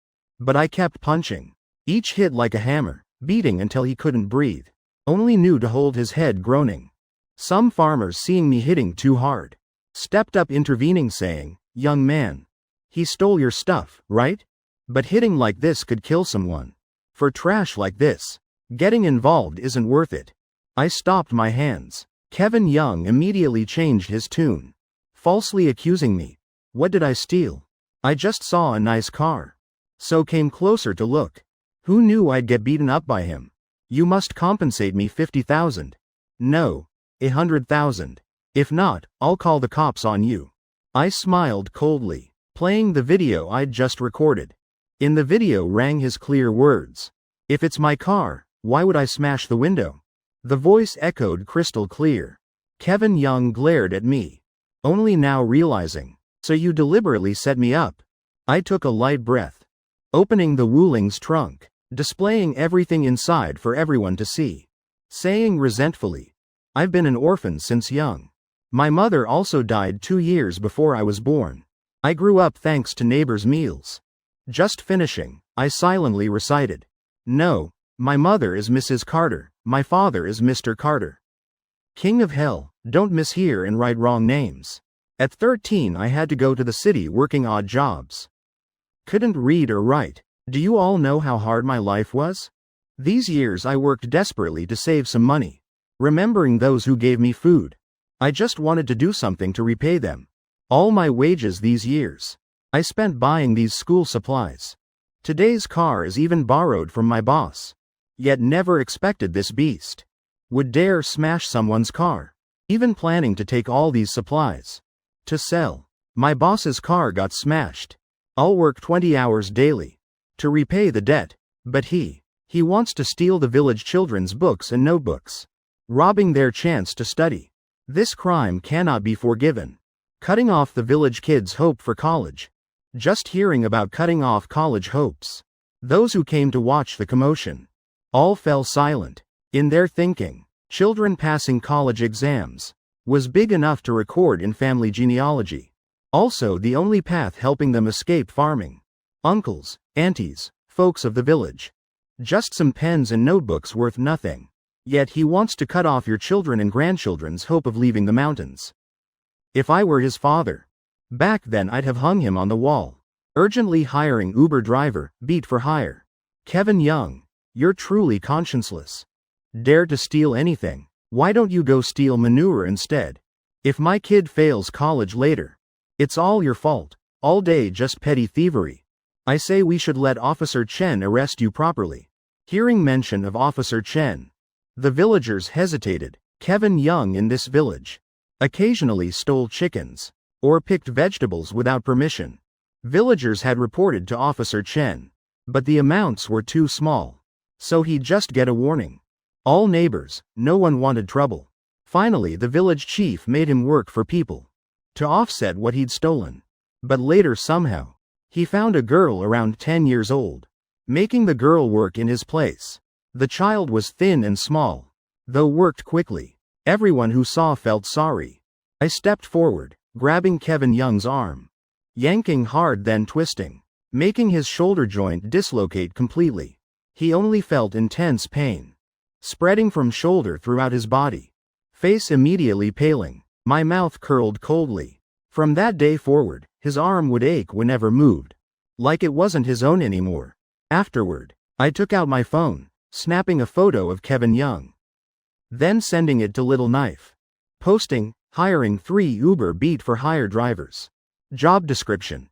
But I kept punching. Each hit like a hammer, beating until he couldn't breathe. Only knew to hold his head groaning. Some farmers, seeing me hitting too hard, stepped up intervening saying, "Young man, he stole your stuff, right? But hitting like this could kill someone. For trash like this, getting involved isn't worth it." I stopped my hands. Kevin Young immediately changed his tune, falsely accusing me. What did I steal? I just saw a nice car. So came closer to look. Who knew I'd get beaten up by him? You must compensate me 50,000. No, 100,000. If not, I'll call the cops on you. I smiled coldly, playing the video I'd just recorded. In the video rang his clear words. If it's my car, why would I smash the window? The voice echoed crystal clear. Kevin Young glared at me, only now realizing. So you deliberately set me up? I took a light breath, opening the Wuling's trunk, displaying everything inside for everyone to see, saying resentfully, I've been an orphan since young. My mother also died 2 years before I was born. I grew up thanks to neighbors' meals. Just finishing, I silently recited, No, my mother is Mrs. Carter, my father is Mr. Carter. King of hell, don't mishear and write wrong names. At 13 I had to go to the city working odd jobs. Couldn't read or write. Do you all know how hard my life was? These years I worked desperately to save some money, remembering those who gave me food. I just wanted to do something to repay them. All my wages these years I spent buying these school supplies. Today's car is even borrowed from my boss. Yet never expected this beast would dare smash someone's car. Even planning to take all these supplies to sell. My boss's car got smashed. I'll work 20 hours daily to repay the debt. But he wants to steal the village children's books and notebooks, robbing their chance to study. This crime cannot be forgiven. Cutting off the village kids' hope for college. Just hearing about cutting off college hopes. Those who came to watch the commotion all fell silent. In their thinking, children passing college exams was big enough to record in family genealogy. Also the only path helping them escape farming. Uncles, aunties, folks of the village. Just some pens and notebooks worth nothing. Yet he wants to cut off your children and grandchildren's hope of leaving the mountains. If I were his father, back then I'd have hung him on the wall. Urgently hiring Uber driver, beat for hire. Kevin Young, you're truly conscienceless. Dare to steal anything. Why don't you go steal manure instead? If my kid fails college later, it's all your fault. All day just petty thievery. I say we should let Officer Chen arrest you properly. Hearing mention of Officer Chen, the villagers hesitated. Kevin Young in this village occasionally stole chickens or picked vegetables without permission. Villagers had reported to Officer Chen, but the amounts were too small, so he'd just get a warning. All neighbors, no one wanted trouble. Finally the village chief made him work for people to offset what he'd stolen. But later somehow, he found a girl around 10 years old, making the girl work in his place. The child was thin and small, though worked quickly. Everyone who saw felt sorry. I stepped forward, grabbing Kevin Young's arm, yanking hard then twisting, making his shoulder joint dislocate completely. He only felt intense pain, spreading from shoulder throughout his body. Face immediately paling, my mouth curled coldly. From that day forward, his arm would ache whenever moved, like it wasn't his own anymore. Afterward, I took out my phone, snapping a photo of Kevin Young, then sending it to Little Knife. Posting, hiring 3 Uber beat for hire drivers. Job description: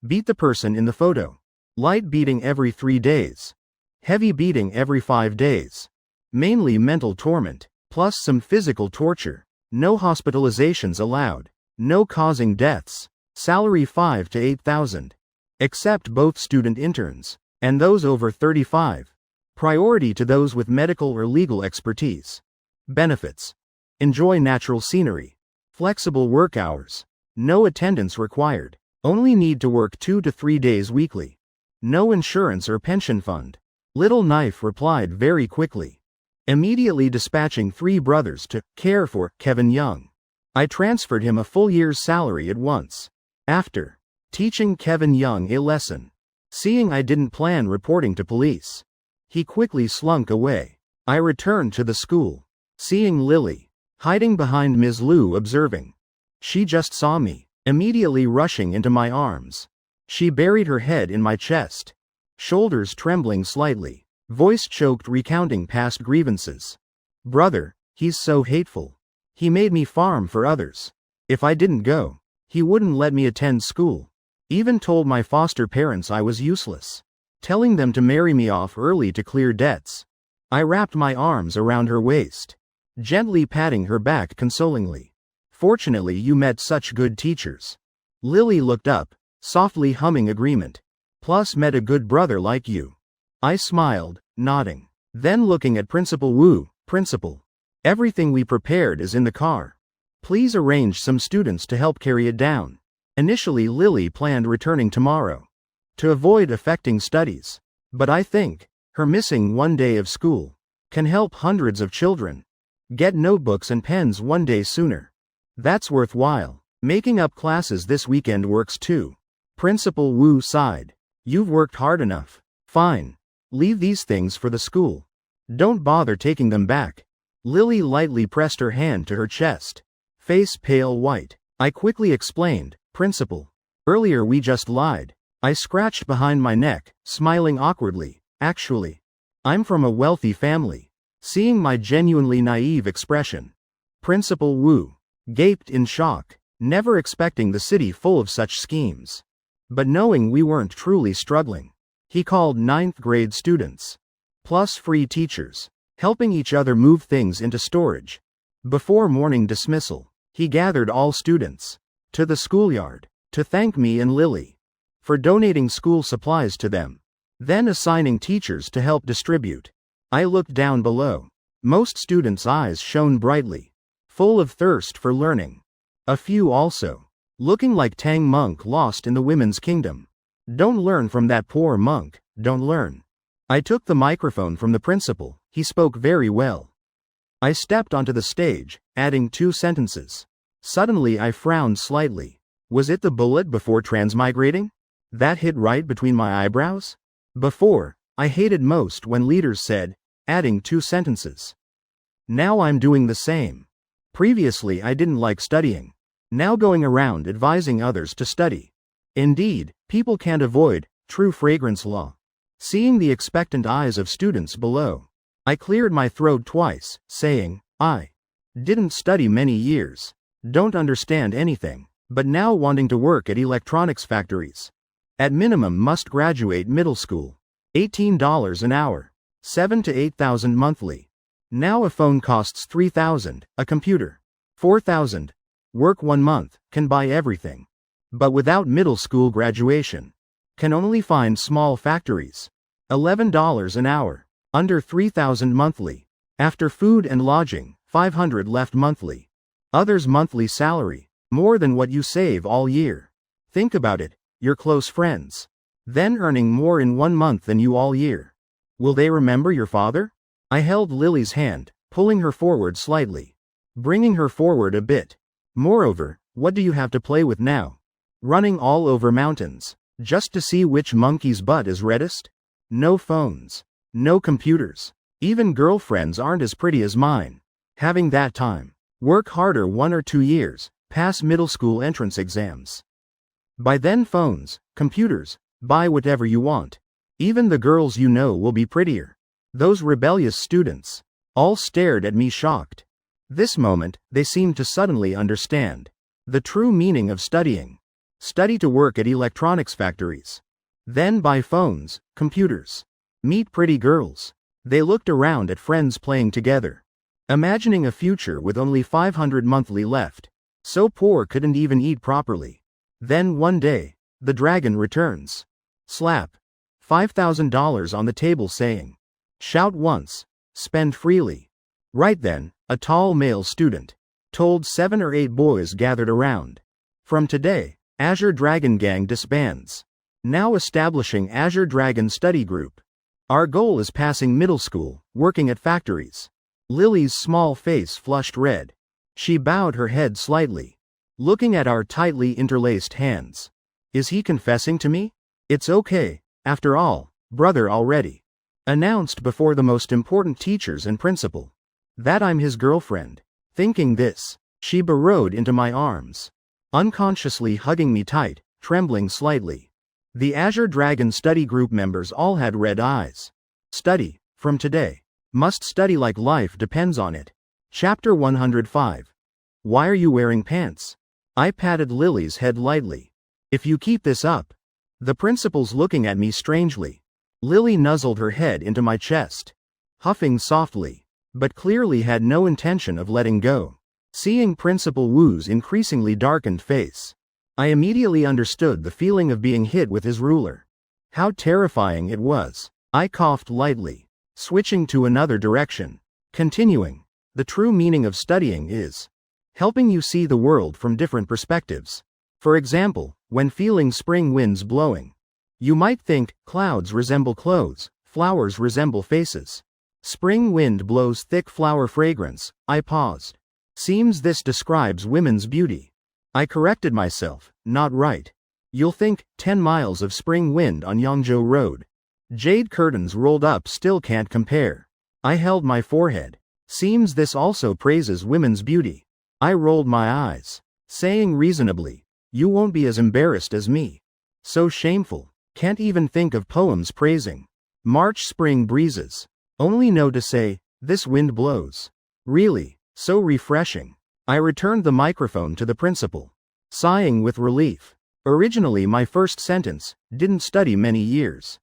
beat the person in the photo. Light beating every 3 days. Heavy beating every 5 days. Mainly mental torment, plus some physical torture. No hospitalizations allowed. No causing deaths. Salary 5 to 8,000. Accept both student interns and those over 35. Priority to those with medical or legal expertise. Benefits: enjoy natural scenery. Flexible work hours. No attendance required. Only need to work 2 to 3 days weekly. No insurance or pension fund. Little Knife replied very quickly, immediately dispatching 3 brothers to care for Kevin Young. I transferred him a full year's salary at once. After teaching Kevin Young a lesson, seeing I didn't plan reporting to police. He quickly slunk away. I returned to the school, seeing Lily, hiding behind Ms. Liu observing. She just saw me, immediately rushing into my arms. She buried her head in my chest, shoulders trembling slightly, voice choked recounting past grievances. Brother, he's so hateful. He made me farm for others. If I didn't go, he wouldn't let me attend school. Even told my foster parents I was useless, telling them to marry me off early to clear debts. I wrapped my arms around her waist, gently patting her back consolingly. Fortunately, you met such good teachers. Lily looked up, softly humming agreement. Plus met a good brother like you. I smiled, nodding. Then looking at Principal Wu, Principal. Everything we prepared is in the car. Please arrange some students to help carry it down. Initially Lily planned returning tomorrow, to avoid affecting studies. But I think, her missing one day of school, can help hundreds of children get notebooks and pens one day sooner. That's worthwhile. Making up classes this weekend works too. Principal Wu sighed. You've worked hard enough. Fine. Leave these things for the school. Don't bother taking them back. Lily lightly pressed her hand to her chest, face pale white. I quickly explained, Principal. Earlier we just lied. I scratched behind my neck, smiling awkwardly. Actually, I'm from a wealthy family. Seeing my genuinely naive expression, Principal Wu gaped in shock, never expecting the city full of such schemes. But knowing we weren't truly struggling, he called 9th grade students, plus free teachers, helping each other move things into storage. Before morning dismissal, he gathered all students to the schoolyard to thank me and Lily for donating school supplies to them, then assigning teachers to help distribute. I looked down below. Most students' eyes shone brightly, full of thirst for learning. A few also, looking like Tang monk lost in the women's kingdom. Don't learn from that poor monk, don't learn. I took the microphone from the principal, he spoke very well. I stepped onto the stage, adding 2 sentences. Suddenly I frowned slightly. Was it the bullet before transmigrating? That hit right between my eyebrows? Before, I hated most when leaders said, adding 2 sentences. Now I'm doing the same. Previously I didn't like studying. Now going around advising others to study. Indeed, people can't avoid true fragrance law. Seeing the expectant eyes of students below, I cleared my throat twice, saying, I didn't study many years, don't understand anything, but now wanting to work at electronics factories. At minimum must graduate middle school. $18 an hour. 7 to 8,000 monthly. Now a phone costs 3,000, a computer 4,000. Work 1 month, can buy everything. But without middle school graduation, can only find small factories. $11 an hour, under 3,000 monthly. After food and lodging, 500 left monthly. Others monthly salary, more than what you save all year. Think about it, your close friends, then earning more in 1 month than you all year. Will they remember your father? I held Lily's hand, pulling her forward slightly, bringing her forward a bit. Moreover, what do you have to play with now? Running all over mountains, just to see which monkey's butt is reddest? No phones, no computers. Even girlfriends aren't as pretty as mine. Having that time. Work harder 1 or 2 years, pass middle school entrance exams. By then phones, computers, buy whatever you want. Even the girls you know will be prettier. Those rebellious students all stared at me shocked. This moment, they seemed to suddenly understand the true meaning of studying. Study to work at electronics factories. Then buy phones, computers. Meet pretty girls. They looked around at friends playing together, imagining a future with only 500 monthly left. So poor couldn't even eat properly. Then one day, the dragon returns. Slap. $5,000 on the table saying, shout once, spend freely. Right then, a tall male student told 7 or 8 boys gathered around. From today, Azure Dragon Gang disbands. Now establishing Azure Dragon Study Group. Our goal is passing middle school, working at factories. Lily's small face flushed red. She bowed her head slightly, looking at our tightly interlaced hands. Is he confessing to me? It's okay, After all, brother already announced before the most important teachers and principal that I'm his girlfriend. Thinking this, she burrowed into my arms, unconsciously hugging me tight, trembling slightly. The Azure Dragon study group members all had red eyes. Study, from today. Must study like life depends on it. Chapter 105. Why are you wearing pants? I patted Lily's head lightly. If you keep this up. The principal's looking at me strangely. Lily nuzzled her head into my chest, huffing softly, but clearly had no intention of letting go. Seeing Principal Wu's increasingly darkened face, I immediately understood the feeling of being hit with his ruler. How terrifying it was. I coughed lightly, switching to another direction. Continuing, the true meaning of studying is helping you see the world from different perspectives. For example, when feeling spring winds blowing, you might think clouds resemble clothes, flowers resemble faces. Spring wind blows thick flower fragrance. I paused. Seems this describes women's beauty. I corrected myself, not right. You'll think 10 miles of spring wind on Yangzhou Road. Jade curtains rolled up still can't compare. I held my forehead. Seems this also praises women's beauty. I rolled my eyes, saying reasonably, you won't be as embarrassed as me. So shameful. Can't even think of poems praising March spring breezes. Only know to say, this wind blows. Really, so refreshing. I returned the microphone to the principal, sighing with relief. Originally my first sentence, didn't study many years.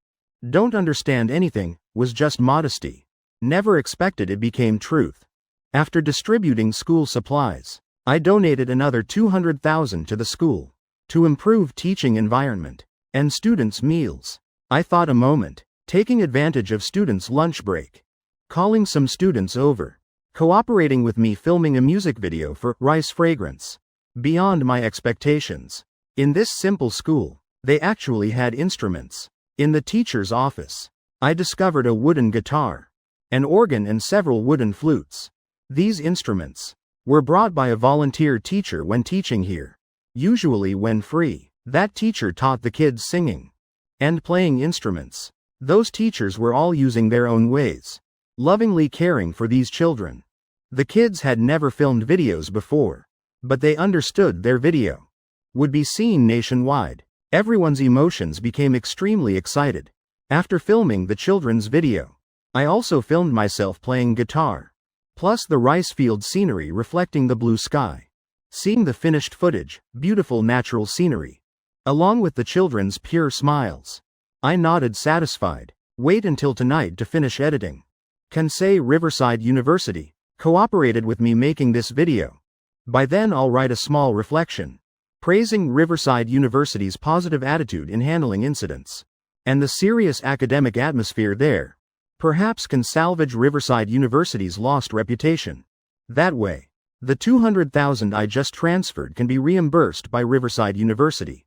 Don't understand anything, was just modesty. Never expected it became truth. After distributing school supplies, I donated another 200,000 to the school to improve teaching environment and students' meals. I thought a moment, taking advantage of students' lunch break, calling some students over, cooperating with me filming a music video for Rice Fragrance. Beyond my expectations. In this simple school, they actually had instruments. In the teacher's office, I discovered a wooden guitar, an organ and several wooden flutes. These instruments were brought by a volunteer teacher when teaching here. Usually when free, that teacher taught the kids singing and playing instruments. Those teachers were all using their own ways, lovingly caring for these children. The kids had never filmed videos before, but they understood their video would be seen nationwide. Everyone's emotions became extremely excited. After filming the children's video, I also filmed myself playing guitar, plus the rice field scenery reflecting the blue sky. Seeing the finished footage, beautiful natural scenery, along with the children's pure smiles, I nodded satisfied. Wait until tonight to finish editing. Kansai Riverside University cooperated with me making this video. By then I'll write a small reflection, praising Riverside University's positive attitude in handling incidents, and the serious academic atmosphere there. Perhaps can salvage Riverside University's lost reputation. That way, the 200,000 I just transferred can be reimbursed by Riverside University.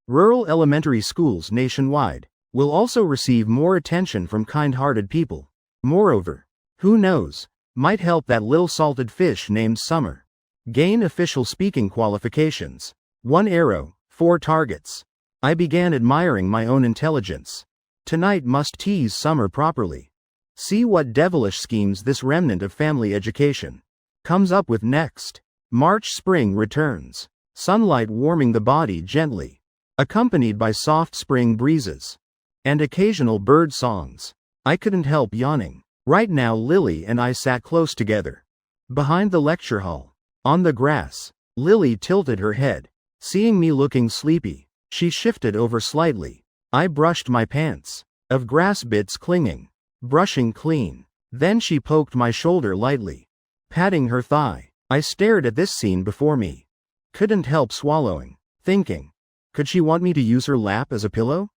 Rural elementary schools nationwide will also receive more attention from kind-hearted people. Moreover, who knows, might help that little salted fish named Summer gain official speaking qualifications. 1 arrow, 4 targets. I began admiring my own intelligence. Tonight must tease Summer properly. See what devilish schemes this remnant of family education comes up with next. March spring returns. Sunlight warming the body gently, accompanied by soft spring breezes and occasional bird songs. I couldn't help yawning. Right now Lily and I sat close together, behind the lecture hall, on the grass. Lily tilted her head. Seeing me looking sleepy, she shifted over slightly. I brushed my pants, of grass bits clinging, brushing clean. Then she poked my shoulder lightly, patting her thigh. I stared at this scene before me. Couldn't help swallowing, thinking, could she want me to use her lap as a pillow?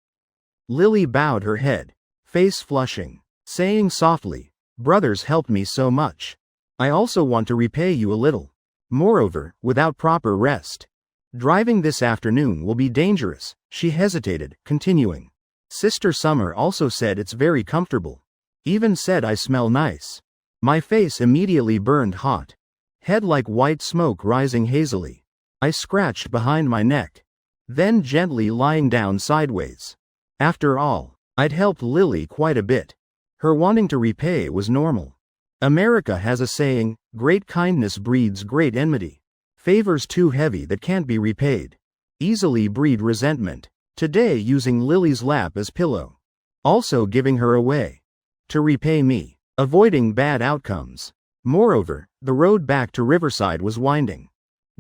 Lily bowed her head, face flushing, saying softly, brothers helped me so much. I also want to repay you a little. Moreover, without proper rest, driving this afternoon will be dangerous. She hesitated, continuing. Sister Summer also said it's very comfortable. Even said I smell nice. My face immediately burned hot. Head like white smoke rising hazily. I scratched behind my neck, then gently lying down sideways. After all, I'd helped Lily quite a bit. Her wanting to repay was normal. America has a saying, great kindness breeds great enmity. Favors too heavy that can't be repaid easily breed resentment. Today using Lily's lap as pillow. Also giving her away. To repay me. Avoiding bad outcomes. Moreover, the road back to Riverside was winding.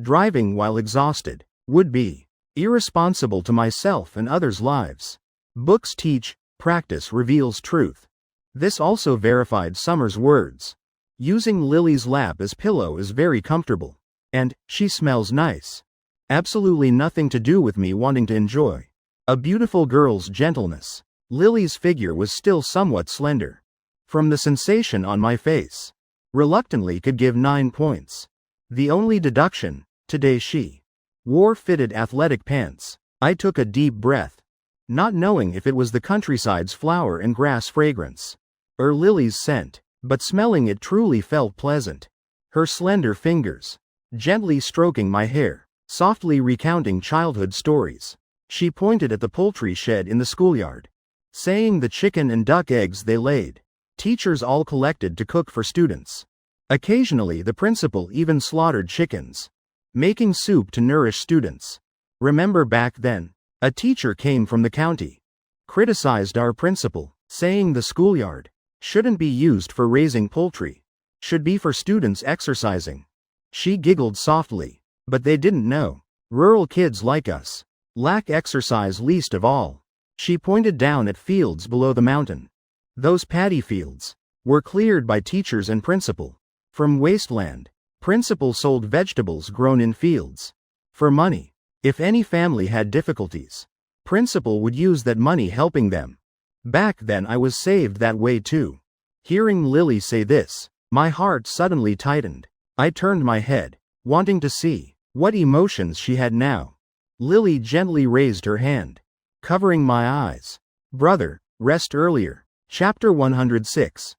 Driving while exhausted would be irresponsible to myself and others' lives. Books teach, practice reveals truth. This also verified Summer's words. Using Lily's lap as pillow is very comfortable. And, she smells nice. Absolutely nothing to do with me wanting to enjoy a beautiful girl's gentleness. Lily's figure was still somewhat slender. From the sensation on my face, reluctantly could give 9 points. The only deduction, today she wore fitted athletic pants. I took a deep breath, not knowing if it was the countryside's flower and grass fragrance, or Lily's scent, but smelling it truly felt pleasant. Her slender fingers, gently stroking my hair, softly recounting childhood stories. She pointed at the poultry shed in the schoolyard, saying the chicken and duck eggs they laid. Teachers all collected to cook for students. Occasionally the principal even slaughtered chickens, making soup to nourish students. Remember back then, a teacher came from the county, criticized our principal, saying the schoolyard shouldn't be used for raising poultry, should be for students exercising. She giggled softly, but they didn't know. Rural kids like us lack exercise least of all. She pointed down at fields below the mountain. Those paddy fields were cleared by teachers and principal. From wasteland, principal sold vegetables grown in fields for money. If any family had difficulties, principal would use that money helping them. Back then I was saved that way too. Hearing Lily say this, my heart suddenly tightened. I turned my head, wanting to see what emotions she had now. Lily gently raised her hand, covering my eyes. Brother, rest earlier. Chapter 106.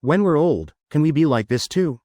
When we're old, can we be like this too?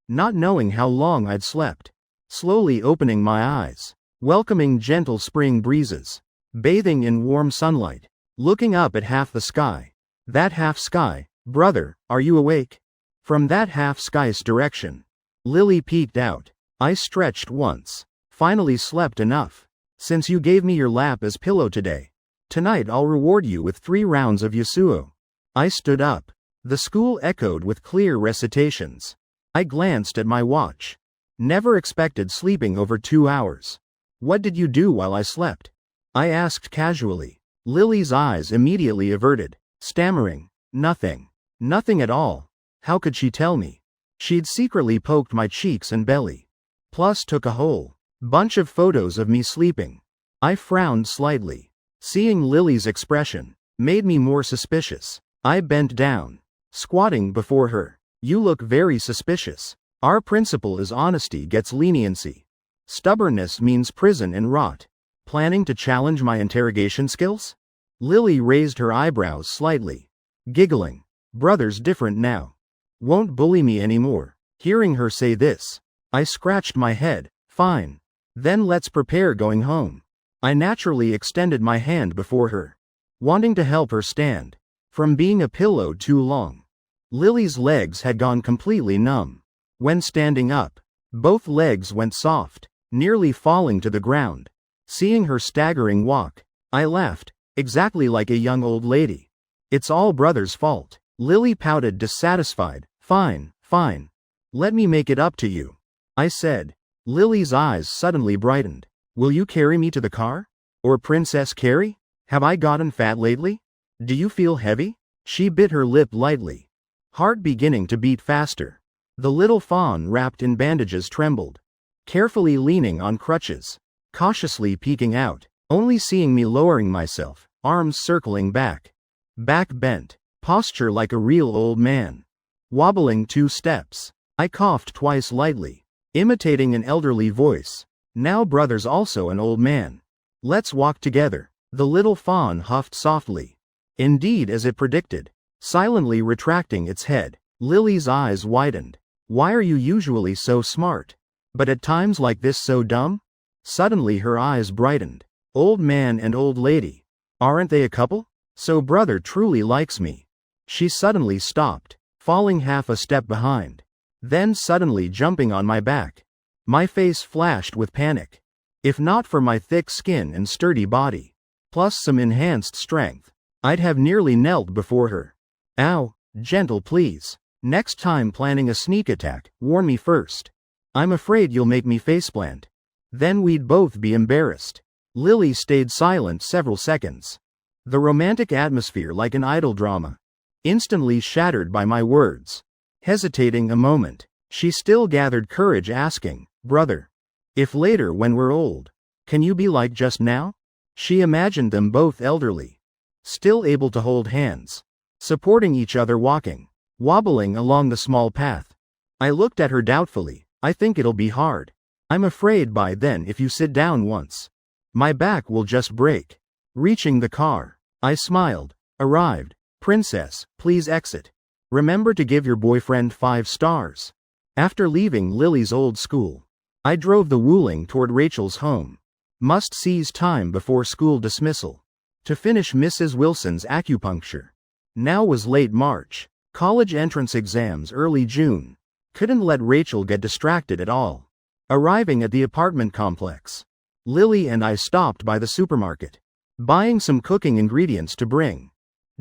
Not knowing how long I'd slept, slowly opening my eyes, welcoming gentle spring breezes, bathing in warm sunlight, looking up at half the sky. That half sky, brother, are you awake? From that half sky's direction, Lily peeked out. I stretched once, finally slept enough. Since you gave me your lap as pillow today, tonight I'll reward you with 3 rounds of Yasuo. I stood up. The school echoed with clear recitations. I glanced at my watch. Never expected sleeping over 2 hours. What did you do while I slept? I asked casually. Lily's eyes immediately averted, stammering, nothing. Nothing at all. How could she tell me? She'd secretly poked my cheeks and belly. Plus took a whole bunch of photos of me sleeping. I frowned slightly. Seeing Lily's expression made me more suspicious. I bent down, squatting before her. You look very suspicious. Our principle is honesty gets leniency. Stubbornness means prison and rot. Planning to challenge my interrogation skills? Lily raised her eyebrows slightly, giggling. Brother's different now. Won't bully me anymore. Hearing her say this, I scratched my head. Fine. Then let's prepare going home. I naturally extended my hand before her, wanting to help her stand. From being a pillow too long, Lily's legs had gone completely numb. When standing up, both legs went soft, nearly falling to the ground. Seeing her staggering walk, I laughed, exactly like a young old lady. It's all brother's fault. Lily pouted dissatisfied. Fine, fine. Let me make it up to you, I said. Lily's eyes suddenly brightened. Will you carry me to the car? Or Princess Carrie? Have I gotten fat lately? Do you feel heavy? She bit her lip lightly, heart beginning to beat faster. The little fawn wrapped in bandages trembled, carefully leaning on crutches, cautiously peeking out, only seeing me lowering myself, arms circling back bent, posture like a real old man. Wobbling 2 steps, I coughed twice lightly, imitating an elderly voice. Now brother's also an old man. Let's walk together. The little fawn huffed softly. Indeed, as it predicted, silently retracting its head. Lily's eyes widened. Why are you usually so smart, but at times like this so dumb? Suddenly her eyes brightened. Old man and old lady. Aren't they a couple? So brother truly likes me. She suddenly stopped, falling half a step behind. Then suddenly jumping on my back. My face flashed with panic. If not for my thick skin and sturdy body, plus some enhanced strength, I'd have nearly knelt before her. Ow, gentle please. Next time planning a sneak attack, warn me first. I'm afraid you'll make me faceplant. Then we'd both be embarrassed. Lily stayed silent several seconds. The romantic atmosphere like an idol drama. Instantly shattered by my words. Hesitating a moment, she still gathered courage asking, brother, if later when we're old, can you be like just now? She imagined them both elderly. Still able to hold hands. Supporting each other walking. Wobbling along the small path. I looked at her doubtfully. I think it'll be hard. I'm afraid by then if you sit down once, my back will just break. Reaching the car, I smiled. Arrived. Princess, please exit. Remember to give your boyfriend 5 stars. After leaving Lily's old school, I drove the Wuling toward Rachel's home. Must seize time before school dismissal. To finish Mrs. Wilson's acupuncture. Now was late March. College entrance exams early June. Couldn't let Rachel get distracted at all. Arriving at the apartment complex, Lily and I stopped by the supermarket, buying some cooking ingredients to bring.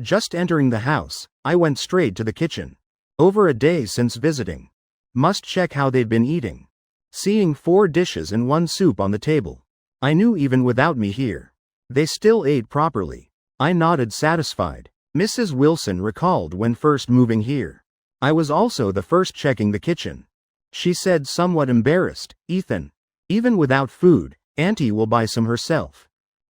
Just entering the house, I went straight to the kitchen. Over a day since visiting. Must check how they'd been eating. Seeing 4 dishes and 1 soup on the table, I knew even without me here, they still ate properly. I nodded satisfied. Mrs. Wilson recalled when first moving here. I was also the first checking the kitchen. She said somewhat embarrassed, Ethan, even without food, Auntie will buy some herself.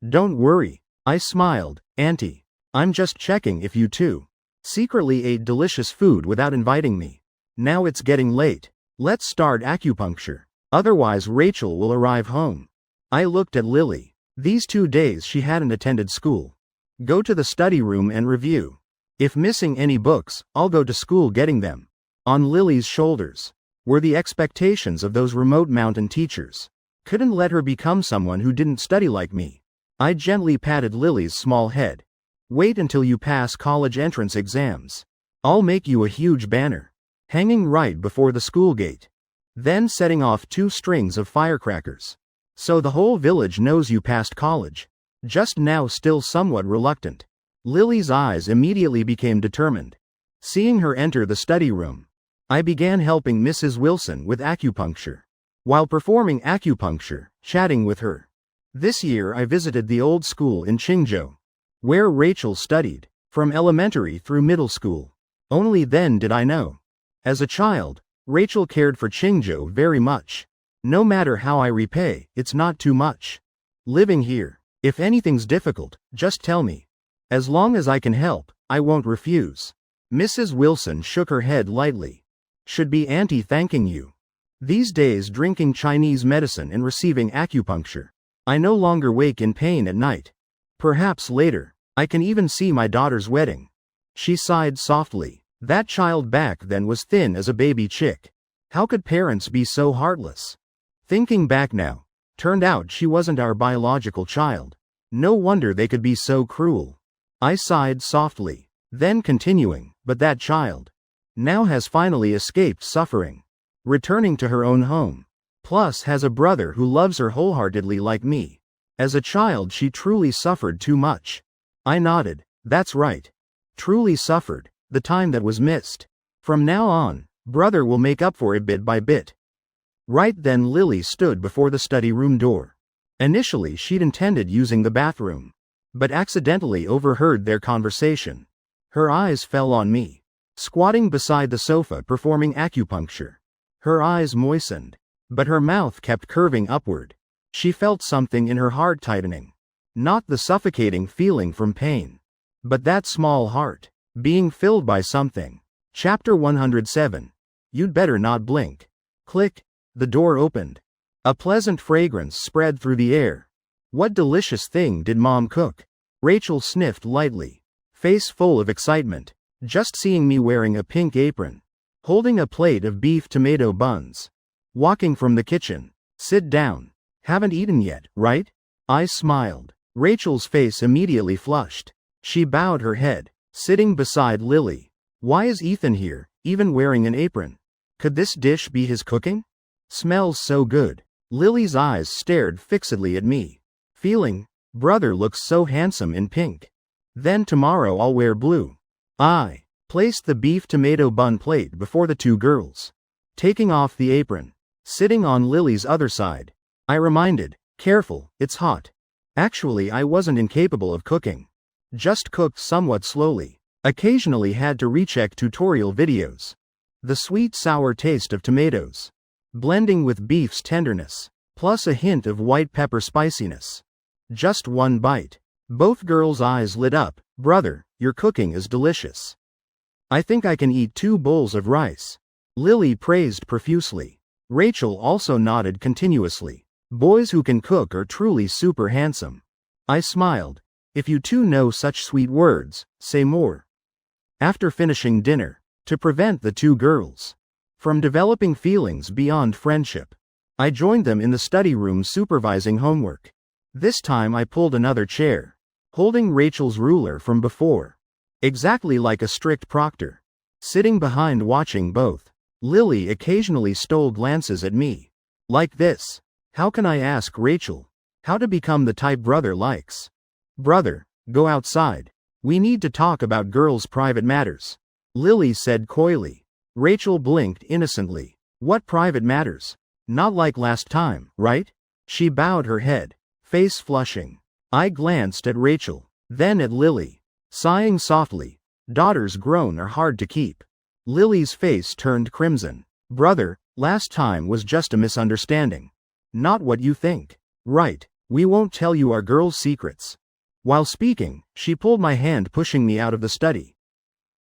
Don't worry. I smiled. Auntie, I'm just checking if you too secretly ate delicious food without inviting me. Now it's getting late. Let's start acupuncture. Otherwise Rachel will arrive home. I looked at Lily. These 2 days she hadn't attended school. Go to the study room and review. If missing any books, I'll go to school getting them. On Lily's shoulders were the expectations of those remote mountain teachers. Couldn't let her become someone who didn't study like me. I gently patted Lily's small head. Wait until you pass college entrance exams. I'll make you a huge banner, hanging right before the school gate. Then setting off 2 strings of firecrackers. So the whole village knows you passed college. Just now still somewhat reluctant. Lily's eyes immediately became determined. Seeing her enter the study room, I began helping Mrs. Wilson with acupuncture. While performing acupuncture, chatting with her. This year I visited the old school in Qingzhou, where Rachel studied, from elementary through middle school. Only then did I know. As a child, Rachel cared for Qingzhou very much. No matter how I repay, it's not too much. Living here, if anything's difficult, just tell me. As long as I can help, I won't refuse. Mrs. Wilson shook her head lightly. Should be Auntie thanking you. These days drinking Chinese medicine and receiving acupuncture, I no longer wake in pain at night. Perhaps later, I can even see my daughter's wedding. She sighed softly. That child back then was thin as a baby chick. How could parents be so heartless? Thinking back now, turned out she wasn't our biological child. No wonder they could be so cruel. I sighed softly, then continuing, but that child now has finally escaped suffering, returning to her own home. Plus has a brother who loves her wholeheartedly like me. As a child she truly suffered too much. I nodded. That's right. Truly suffered, the time that was missed. From now on, brother will make up for it bit by bit. Right then Lily stood before the study room door. Initially she'd intended using the bathroom, but accidentally overheard their conversation. Her eyes fell on me, squatting beside the sofa performing acupuncture. Her eyes moistened, but her mouth kept curving upward. She felt something in her heart tightening. Not the suffocating feeling from pain, but that small heart, being filled by something. Chapter 107. You'd better not blink. Click. The door opened. A pleasant fragrance spread through the air. What delicious thing did Mom cook? Rachel sniffed lightly, face full of excitement, just seeing me wearing a pink apron, holding a plate of beef tomato buns. Walking from the kitchen. Sit down. Haven't eaten yet, right? I smiled. Rachel's face immediately flushed. She bowed her head, sitting beside Lily. Why is Ethan here, even wearing an apron? Could this dish be his cooking? Smells so good. Lily's eyes stared fixedly at me. Feeling, brother looks so handsome in pink. Then tomorrow I'll wear blue. I placed the beef tomato bun plate before the two girls. Taking off the apron, sitting on Lily's other side, I reminded, careful, it's hot. Actually, I wasn't incapable of cooking. Just cooked somewhat slowly. Occasionally had to recheck tutorial videos. The sweet-sour taste of tomatoes, blending with beef's tenderness, plus a hint of white pepper spiciness. Just one bite. Both girls' eyes lit up. Brother, your cooking is delicious. I think I can eat 2 bowls of rice. Lily praised profusely. Rachel also nodded continuously. Boys who can cook are truly super handsome. I smiled. If you two know such sweet words, say more. After finishing dinner, to prevent the two girls from developing feelings beyond friendship, I joined them in the study room supervising homework. This time I pulled another chair, holding Rachel's ruler from before, exactly like a strict proctor, sitting behind watching both. Lily occasionally stole glances at me. Like this. How can I ask Rachel how to become the type brother likes? Brother, go outside. We need to talk about girls' private matters. Lily said coyly. Rachel blinked innocently. What private matters? Not like last time, right? She bowed her head, face flushing. I glanced at Rachel, then at Lily, sighing softly. Daughters grown are hard to keep. Lily's face turned crimson. Brother, last time was just a misunderstanding. Not what you think. Right, we won't tell you our girls' secrets. While speaking, she pulled my hand, pushing me out of the study,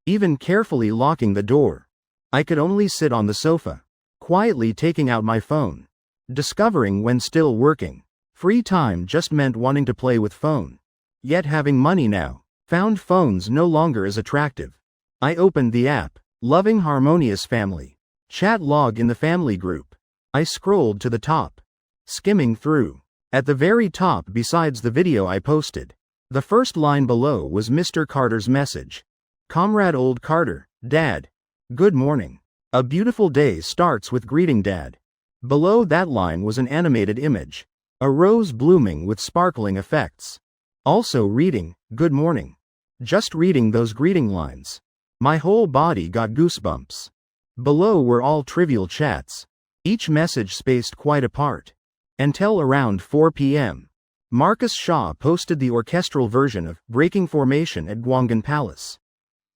even carefully locking the door. I could only sit on the sofa, quietly taking out my phone, discovering when still working. Free time just meant wanting to play with phone. Yet having money now, found phones no longer as attractive. I opened the app, Loving Harmonious Family. Chat log in the family group. I scrolled to the top, skimming through. At the very top, besides the video I posted, the first line below was Mr. Carter's message. Comrade Old Carter, Dad. Good morning. A beautiful day starts with greeting Dad. Below that line was an animated image. A rose blooming with sparkling effects. Also reading, good morning. Just reading those greeting lines, my whole body got goosebumps. Below were all trivial chats, each message spaced quite apart. Until around 4 p.m. Marcus Shaw posted the orchestral version of Breaking Formation at Gwangan Palace,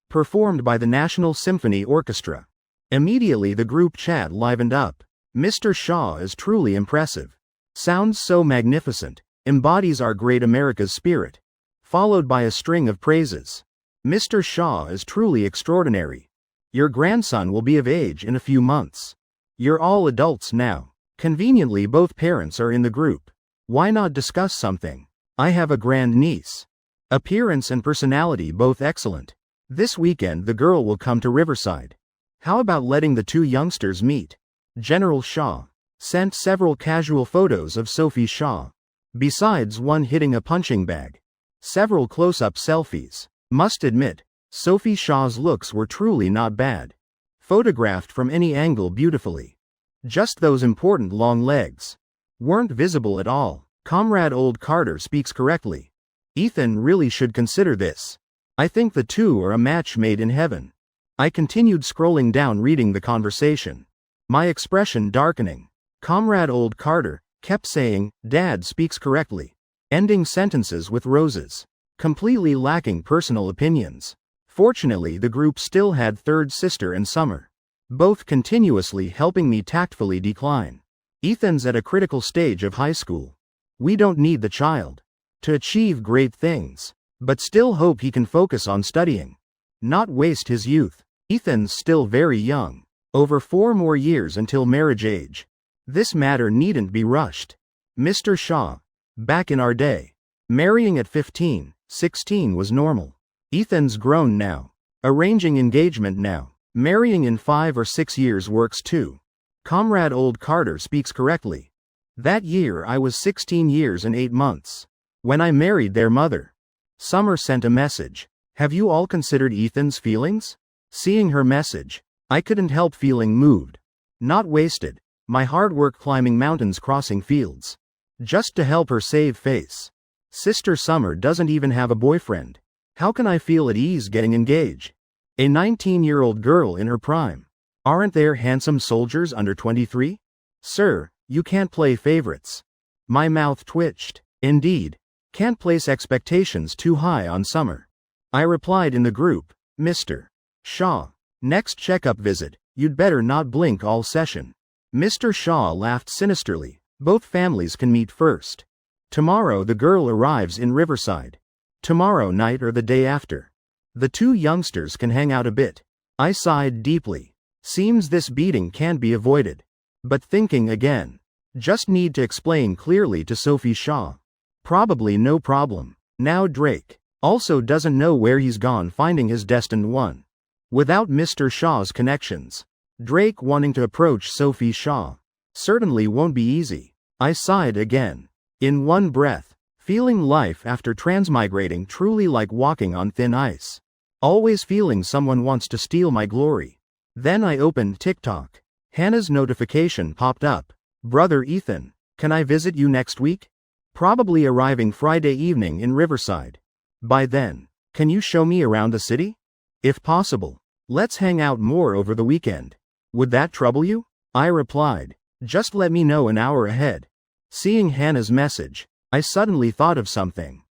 performed by the National Symphony Orchestra. Immediately the group chat livened up. Mr. Shaw is truly impressive. Sounds so magnificent. Embodies our great America's spirit. Followed by a string of praises. Mr. Shaw is truly extraordinary. Your grandson will be of age in a few months. You're all adults now. Conveniently both parents are in the group. Why not discuss something? I have a grandniece. Appearance and personality both excellent. This weekend the girl will come to Riverside. How about letting the two youngsters meet? General Shaw sent several casual photos of Sophie Shaw, besides one hitting a punching bag. Several close-up selfies. Must admit, Sophie Shaw's looks were truly not bad. Photographed from any angle beautifully. Just those important long legs weren't visible at all. Comrade Old Carter speaks correctly. Ethan really should consider this. I think the two are a match made in heaven. I continued scrolling down, reading the conversation, my expression darkening. Comrade Old Carter kept saying, Dad speaks correctly, ending sentences with roses, completely lacking personal opinions. Fortunately, the group still had third sister and Summer, both continuously helping me tactfully decline. Ethan's at a critical stage of high school. We don't need the child to achieve great things, but still hope he can focus on studying, not waste his youth. Ethan's still very young. Over 4 more years until marriage age. This matter needn't be rushed. Mr. Shaw, back in our day, marrying at 15, 16 was normal. Ethan's grown now. Arranging engagement now. Marrying in 5 or 6 years works too. Comrade Old Carter speaks correctly. That year I was 16 years and 8 months. When I married their mother. Summer sent a message. Have you all considered Ethan's feelings? Seeing her message, I couldn't help feeling moved. Not wasted. My hard work climbing mountains, crossing fields. Just to help her save face. Sister Summer doesn't even have a boyfriend. How can I feel at ease getting engaged? A 19-year-old girl in her prime. Aren't there handsome soldiers under 23? Sir, you can't play favorites. My mouth twitched. Indeed. Can't place expectations too high on Summer. I replied in the group, Mr. Shaw. Next checkup visit, you'd better not blink all session. Mr. Shaw laughed sinisterly. Both families can meet first. Tomorrow the girl arrives in Riverside. Tomorrow night or the day after. The two youngsters can hang out a bit. I sighed deeply. Seems this beating can't be avoided. But thinking again. Just need to explain clearly to Sophie Shaw. Probably no problem. Now Drake also doesn't know where he's gone, finding his destined one. Without Mr. Shaw's connections. Drake wanting to approach Sophie Shaw. Certainly won't be easy. I sighed again. In one breath. Feeling life after transmigrating truly like walking on thin ice. Always feeling someone wants to steal my glory. Then I opened TikTok. Hannah's notification popped up. Brother Ethan, can I visit you next week? Probably arriving Friday evening in Riverside. By then, can you show me around the city? If possible, let's hang out more over the weekend. Would that trouble you? I replied. Just let me know an hour ahead. Seeing Hannah's message, I suddenly thought of something.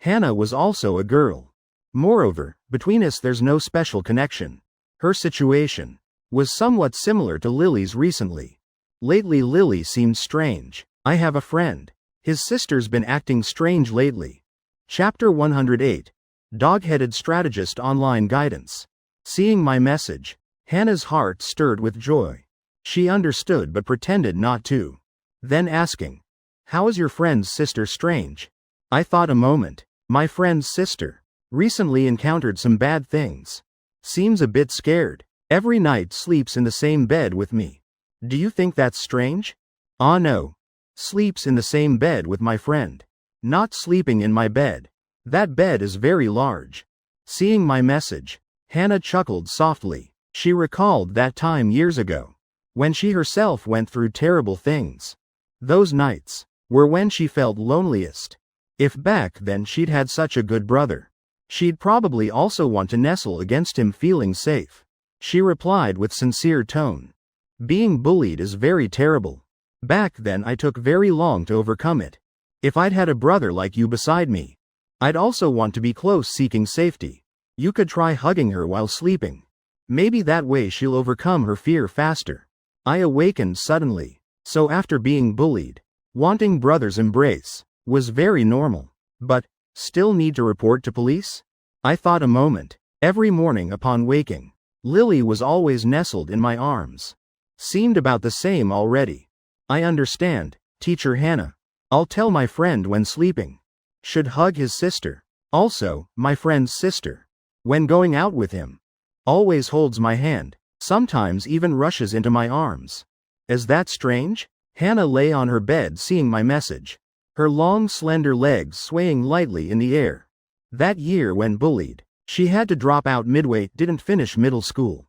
Hannah was also a girl. Moreover, between us there's no special connection. Her situation was somewhat similar to Lily's recently. Lately Lily seemed strange. I have a friend. His sister's been acting strange lately. Chapter 108. Dog-headed strategist online guidance. Seeing my message, Hannah's heart stirred with joy. She understood but pretended not to. Then asking, how is your friend's sister strange? I thought a moment. My friend's sister recently encountered some bad things. Seems a bit scared. Every night sleeps in the same bed with me. Do you think that's strange? Ah no. Sleeps in the same bed with my friend. Not sleeping in my bed. That bed is very large. Seeing my message, Hannah chuckled softly. She recalled that time years ago, when she herself went through terrible things. Those nights were when she felt loneliest. If back then she'd had such a good brother, she'd probably also want to nestle against him, feeling safe. She replied with sincere tone. Being bullied is very terrible. Back then I took very long to overcome it. If I'd had a brother like you beside me, I'd also want to be close, seeking safety. You could try hugging her while sleeping. Maybe that way she'll overcome her fear faster. I awakened suddenly. So after being bullied, wanting brother's embrace was very normal. But, still need to report to police? I thought a moment. Every morning upon waking, Lily was always nestled in my arms. Seemed about the same already. I understand, Teacher Hannah. I'll tell my friend when sleeping. Should hug his sister. Also, my friend's sister, when going out with him, always holds my hand, sometimes even rushes into my arms. Is that strange? Hannah lay on her bed seeing my message. Her long slender legs swaying lightly in the air. That year when bullied, she had to drop out midway, didn't finish middle school.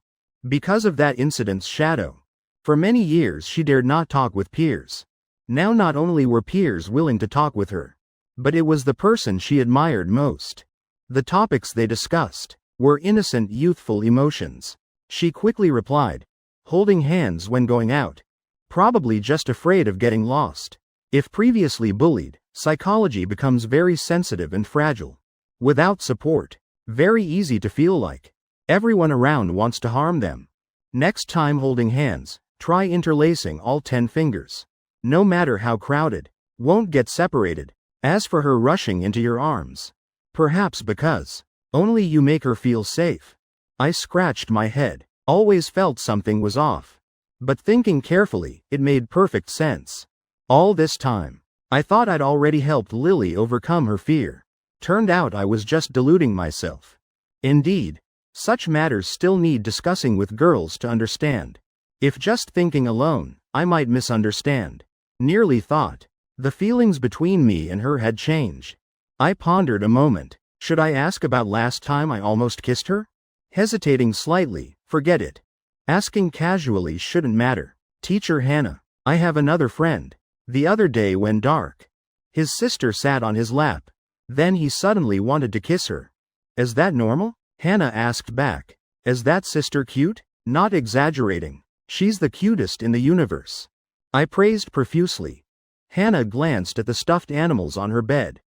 Because of that incident's shadow. For many years she dared not talk with peers. Now not only were peers willing to talk with her, but it was the person she admired most. The topics they discussed were innocent, youthful emotions. She quickly replied, holding hands when going out. Probably just afraid of getting lost. If previously bullied, psychology becomes very sensitive and fragile. Without support, very easy to feel like everyone around wants to harm them. Next time holding hands, try interlacing all 10 fingers. No matter how crowded, won't get separated. As for her rushing into your arms, perhaps because only you make her feel safe. I scratched my head. Always felt something was off. But thinking carefully, it made perfect sense. All this time, I thought I'd already helped Lily overcome her fear. Turned out I was just deluding myself. Indeed, such matters still need discussing with girls to understand. If just thinking alone, I might misunderstand. Nearly thought the feelings between me and her had changed. I pondered a moment. Should I ask about last time I almost kissed her? Hesitating slightly, forget it. Asking casually shouldn't matter. Teacher Hannah, I have another friend. The other day when dark. His sister sat on his lap. Then he suddenly wanted to kiss her. Is that normal? Hannah asked back. Is that sister cute? Not exaggerating. She's the cutest in the universe. I praised profusely. Hannah glanced at the stuffed animals on her bed.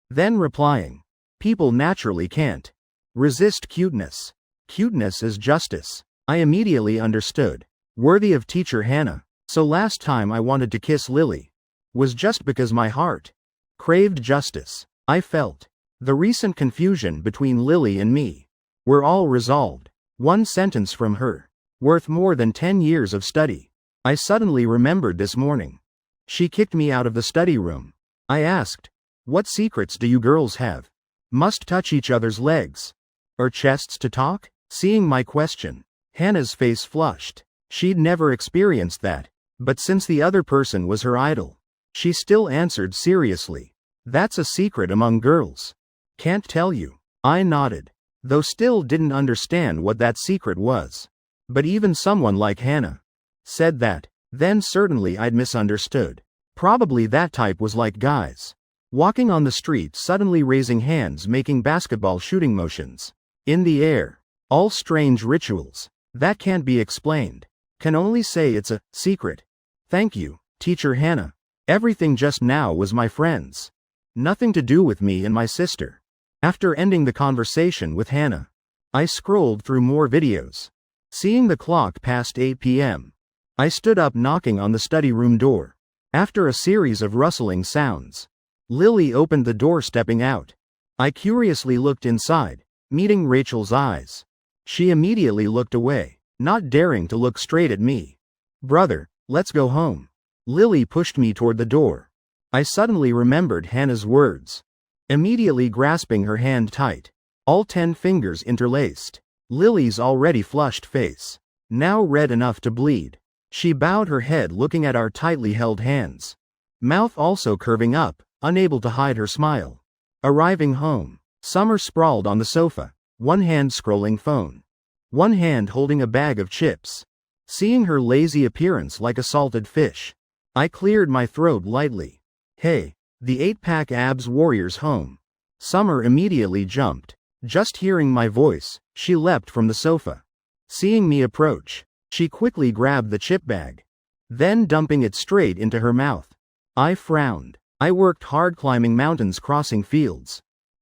Then replying, people naturally can't resist cuteness. Cuteness is justice. I immediately understood. Worthy of teacher Hannah. So last time I wanted to kiss Lily was just because my heart craved justice. I felt the recent confusion between Lily and me were all resolved. One sentence from her, worth more than 10 years of study. I suddenly remembered this morning. She kicked me out of the study room. I asked, what secrets do you girls have? Must touch each other's legs or chests to talk? Seeing my question, Hannah's face flushed. She'd never experienced that, but since the other person was her idol, she still answered seriously. That's a secret among girls. Can't tell you. I nodded, though still didn't understand what that secret was. But even someone like Hannah said that, then certainly I'd misunderstood. Probably that type was like guys walking on the street, suddenly raising hands, making basketball shooting motions in the air. All strange rituals that can't be explained. Can only say it's a secret. Thank you, teacher Hannah. Everything just now was my friends. Nothing to do with me and my sister. After ending the conversation with Hannah, I scrolled through more videos. Seeing the clock past 8 p.m., I stood up, knocking on the study room door. After a series of rustling sounds, Lily opened the door, stepping out. I curiously looked inside, meeting Rachel's eyes. She immediately looked away, not daring to look straight at me. Brother, let's go home. Lily pushed me toward the door. I suddenly remembered Hannah's words. Immediately grasping her hand tight, all 10 fingers interlaced. Lily's already flushed face, now red enough to bleed. She bowed her head, looking at our tightly held hands, mouth also curving up, unable to hide her smile. Arriving home, Summer sprawled on the sofa, one hand scrolling phone, one hand holding a bag of chips. Seeing her lazy appearance like a salted fish, I cleared my throat lightly. Hey, the 8-pack abs warrior's home. Summer immediately jumped. Just hearing my voice, she leapt from the sofa. Seeing me approach, she quickly grabbed the chip bag, then dumping it straight into her mouth. I frowned. I worked hard climbing mountains, crossing fields,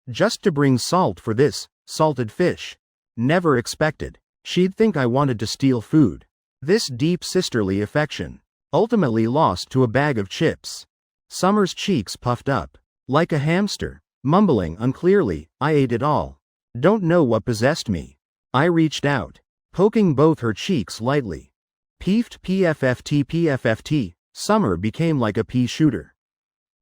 just to bring salt for this salted fish. Never expected she'd think I wanted to steal food. This deep sisterly affection, ultimately lost to a bag of chips. Summer's cheeks puffed up, like a hamster, mumbling unclearly, I ate it all. Don't know what possessed me. I reached out, poking both her cheeks lightly. Peefed PFFT. Summer became like a pea shooter,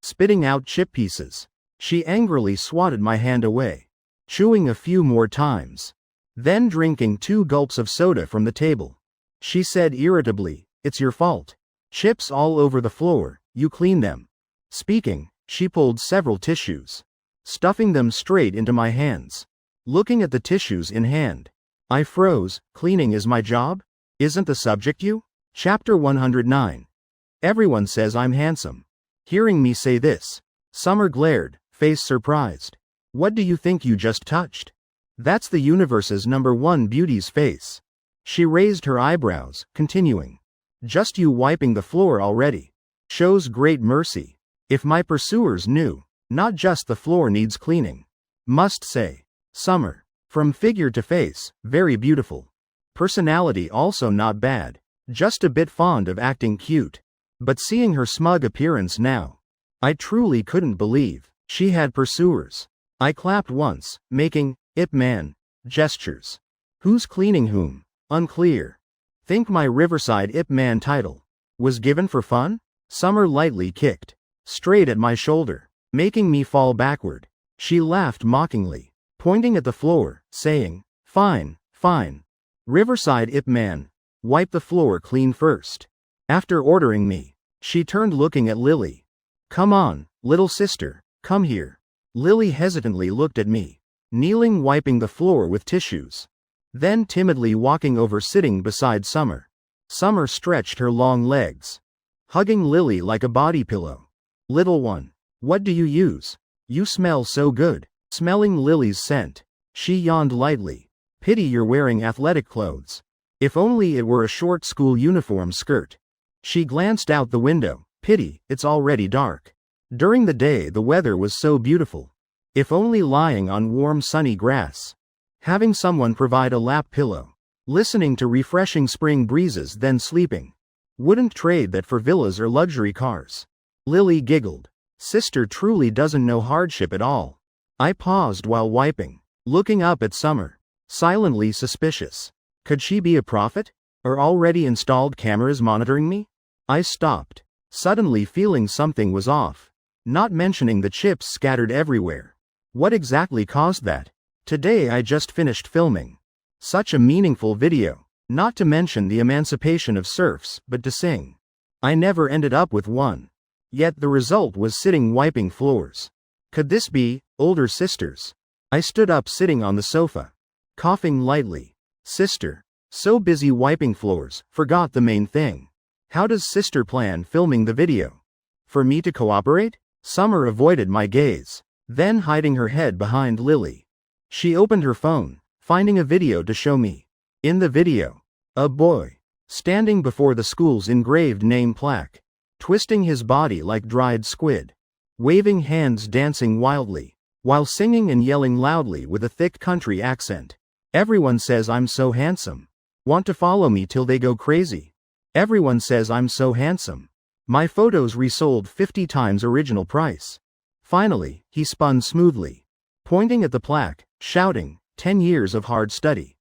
spitting out chip pieces. She angrily swatted my hand away, chewing a few more times, then drinking 2 gulps of soda from the table. She said irritably, it's your fault. Chips all over the floor, you clean them. Speaking, she pulled several tissues, stuffing them straight into my hands. Looking at the tissues in hand, I froze. Cleaning is my job? Isn't the subject you? Chapter 109. Everyone says I'm handsome. Hearing me say this, Summer glared, face surprised. What do you think you just touched? That's the universe's #1 beauty's face. She raised her eyebrows, continuing. Just you wiping the floor already shows great mercy. If my pursuers knew, not just the floor needs cleaning. Must say, Summer, from figure to face, very beautiful. Personality also not bad, just a bit fond of acting cute. But seeing her smug appearance now, I truly couldn't believe she had pursuers. I clapped once, making Ip Man gestures. Who's cleaning whom? Unclear. Think my Riverside Ip Man title was given for fun? Summer lightly kicked straight at my shoulder, making me fall backward. She laughed mockingly, pointing at the floor, saying, fine, fine. Riverside Ip Man, wipe the floor clean first. After ordering me, she turned looking at Lily. Come on, little sister, come here. Lily hesitantly looked at me, kneeling wiping the floor with tissues. Then timidly walking over sitting beside Summer. Summer stretched her long legs, hugging Lily like a body pillow. Little one, what do you use? You smell so good. Smelling Lily's scent. She yawned lightly. Pity you're wearing athletic clothes. If only it were a short school uniform skirt. She glanced out the window. Pity, it's already dark. During the day the weather was so beautiful. If only lying on warm sunny grass. Having someone provide a lap pillow. Listening to refreshing spring breezes then sleeping. Wouldn't trade that for villas or luxury cars. Lily giggled. Sister truly doesn't know hardship at all. I paused while wiping, looking up at Summer, silently suspicious. Could she be a prophet? Or already installed cameras monitoring me? I stopped, suddenly feeling something was off. Not mentioning the chips scattered everywhere. What exactly caused that? Today I just finished filming. Such a meaningful video. Not to mention the emancipation of serfs, but to sing. I never ended up with one. Yet the result was sitting wiping floors. Could this be older sisters? I stood up sitting on the sofa, coughing lightly. Sister, so busy wiping floors, forgot the main thing. How does sister plan filming the video? For me to cooperate? Summer avoided my gaze, then hiding her head behind Lily. She opened her phone, finding a video to show me. In the video, a boy, standing before the school's engraved name plaque, twisting his body like dried squid, waving hands dancing wildly, while singing and yelling loudly with a thick country accent. Everyone says I'm so handsome. Want to follow me till they go crazy. Everyone says I'm so handsome. My photos resold 50 times original price. Finally, he spun smoothly, pointing at the plaque, shouting, 10 years of hard study.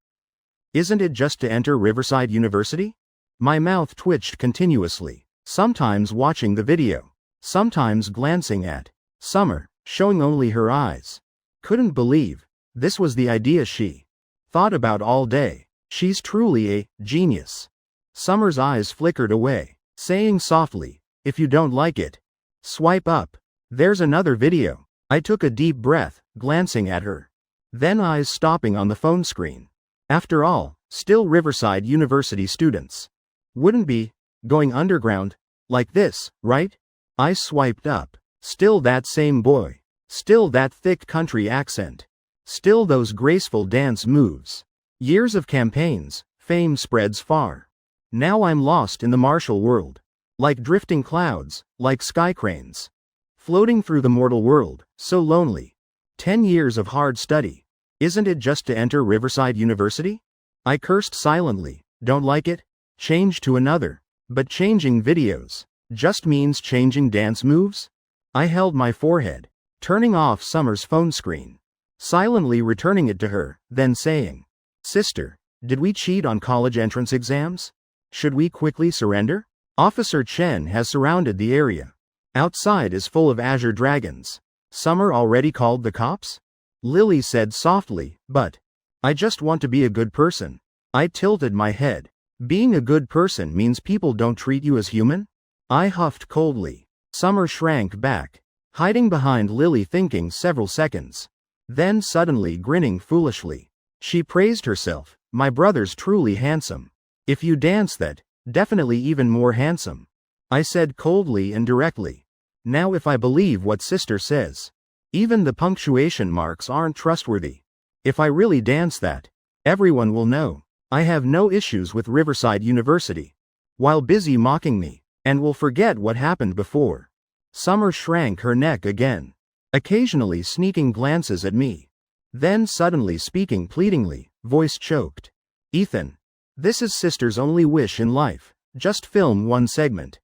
Isn't it just to enter Riverside University? My mouth twitched continuously, sometimes watching the video, sometimes glancing at Summer, showing only her eyes. Couldn't believe this was the idea she thought about all day. She's truly a genius. Summer's eyes flickered away, saying softly, if you don't like it, swipe up. There's another video. I took a deep breath, glancing at her. Then eyes stopping on the phone screen. After all, still Riverside University students. Wouldn't be going underground like this, right? I swiped up. Still that same boy. Still that thick country accent. Still those graceful dance moves. Years of campaigns, fame spreads far. Now I'm lost in the martial world. Like drifting clouds, like sky cranes. Floating through the mortal world, so lonely. 10 years of hard study. Isn't it just to enter Riverside University? I cursed silently. Don't like it? Change to another. But changing videos just means changing dance moves? I held my forehead, turning off Summer's phone screen, silently returning it to her, then saying, Sister, did we cheat on college entrance exams? Should we quickly surrender? Officer Chen has surrounded the area. Outside is full of azure dragons. Summer already called the cops? Lily said softly, but I just want to be a good person. I tilted my head. Being a good person means people don't treat you as human? I huffed coldly. Summer shrank back, hiding behind Lily thinking several seconds. Then suddenly grinning foolishly. She praised herself. My brother's truly handsome. If you dance that, definitely even more handsome. I said coldly and directly. Now if I believe what sister says, even the punctuation marks aren't trustworthy. If I really dance that, everyone will know. I have no issues with Riverside University. While busy mocking me, and will forget what happened before. Summer shrank her neck again, occasionally sneaking glances at me. Then suddenly speaking pleadingly, voice choked. Ethan, this is sister's only wish in life. Just film one segment.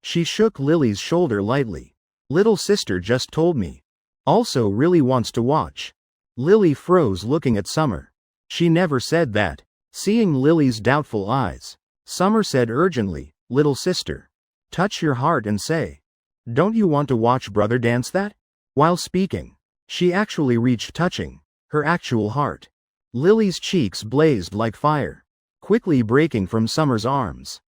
She shook Lily's shoulder lightly. Little sister just told me. Also really wants to watch. Lily froze looking at Summer. She never said that. Seeing Lily's doubtful eyes, Summer said urgently, Little sister, touch your heart and say, don't you want to watch brother dance that? While speaking, she actually reached touching her actual heart. Lily's cheeks blazed like fire, quickly breaking from Summer's arms.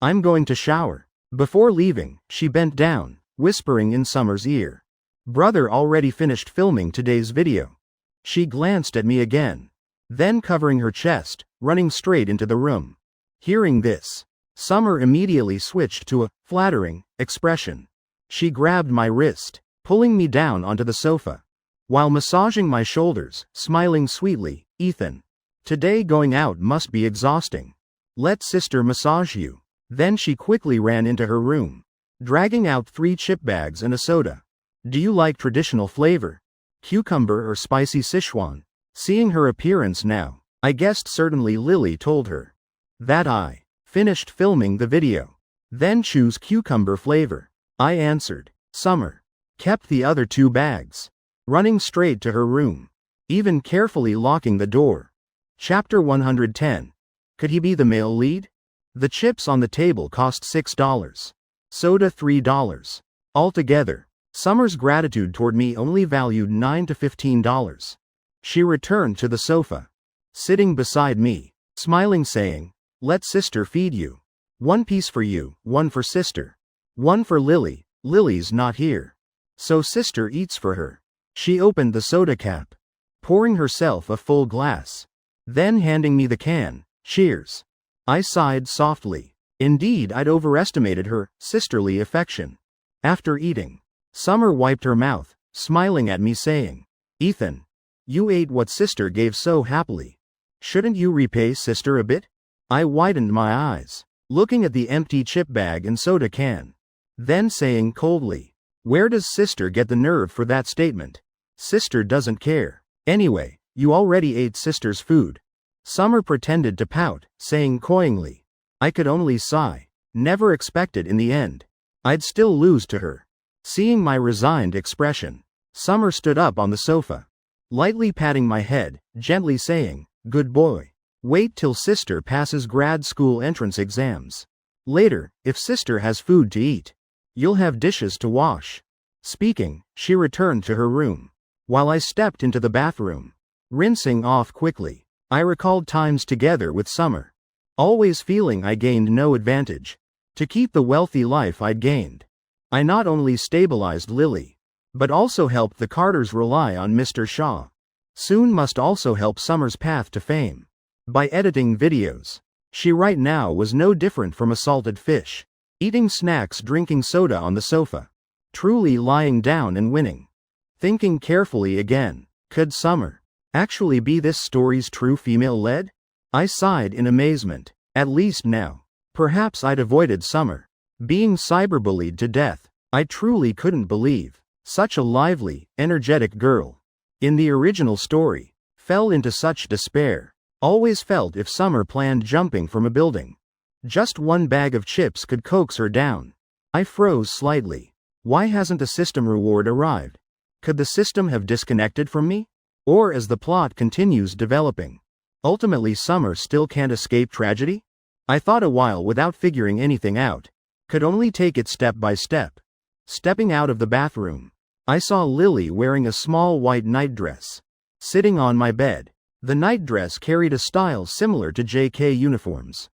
I'm going to shower. Before leaving, she bent down, whispering in Summer's ear. Brother already finished filming today's video. She glanced at me again, then covering her chest, running straight into the room. Hearing this, Summer immediately switched to a flattering expression. She grabbed my wrist, pulling me down onto the sofa, while massaging my shoulders, smiling sweetly. Ethan, today going out must be exhausting. Let sister massage you. Then she quickly ran into her room, dragging out 3 chip bags and a soda. Do you like traditional flavor? Cucumber or spicy Sichuan? Seeing her appearance now, I guessed certainly Lily told her that I finished filming the video. Then choose cucumber flavor, I answered. Summer kept the other 2 bags, running straight to her room, even carefully locking the door. Chapter 110. Could he be the male lead? The chips on the table cost $6. Soda $3. Altogether, Summer's gratitude toward me only valued $9 to $15. She returned to the sofa, sitting beside me, smiling, saying, "Let sister feed you. 1 piece for you, 1 for sister. 1 for Lily. Lily's not here, so sister eats for her." She opened the soda cap, pouring herself a full glass, then handing me the can. Cheers. I sighed softly. Indeed, I'd overestimated her sisterly affection. After eating, Summer wiped her mouth, smiling at me, saying, "Ethan, you ate what sister gave so happily. Shouldn't you repay sister a bit?" I widened my eyes, looking at the empty chip bag and soda can, then saying coldly, "Where does sister get the nerve for that statement? Sister doesn't care. Anyway, you already ate sister's food." Summer pretended to pout, saying coyingly. I could only sigh. Never expected in the end I'd still lose to her. Seeing my resigned expression, Summer stood up on the sofa, lightly patting my head, gently saying, "Good boy. Wait till sister passes grad school entrance exams. Later, if sister has food to eat, you'll have dishes to wash." Speaking, she returned to her room, while I stepped into the bathroom, rinsing off quickly. I recalled times together with Summer, always feeling I gained no advantage. To keep the wealthy life I'd gained, I not only stabilized Lily, but also helped the Carters rely on Mr. Shaw. Soon must also help Summer's path to fame by editing videos. She right now was no different from a salted fish, eating snacks, drinking soda on the sofa, truly lying down and winning. Thinking carefully again, could Summer actually be this story's true female lead? I sighed in amazement. At least now, perhaps I'd avoided Summer being cyberbullied to death. I truly couldn't believe such a lively, energetic girl in the original story fell into such despair. Always felt if Summer planned jumping from a building, just 1 bag of chips could coax her down. I froze slightly. Why hasn't a system reward arrived? Could the system have disconnected from me? Or as the plot continues developing, ultimately Summer still can't escape tragedy? I thought a while without figuring anything out. Could only take it step by step. Stepping out of the bathroom, I saw Lily wearing a small white nightdress, sitting on my bed. The nightdress carried a style similar to JK uniforms.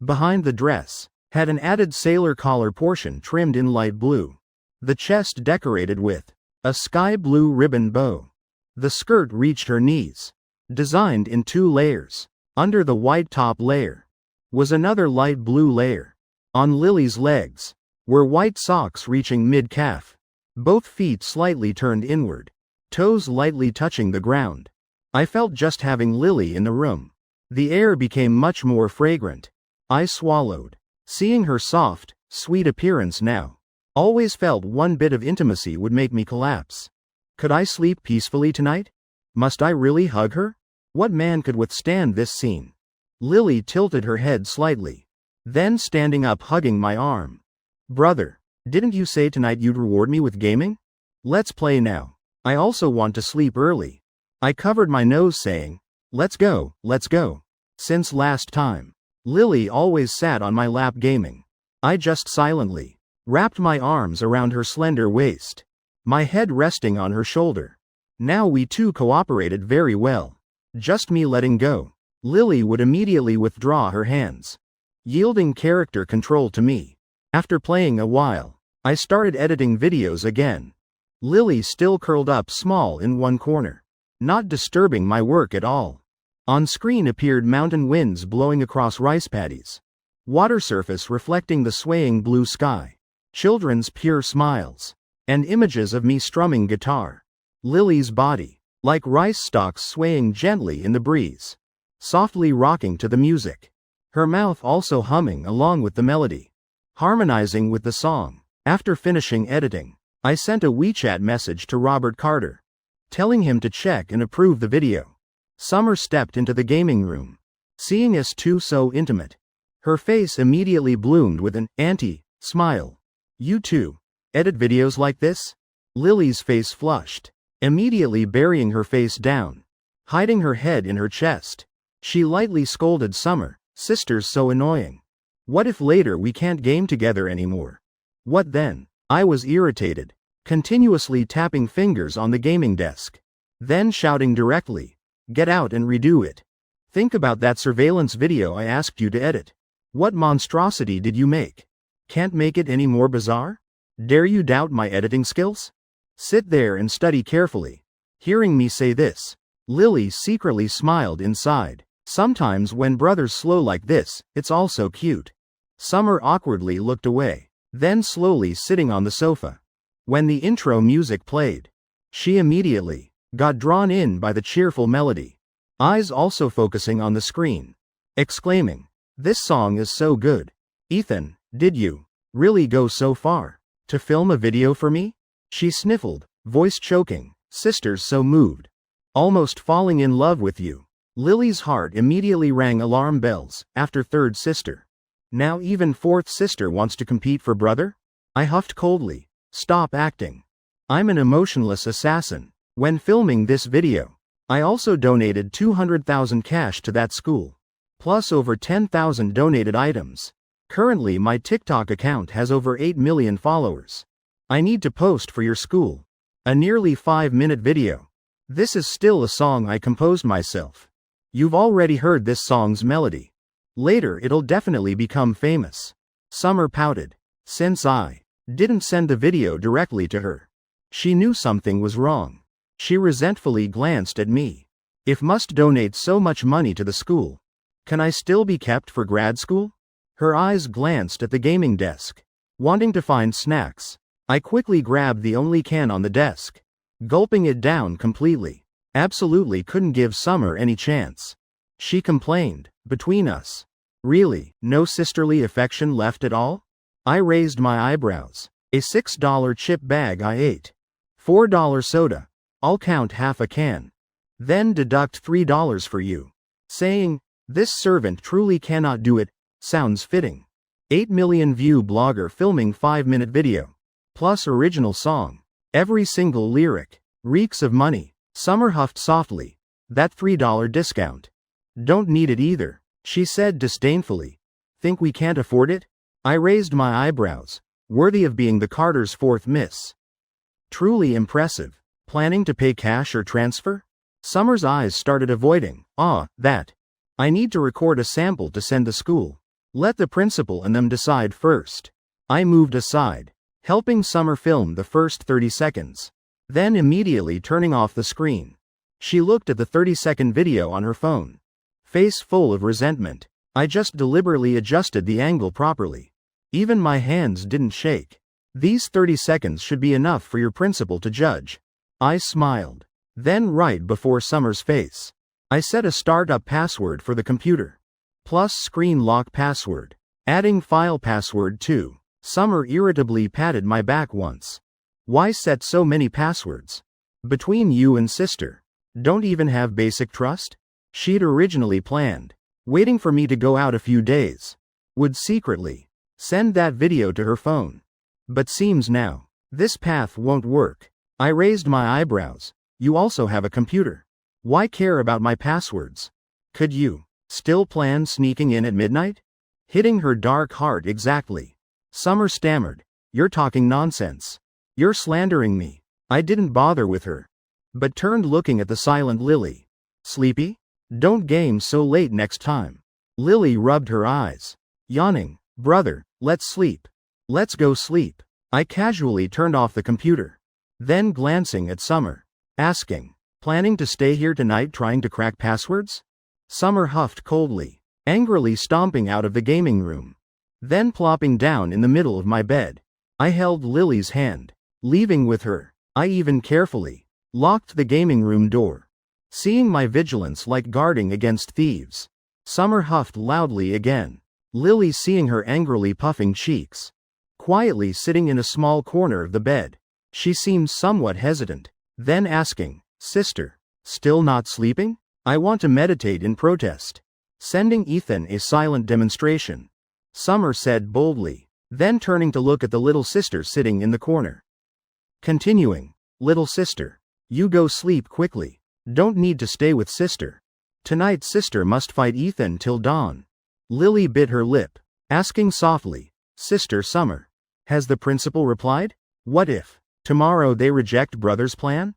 Behind the dress, had an added sailor collar portion trimmed in light blue. The chest decorated with a sky blue ribbon bow. The skirt reached her knees, designed in 2 layers. Under the white top layer was another light blue layer. On Lily's legs were white socks reaching mid-calf, both feet slightly turned inward, toes lightly touching the ground. I felt just having Lily in the room. The air became much more fragrant. I swallowed, seeing her soft, sweet appearance now. Always felt 1 bit of intimacy would make me collapse. Could I sleep peacefully tonight? Must I really hug her? What man could withstand this scene? Lily tilted her head slightly, then standing up, hugging my arm. "Brother, didn't you say tonight you'd reward me with gaming? Let's play now. I also want to sleep early." I covered my nose, saying, let's go. Since last time, Lily always sat on my lap gaming. I just silently wrapped my arms around her slender waist, my head resting on her shoulder. Now we two cooperated very well. Just me letting go, Lily would immediately withdraw her hands, yielding character control to me. After playing a while, I started editing videos again. Lily still curled up small in one corner, not disturbing my work at all. On screen appeared mountain winds blowing across rice paddies, water surface reflecting the swaying blue sky, children's pure smiles, and images of me strumming guitar. Lily's body, like rice stalks swaying gently in the breeze, softly rocking to the music. Her mouth also humming along with the melody, harmonizing with the song. After finishing editing, I sent a WeChat message to Robert Carter, telling him to check and approve the video. Summer stepped into the gaming room, seeing us two so intimate. Her face immediately bloomed with an smile. You too edit videos like this? Lily's face flushed, immediately burying her face down, hiding her head in her chest. She lightly scolded Summer, "Sister's so annoying. What if later we can't game together anymore? What then?" I was irritated, continuously tapping fingers on the gaming desk, then shouting directly, "Get out and redo it. Think about that surveillance video I asked you to edit. What monstrosity did you make? Can't make it any more bizarre? Dare you doubt my editing skills? Sit there and study carefully." Hearing me say this, Lily secretly smiled inside. Sometimes when brothers slow like this, it's also cute. Summer awkwardly looked away, then slowly sitting on the sofa. When the intro music played, she immediately got drawn in by the cheerful melody, eyes also focusing on the screen, exclaiming, "This song is so good. Ethan, did you really go so far to film a video for me?" She sniffled, voice choking, "Sister's so moved. Almost falling in love with you." Lily's heart immediately rang alarm bells. After third sister, now even fourth sister wants to compete for brother? I huffed coldly, "Stop acting. I'm an emotionless assassin." When filming this video, I also donated 200,000 cash to that school, plus over 10,000 donated items. Currently my TikTok account has over 8 million followers. I need to post for your school a nearly 5-minute video. This is still a song I composed myself. You've already heard this song's melody. Later it'll definitely become famous. Summer pouted. Since I didn't send the video directly to her, she knew something was wrong. She resentfully glanced at me. If must donate so much money to the school, can I still be kept for grad school? Her eyes glanced at the gaming desk, wanting to find snacks. I quickly grabbed the only can on the desk, gulping it down completely. Absolutely couldn't give Summer any chance. She complained, "Between us, really, no sisterly affection left at all?" I raised my eyebrows. "A $6 chip bag I ate. $4 soda. I'll count half a can. Then deduct $3 for you." Saying, "This servant truly cannot do it," sounds fitting. 8 million view blogger filming 5-minute video, plus original song. Every single lyric reeks of money. Summer huffed softly. "That $3 discount. Don't need it either," she said disdainfully. "Think we can't afford it?" I raised my eyebrows, worthy of being the Carter's fourth miss. Truly impressive. Planning to pay cash or transfer? Summer's eyes started avoiding. That. I need to record a sample to send to school. Let the principal and them decide first. I moved aside, helping Summer film the first 30 seconds. Then immediately turning off the screen. She looked at the 30-second video on her phone, face full of resentment. I just deliberately adjusted the angle properly. Even my hands didn't shake. These 30 seconds should be enough for your principal to judge. I smiled. Then right before Summer's face, I set a startup password for the computer, plus screen lock password, adding file password too. Summer irritably patted my back once. "Why set so many passwords? Between you and sister, don't even have basic trust?" She'd originally planned, waiting for me to go out a few days, would secretly send that video to her phone. But seems now, this path won't work. I raised my eyebrows. "You also have a computer. Why care about my passwords? Could you still plan sneaking in at midnight?" Hitting her dark heart exactly. Summer stammered, "You're talking nonsense. You're slandering me." I didn't bother with her, but turned looking at the silent Lily. "Sleepy? Don't game so late next time." Lily rubbed her eyes, yawning. "Brother, let's sleep. Let's go sleep." I casually turned off the computer, then glancing at Summer, asking, "Planning to stay here tonight trying to crack passwords?" Summer huffed coldly, angrily stomping out of the gaming room. Then plopping down in the middle of my bed, I held Lily's hand, leaving with her. I even carefully locked the gaming room door, seeing my vigilance like guarding against thieves. Summer huffed loudly again, Lily seeing her angrily puffing cheeks. Quietly sitting in a small corner of the bed, she seemed somewhat hesitant, then asking, "Sister, still not sleeping? I want to meditate in protest." Sending Ethan a silent demonstration, Summer said boldly, then turning to look at the little sister sitting in the corner. Continuing, "Little sister, you go sleep quickly. Don't need to stay with sister. Tonight sister must fight Ethan till dawn." Lily bit her lip, asking softly, "Sister Summer, has the principal replied? What if tomorrow they reject brother's plan?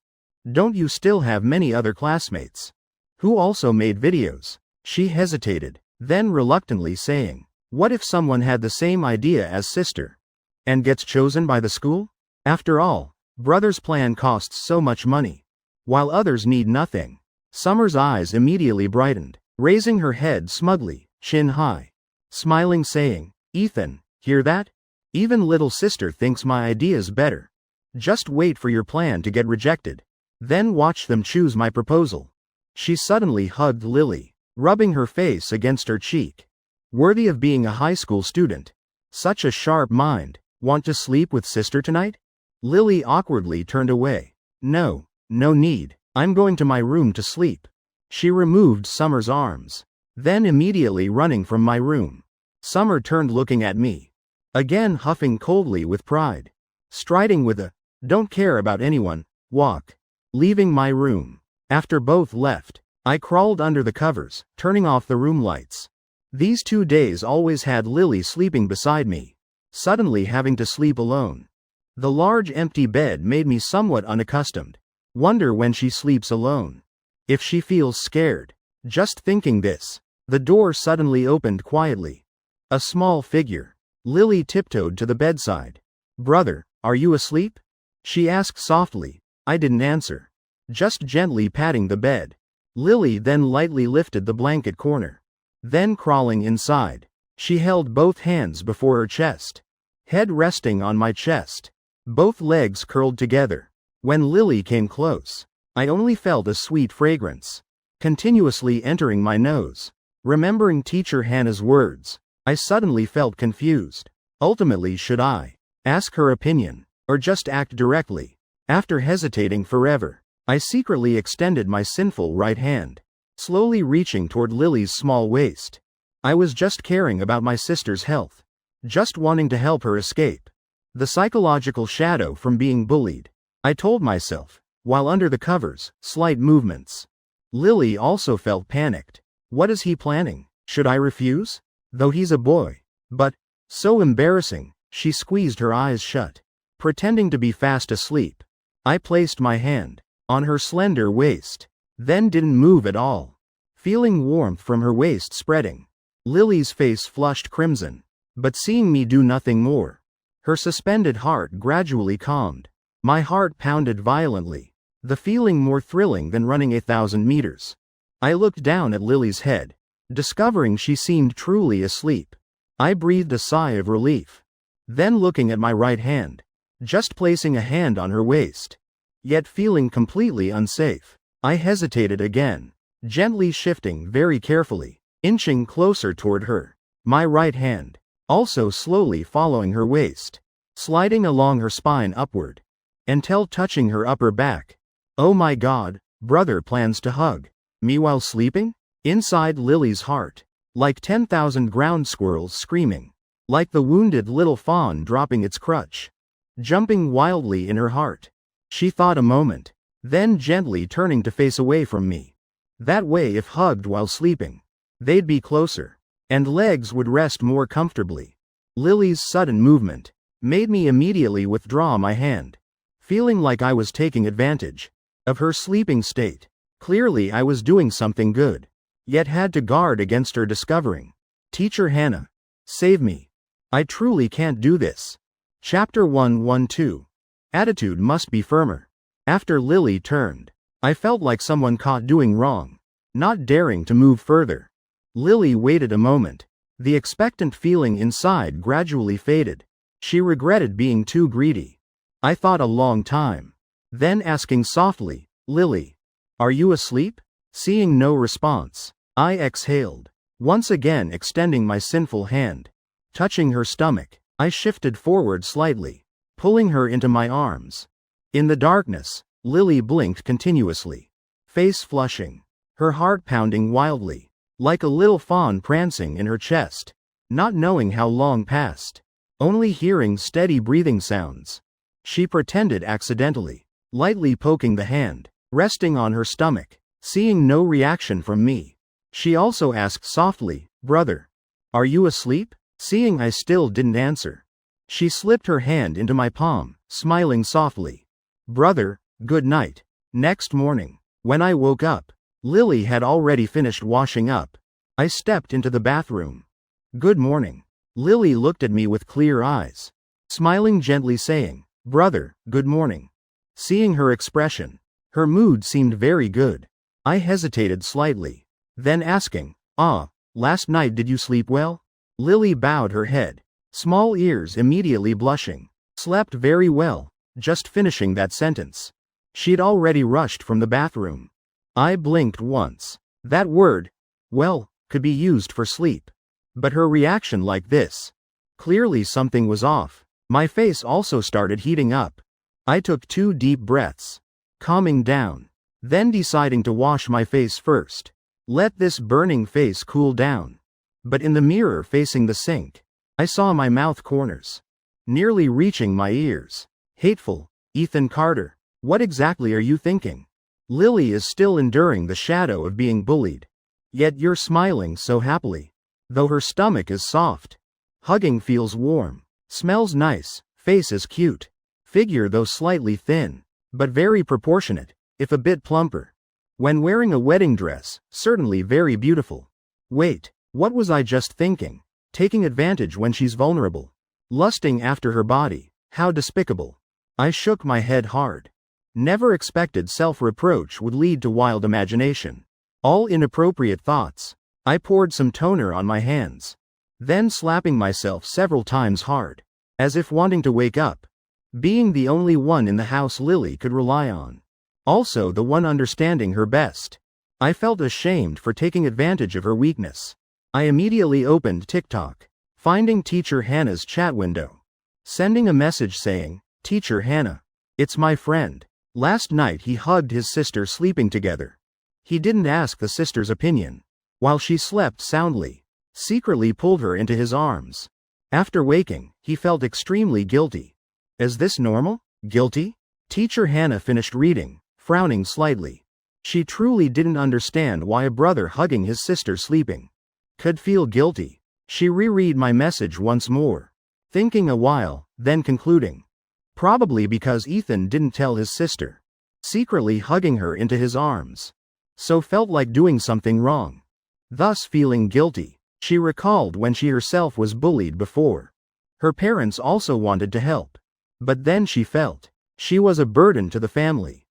Don't you still have many other classmates who also made videos?" She hesitated, then reluctantly saying, "What if someone had the same idea as sister and gets chosen by the school? After all, brother's plan costs so much money, while others need nothing." Summer's eyes immediately brightened, raising her head smugly, chin high, smiling saying, "Ethan, hear that? Even little sister thinks my idea's better. Just wait for your plan to get rejected. Then watch them choose my proposal." She suddenly hugged Lily, rubbing her face against her cheek. Worthy of being a high school student. Such a sharp mind. "Want to sleep with sister tonight?" Lily awkwardly turned away. No need. I'm going to my room to sleep." She removed Summer's arms, then immediately running from my room. Summer turned looking at me, again huffing coldly with pride, striding with a "don't care about anyone" walk, leaving my room. After both left, I crawled under the covers, turning off the room lights. These 2 days always had Lily sleeping beside me. Suddenly having to sleep alone. The large empty bed made me somewhat unaccustomed. Wonder when she sleeps alone. If she feels scared. Just thinking this, the door suddenly opened quietly. A small figure. Lily tiptoed to the bedside. "Brother, are you asleep?" she asked softly. I didn't answer, just gently patting the bed. Lily then lightly lifted the blanket corner. Then crawling inside, she held both hands before her chest, head resting on my chest, both legs curled together. When Lily came close, I only felt a sweet fragrance continuously entering my nose. Remembering teacher Hannah's words, I suddenly felt confused. Ultimately, should I ask her opinion, or just act directly? After hesitating forever, I secretly extended my sinful right hand, slowly reaching toward Lily's small waist. I was just caring about my sister's health, just wanting to help her escape the psychological shadow from being bullied. I told myself, while under the covers, slight movements. Lily also felt panicked. What is he planning? Should I refuse? Though he's a boy. But, so embarrassing, she squeezed her eyes shut, pretending to be fast asleep. I placed my hand on her slender waist, then didn't move at all, feeling warmth from her waist spreading. Lily's face flushed crimson, but seeing me do nothing more, her suspended heart gradually calmed. My heart pounded violently, the feeling more thrilling than running 1,000 meters. I looked down at Lily's head, discovering she seemed truly asleep. I breathed a sigh of relief. Then looking at my right hand, just placing a hand on her waist, yet feeling completely unsafe, I hesitated again, gently shifting very carefully, inching closer toward her. My right hand, also slowly following her waist, sliding along her spine upward, until touching her upper back. Oh my God, brother plans to hug me while sleeping? Inside Lily's heart, like 10,000 ground squirrels screaming, like the wounded little fawn dropping its crutch, jumping wildly in her heart. She thought a moment, then gently turning to face away from me. That way, if hugged while sleeping, they'd be closer, and legs would rest more comfortably. Lily's sudden movement made me immediately withdraw my hand, feeling like I was taking advantage of her sleeping state. Clearly I was doing something good, yet had to guard against her discovering. Teacher Hannah, save me. I truly can't do this. Chapter 112. Attitude must be firmer. After Lily turned, I felt like someone caught doing wrong, not daring to move further. Lily waited a moment. The expectant feeling inside gradually faded. She regretted being too greedy. I thought a long time. Then asking softly, Lily, are you asleep? Seeing no response, I exhaled, once again extending my sinful hand. Touching her stomach, I shifted forward slightly, pulling her into my arms. In the darkness, Lily blinked continuously, face flushing, her heart pounding wildly, like a little fawn prancing in her chest, not knowing how long passed, only hearing steady breathing sounds. She pretended accidentally, lightly poking the hand, resting on her stomach. Seeing no reaction from me, she also asked softly, Brother, are you asleep? Seeing I still didn't answer, she slipped her hand into my palm, smiling softly. Brother, good night. Next morning, when I woke up, Lily had already finished washing up. I stepped into the bathroom. Good morning. Lily looked at me with clear eyes, smiling gently saying, Brother, good morning. Seeing her expression, her mood seemed very good. I hesitated slightly, then asking, last night did you sleep well? Lily bowed her head, small ears immediately blushing. Slept very well, just finishing that sentence. She'd already rushed from the bathroom. I blinked once. That word, well, could be used for sleep. But her reaction like this. Clearly something was off. My face also started heating up. I took 2 deep breaths, calming down. Then deciding to wash my face first. Let this burning face cool down. But in the mirror facing the sink, I saw my mouth corners, nearly reaching my ears. Hateful, Ethan Carter, what exactly are you thinking? Lily is still enduring the shadow of being bullied. Yet you're smiling so happily. Though her stomach is soft. Hugging feels warm. Smells nice, face is cute. Figure though slightly thin, but very proportionate. If a bit plumper. When wearing a wedding dress, certainly very beautiful. Wait, what was I just thinking? Taking advantage when she's vulnerable. Lusting after her body, how despicable. I shook my head hard. Never expected self-reproach would lead to wild imagination. All inappropriate thoughts. I poured some toner on my hands. Then slapping myself several times hard. As if wanting to wake up. Being the only one in the house Lily could rely on. Also the one understanding her best. I felt ashamed for taking advantage of her weakness. I immediately opened TikTok, finding Teacher Hannah's chat window. Sending a message saying, Teacher Hannah, it's my friend. Last night he hugged his sister sleeping together. He didn't ask the sister's opinion. While she slept soundly, secretly pulled her into his arms. After waking, he felt extremely guilty. Is this normal? Guilty? Teacher Hannah finished reading, frowning slightly. She truly didn't understand why a brother hugging his sister sleeping could feel guilty. She reread my message once more, thinking a while, then concluding. Probably because Ethan didn't tell his sister. Secretly hugging her into his arms. So felt like doing something wrong. Thus feeling guilty. She recalled when she herself was bullied before. Her parents also wanted to help. But then she felt she was a burden to the family.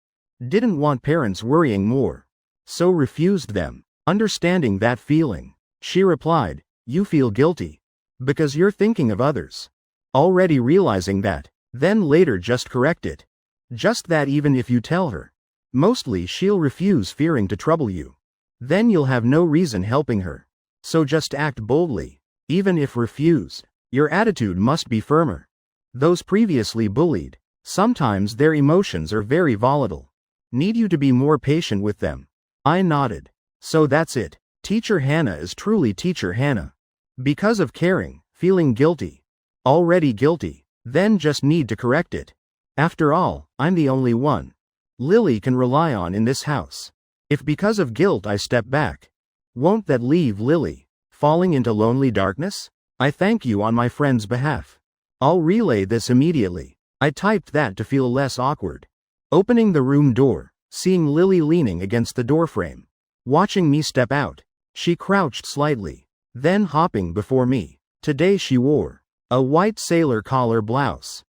Didn't want parents worrying more. So refused them. Understanding that feeling, she replied, You feel guilty. Because you're thinking of others. Already realizing that, then later just correct it. Just that even if you tell her, mostly she'll refuse fearing to trouble you. Then you'll have no reason helping her. So just act boldly. Even if refused, your attitude must be firmer. Those previously bullied, sometimes their emotions are very volatile. Need you to be more patient with them. I nodded. So that's it. Teacher Hannah is truly Teacher Hannah. Because of caring, feeling guilty. Already guilty, then just need to correct it. After all, I'm the only one Lily can rely on in this house. If because of guilt I step back, won't that leave Lily falling into lonely darkness? I thank you on my friend's behalf. I'll relay this immediately. I typed that to feel less awkward. Opening the room door, seeing Lily leaning against the doorframe. Watching me step out, she crouched slightly, then hopping before me. Today she wore a white sailor collar blouse.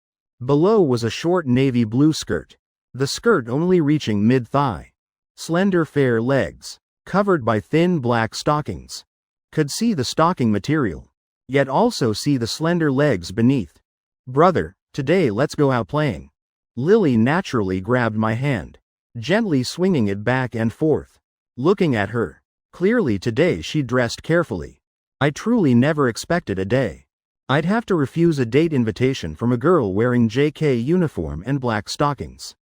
Below was a short navy blue skirt, the skirt only reaching mid-thigh. Slender fair legs, covered by thin black stockings. Could see the stocking material, yet also see the slender legs beneath. "Brother, today let's go out playing." Lily naturally grabbed my hand, gently swinging it back and forth. Looking at her, clearly today she dressed carefully. I truly never expected a day I'd have to refuse a date invitation from a girl wearing JK uniform and black stockings.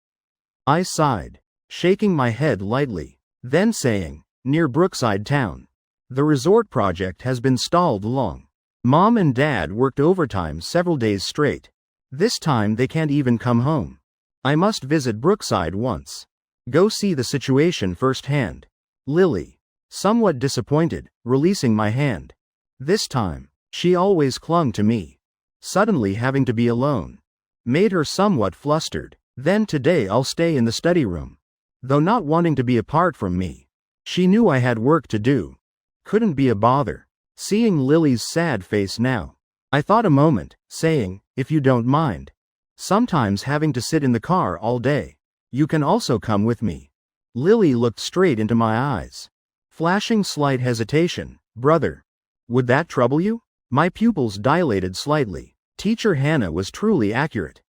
I sighed, shaking my head lightly, then saying, "Near Brookside Town. The resort project has been stalled long. Mom and Dad worked overtime several days straight. This time they can't even come home. I must visit Brookside once. Go see the situation firsthand." Lily, somewhat disappointed, releasing my hand. This time, she always clung to me. Suddenly having to be alone made her somewhat flustered. "Then today I'll stay in the study room." Though not wanting to be apart from me, she knew I had work to do. Couldn't be a bother. Seeing Lily's sad face now, I thought a moment, saying, "If you don't mind. Sometimes having to sit in the car all day. You can also come with me." Lily looked straight into my eyes, flashing slight hesitation. "Brother, would that trouble you?" My pupils dilated slightly. Teacher Hannah was truly accurate.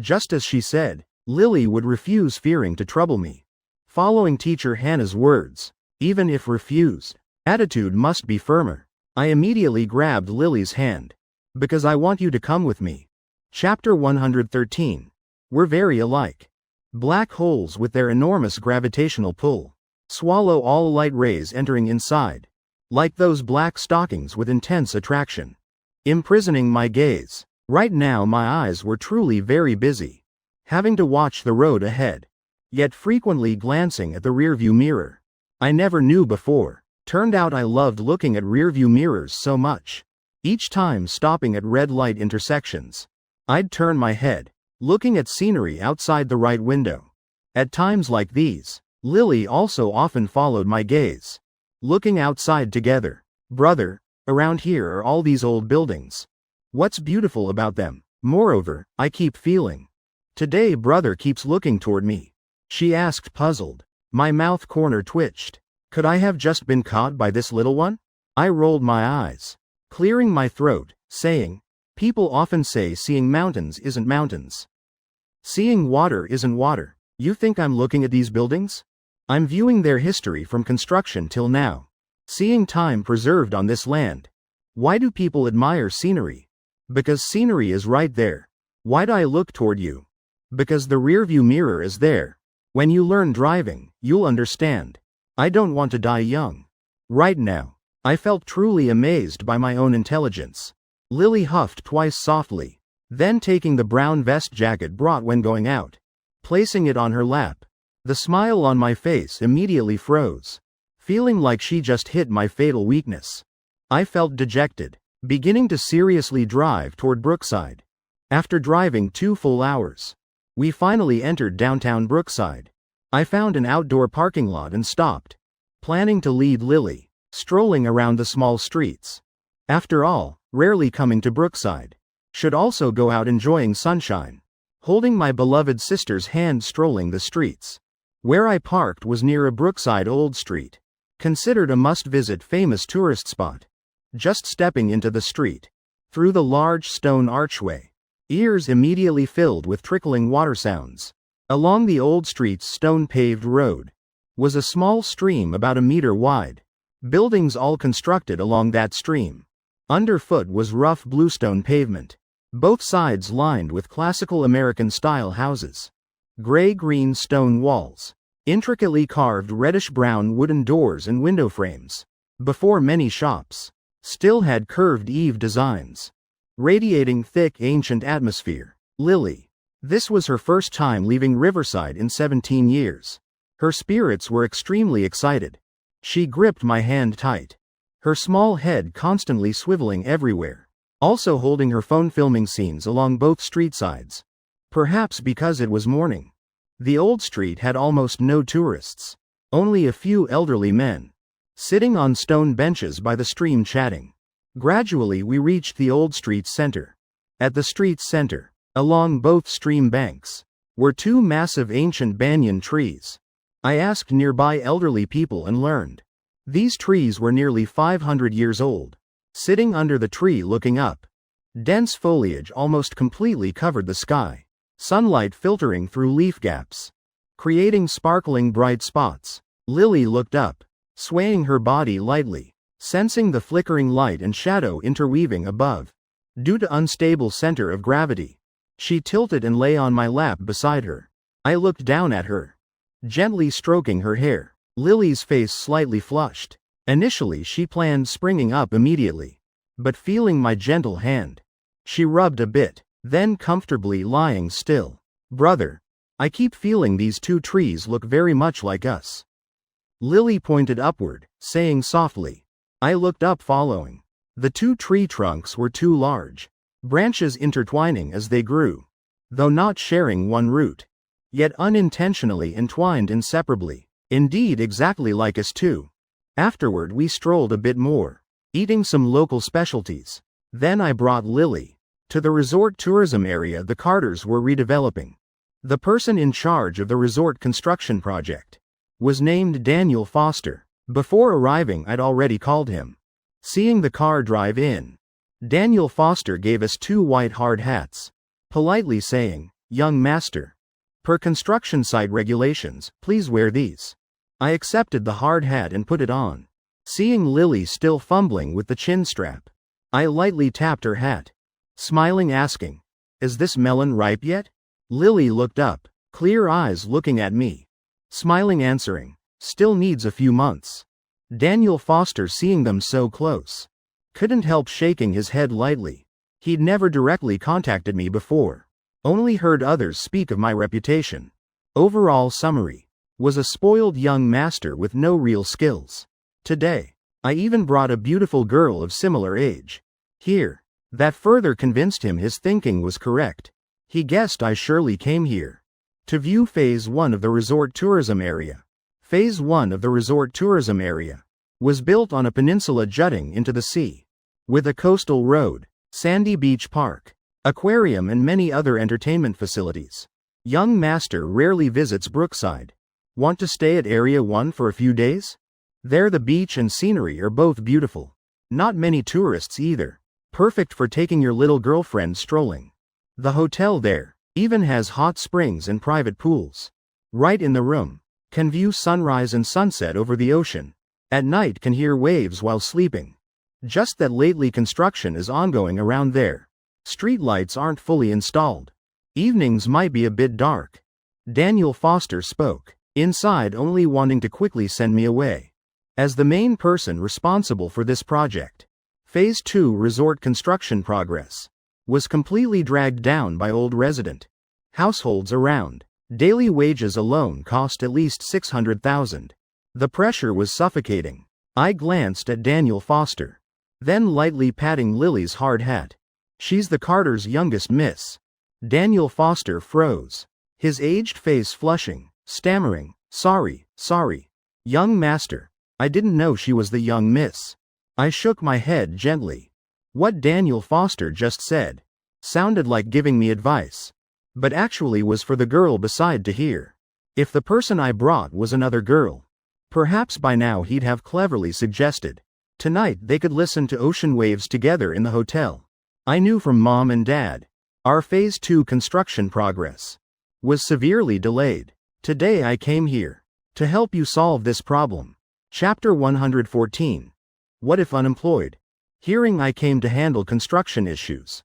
Just as she said, Lily would refuse, fearing to trouble me. Following Teacher Hannah's words, even if refused, attitude must be firmer. I immediately grabbed Lily's hand. "Because I want you to come with me." Chapter 113. We're very alike. Black holes with their enormous gravitational pull swallow all light rays entering inside, like those black stockings with intense attraction, imprisoning my gaze. Right now my eyes were truly very busy, having to watch the road ahead, yet frequently glancing at the rearview mirror. I never knew before. Turned out I loved looking at rearview mirrors so much. Each time stopping at red light intersections, I'd turn my head, looking at scenery outside the right window. At times like these, Lily also often followed my gaze. Looking outside together. "Brother, around here are all these old buildings. What's beautiful about them? Moreover, I keep feeling. Today brother keeps looking toward me." She asked, puzzled. My mouth corner twitched. Could I have just been caught by this little one? I rolled my eyes, clearing my throat, saying, "People often say seeing mountains isn't mountains. Seeing water isn't water. You think I'm looking at these buildings? I'm viewing their history from construction till now. Seeing time preserved on this land. Why do people admire scenery? Because scenery is right there. Why do I look toward you? Because the rearview mirror is there. When you learn driving, you'll understand. I don't want to die young." Right now, I felt truly amazed by my own intelligence. Lily huffed twice softly, then taking the brown vest jacket brought when going out, placing it on her lap. The smile on my face immediately froze, feeling like she just hit my fatal weakness. I felt dejected, beginning to seriously drive toward Brookside. After driving 2 full hours, we finally entered downtown Brookside. I found an outdoor parking lot and stopped, planning to lead Lily, strolling around the small streets. After all, rarely coming to Brookside. Should also go out enjoying sunshine. Holding my beloved sister's hand, strolling the streets. Where I parked was near a Brookside Old Street, considered a must-visit famous tourist spot. Just stepping into the street, through the large stone archway, ears immediately filled with trickling water sounds. Along the Old Street's stone-paved road was a small stream about 1 meter wide. Buildings all constructed along that stream. Underfoot was rough bluestone pavement, both sides lined with classical American-style houses. Gray-green stone walls, intricately carved reddish-brown wooden doors and window frames. Before many shops still had curved eave designs, radiating thick ancient atmosphere. Lily. This was her first time leaving Riverside in 17 years. Her spirits were extremely excited. She gripped my hand tight, her small head constantly swiveling everywhere, also holding her phone, filming scenes along both street sides. Perhaps because it was morning. The Old Street had almost no tourists, only a few elderly men, sitting on stone benches by the stream chatting. Gradually we reached the Old Street's center. At the street's center, Along both stream banks were two massive ancient banyan trees. I asked nearby elderly people and learned these trees were nearly 500 years old. Sitting under the tree looking up, dense foliage almost completely covered the sky, sunlight filtering through leaf gaps, creating sparkling bright spots. Lily looked up, swaying her body lightly, sensing the flickering light and shadow interweaving above. Due to unstable center of gravity, she tilted and lay on my lap beside her. I looked down at her, gently stroking her hair. Lily's face slightly flushed. Initially she planned springing up immediately, but feeling my gentle hand, she rubbed a bit, then comfortably lying still. Brother, I keep feeling these two trees look very much like us. Lily pointed upward, saying softly. I looked up following. The two tree trunks were too large, branches intertwining as they grew, though not sharing one root, yet unintentionally entwined inseparably. Indeed, exactly like us too. Afterward we strolled a bit more, eating some local specialties. Then I brought Lily to the resort tourism area the Carters were redeveloping. The person in charge of the resort construction project was named Daniel Foster. Before arriving I'd already called him. Seeing the car drive in, Daniel Foster gave us two white hard hats, politely saying, "Young master, per construction site regulations, please wear these." I accepted the hard hat and put it on. Seeing Lily still fumbling with the chin strap, I lightly tapped her hat, smiling, asking, "Is this melon ripe yet?" Lily looked up, clear eyes looking at me, smiling, answering, "Still needs a few months." Daniel Foster, seeing them so close, couldn't help shaking his head lightly. He'd never directly contacted me before, only heard others speak of my reputation. Overall summary: was a spoiled young master with no real skills. Today, I even brought a beautiful girl of similar age. Here, that further convinced him his thinking was correct. He guessed I surely came here to view Phase 1 of the resort tourism area. Phase 1 of the resort tourism area was built on a peninsula jutting into the sea, with a coastal road, sandy beach park, aquarium and many other entertainment facilities. Young master rarely visits Brookside. Want to stay at Area 1 for a few days? There the beach and scenery are both beautiful. Not many tourists either. Perfect for taking your little girlfriend strolling. The hotel there even has hot springs and private pools. Right in the room. Can view sunrise and sunset over the ocean. At night can hear waves while sleeping. Just that lately construction is ongoing around there. Street lights aren't fully installed. Evenings might be a bit dark. Daniel Foster spoke, inside only wanting to quickly send me away. As the main person responsible for this project, Phase 2 resort construction progress was completely dragged down by old resident households around. Daily wages alone cost at least $600,000. The pressure was suffocating. I glanced at Daniel Foster, then lightly patting Lily's hard hat. She's the Carters' youngest miss. Daniel Foster froze, his aged face flushing, stammering, sorry, young master, I didn't know she was the young miss." I shook my head gently. What Daniel Foster just said sounded like giving me advice, but actually was for the girl beside to hear. If the person I brought was another girl, perhaps by now he'd have cleverly suggested tonight they could listen to ocean waves together in the hotel. I knew from Mom and Dad our Phase 2 construction progress was severely delayed. Today I came here to help you solve this problem. Chapter 114. What if unemployed? Hearing I came to handle construction issues,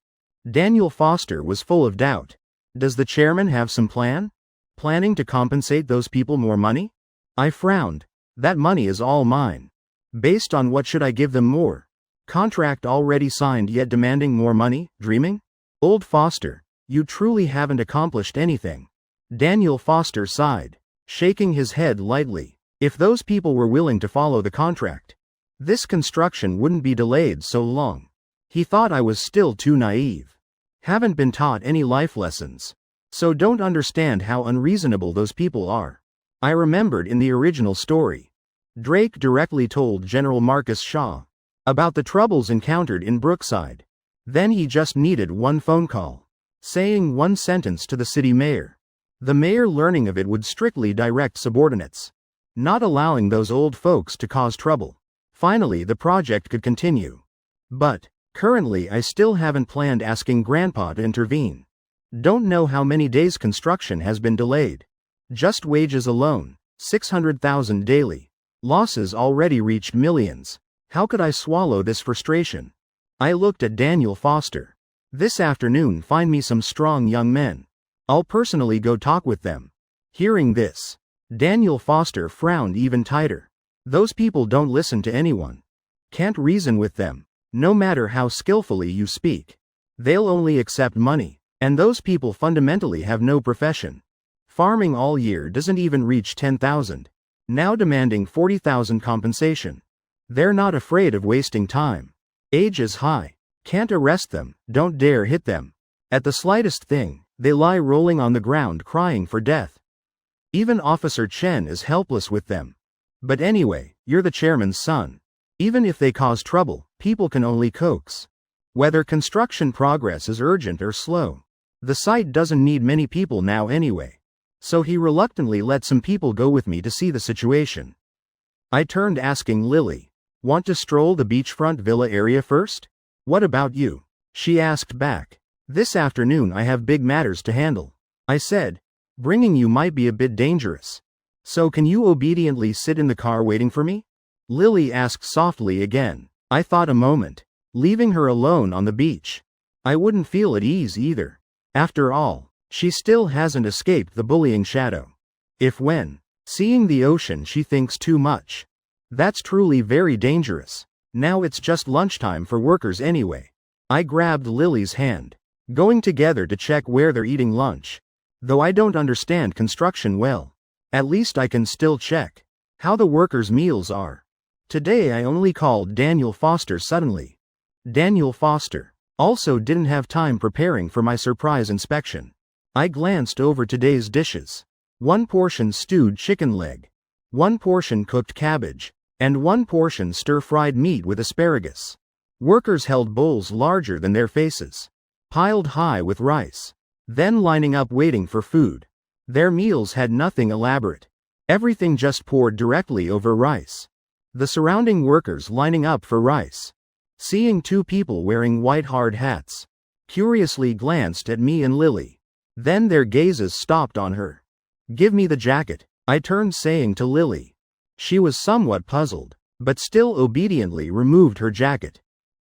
Daniel Foster was full of doubt. Does the chairman have some plan? Planning to compensate those people more money? I frowned. That money is all mine. Based on what should I give them more? Contract already signed yet demanding more money? Dreaming? Old Foster, you truly haven't accomplished anything. Daniel Foster sighed, shaking his head lightly. If those people were willing to follow the contract, this construction wouldn't be delayed so long. He thought I was still too naive. Haven't been taught any life lessons, so don't understand how unreasonable those people are. I remembered in the original story, Drake directly told General Marcus Shaw about the troubles encountered in Brookside. Then he just needed one phone call. saying one sentence to the city mayor. The mayor, learning of it, would strictly direct subordinates, not allowing those old folks to cause trouble. Finally, the project could continue. But currently I still haven't planned asking Grandpa to intervene. Don't know how many days construction has been delayed. Just wages alone, 600,000 daily. Losses already reached millions. How could I swallow this frustration? I looked at Daniel Foster. This afternoon find me some strong young men. I'll personally go talk with them. Hearing this, Daniel Foster frowned even tighter. Those people don't listen to anyone. Can't reason with them, no matter how skillfully you speak. They'll only accept money. And those people fundamentally have no profession. Farming all year doesn't even reach 10,000. Now demanding 40,000 compensation. They're not afraid of wasting time. Age is high. Can't arrest them, don't dare hit them. At the slightest thing, they lie rolling on the ground crying for death. Even Officer Chen is helpless with them. But anyway, you're the chairman's son. Even if they cause trouble, people can only coax. Whether construction progress is urgent or slow. The site doesn't need many people now anyway. So he reluctantly let some people go with me to see the situation. I turned, asking Lily, "Want to stroll the beachfront villa area first? What about you?" She asked back. "This afternoon I have big matters to handle," I said. "Bringing you might be a bit dangerous. So can you obediently sit in the car waiting for me?" Lily asked softly again. I thought a moment. Leaving her alone on the beach. I wouldn't feel at ease either. After all, she still hasn't escaped the bullying shadow. If when seeing the ocean she thinks too much. That's truly very dangerous. Now it's just lunchtime for workers anyway. I grabbed Lily's hand. Going together to check where they're eating lunch. Though I don't understand construction well. At least I can still check how the workers' meals are. Today I only called Daniel Foster suddenly. Daniel Foster also didn't have time preparing for my surprise inspection. I glanced over today's dishes. 1 portion stewed chicken leg, 1 portion cooked cabbage, and 1 portion stir-fried meat with asparagus. Workers held bowls larger than their faces, piled high with rice, then lining up waiting for food. Their meals had nothing elaborate. Everything just poured directly over rice. The surrounding workers lining up for rice. Seeing 2 people wearing white hard hats, curiously glanced at me and Lily. Then their gazes stopped on her. "Give me the jacket," I turned, saying to Lily. She was somewhat puzzled, but still obediently removed her jacket.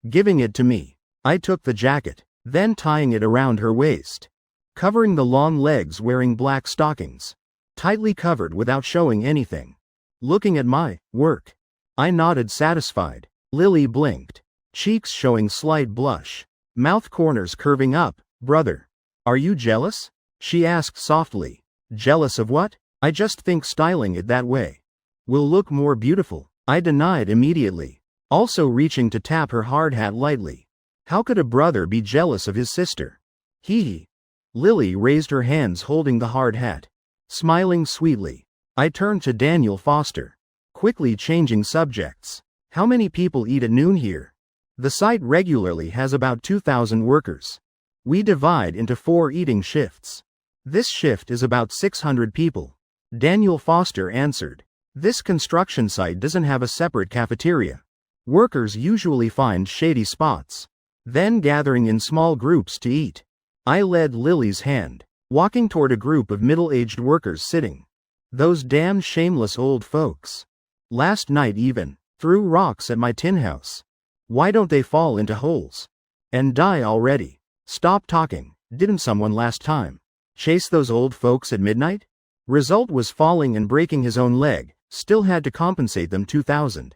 Giving it to me, I took the jacket, then tying it around her waist, covering the long legs, wearing black stockings, tightly covered without showing anything. Looking at my work, I nodded, satisfied. Lily blinked, cheeks showing slight blush, mouth corners curving up. "Brother, are you jealous?" she asked softly. "Jealous of what?" "I just think styling it that way will look more beautiful," I denied immediately, also reaching to tap her hard hat lightly. How could a brother be jealous of his sister? Hee. Lily raised her hands holding the hard hat, smiling sweetly. I turned to Daniel Foster, quickly changing subjects. "How many people eat at noon here?" The site regularly has about 2,000 workers. We divide into 4 eating shifts. This shift is about 600 people. Daniel Foster answered. This construction site doesn't have a separate cafeteria. Workers usually find shady spots, then gathering in small groups to eat. I led Lily's hand, walking toward a group of middle-aged workers sitting. Those damn shameless old folks. Last night even threw rocks at my tin house. Why don't they fall into holes and die already? Stop talking. Didn't someone last time chase those old folks at midnight? Result was falling and breaking his own leg, still had to compensate them 2,000.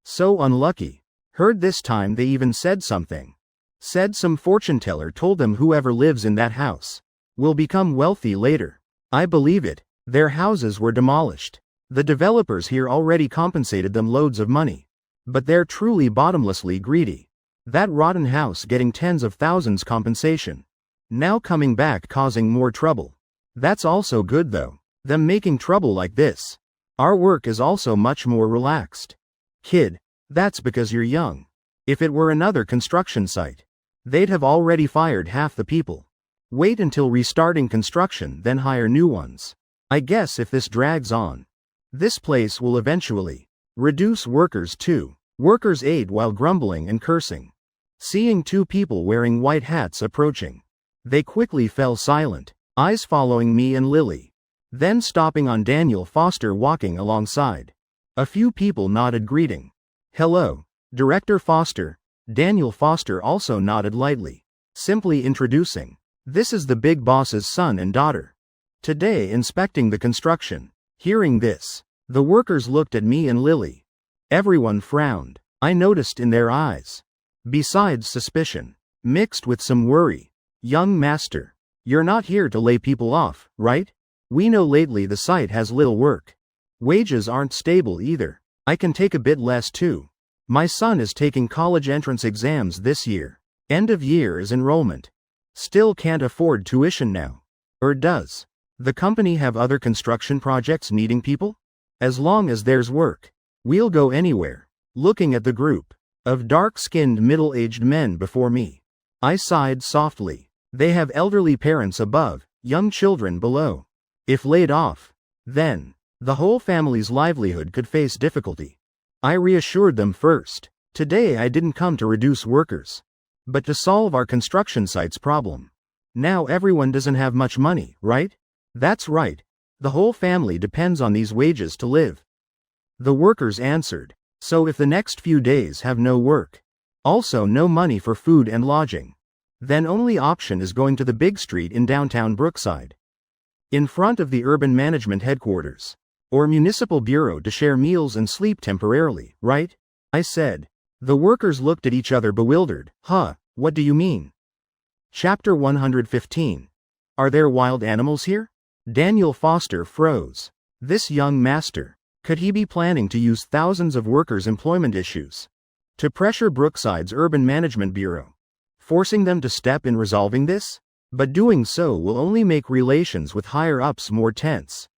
So unlucky. Heard this time they even said something. Said some fortune teller told them whoever lives in that house will become wealthy later. I believe it. Their houses were demolished. The developers here already compensated them loads of money. But they're truly bottomlessly greedy. That rotten house getting tens of thousands compensation. Now coming back causing more trouble. That's also good though. Them making trouble like this. Our work is also much more relaxed. Kid, that's because you're young. If it were another construction site, they'd have already fired half the people. Wait until restarting construction, then hire new ones. I guess if this drags on, this place will eventually reduce workers too. Workers ate while grumbling and cursing. Seeing two people wearing white hats approaching, they quickly fell silent, eyes following me and Lily, then stopping on Daniel Foster walking alongside. A few people nodded greeting. Hello, Director Foster. Daniel Foster also nodded lightly, simply introducing. This is the big boss's son and daughter. Today inspecting the construction. Hearing this, the workers looked at me and Lily. Everyone frowned. I noticed in their eyes, besides suspicion, mixed with some worry. Young master, you're not here to lay people off, right? We know lately the site has little work. Wages aren't stable either. I can take a bit less too. My son is taking college entrance exams this year. End of year is enrollment. Still can't afford tuition now. Or does the company have other construction projects needing people? As long as there's work, we'll go anywhere. Looking at the group of dark-skinned middle-aged men before me, I sighed softly. They have elderly parents above, young children below. If laid off, then the whole family's livelihood could face difficulty. I reassured them first. Today I didn't come to reduce workers, but to solve our construction site's problem. Now everyone doesn't have much money, right? That's right. The whole family depends on these wages to live. The workers answered. So if the next few days have no work, also no money for food and lodging, then only option is going to the big street in downtown Brookside, in front of the urban management headquarters, or municipal bureau to share meals and sleep temporarily, right? I said. The workers looked at each other bewildered. Huh, what do you mean? Chapter 115. Are there wild animals here? Daniel Foster froze. This young master, could he be planning to use thousands of workers' employment issues to pressure Brookside's urban management bureau, forcing them to step in resolving this? But doing so will only make relations with higher-ups more tense.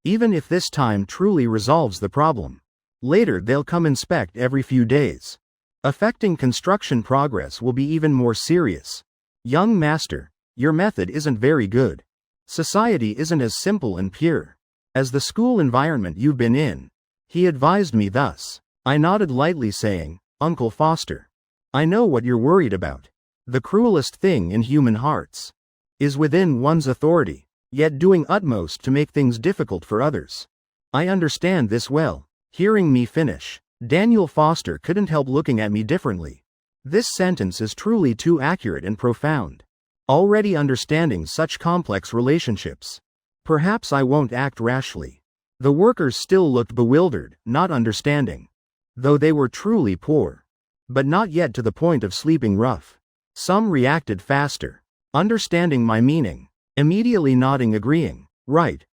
Even if this time truly resolves the problem, later they'll come inspect every few days. Affecting construction progress will be even more serious. Young master, your method isn't very good. Society isn't as simple and pure as the school environment you've been in. He advised me thus. I nodded lightly saying, Uncle Foster, I know what you're worried about. The cruelest thing in human hearts is within one's authority, yet doing utmost to make things difficult for others. I understand this well. Hearing me finish, Daniel Foster couldn't help looking at me differently. This sentence is truly too accurate and profound. Already understanding such complex relationships, perhaps I won't act rashly. The workers still looked bewildered, not understanding, though they were truly poor, but not yet to the point of sleeping rough. Some reacted faster, understanding my meaning, immediately nodding agreeing. Right.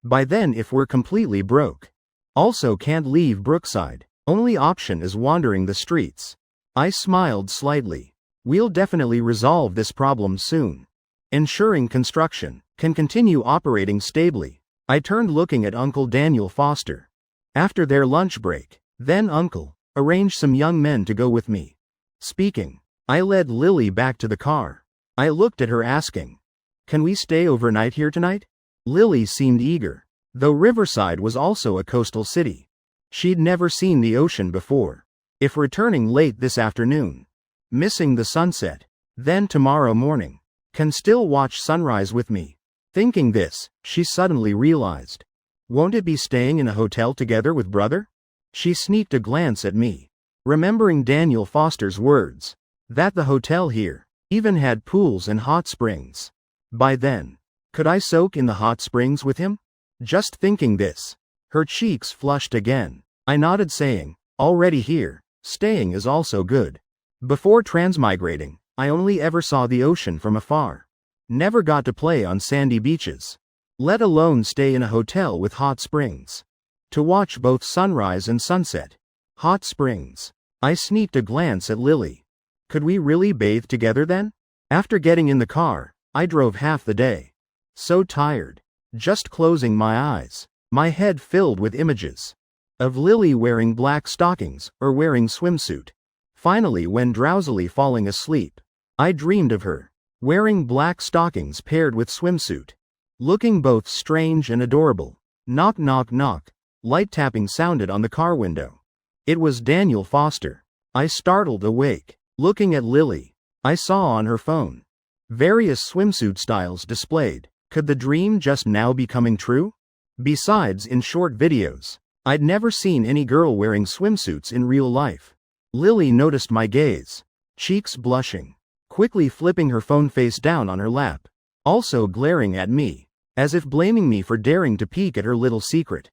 By then if we're completely broke, also can't leave Brookside, only option is wandering the streets. I smiled slightly. We'll definitely resolve this problem soon, ensuring construction can continue operating stably. I turned looking at Uncle Daniel Foster. After their lunch break, then Uncle, arrange some young men to go with me. Speaking, I led Lily back to the car. I looked at her asking, can we stay overnight here tonight? Lily seemed eager, though Riverside was also a coastal city. She'd never seen the ocean before. If returning late this afternoon, missing the sunset, then tomorrow morning, can still watch sunrise with me. Thinking this, she suddenly realized. Won't it be staying in a hotel together with brother? She sneaked a glance at me, remembering Daniel Foster's words, that the hotel here even had pools and hot springs. By then, could I soak in the hot springs with him? Just thinking this, her cheeks flushed again. I nodded saying, already here, staying is also good. Before transmigrating, I only ever saw the ocean from afar. Never got to play on sandy beaches, let alone stay in a hotel with hot springs. To watch both sunrise and sunset. Hot springs. I sneaked a glance at Lily. Could we really bathe together then? After getting in the car, I drove half the day. So tired. Just closing my eyes, my head filled with images of Lily wearing black stockings or wearing swimsuit. Finally, when drowsily falling asleep, I dreamed of her, wearing black stockings paired with swimsuit. Looking both strange and adorable. Knock knock knock. Light tapping sounded on the car window. It was Daniel Foster. I startled awake. Looking at Lily. I saw on her phone various swimsuit styles displayed. Could the dream just now be coming true? Besides, in short videos, I'd never seen any girl wearing swimsuits in real life. Lily noticed my gaze, cheeks blushing, quickly flipping her phone face down on her lap, also glaring at me, as if blaming me for daring to peek at her little secret.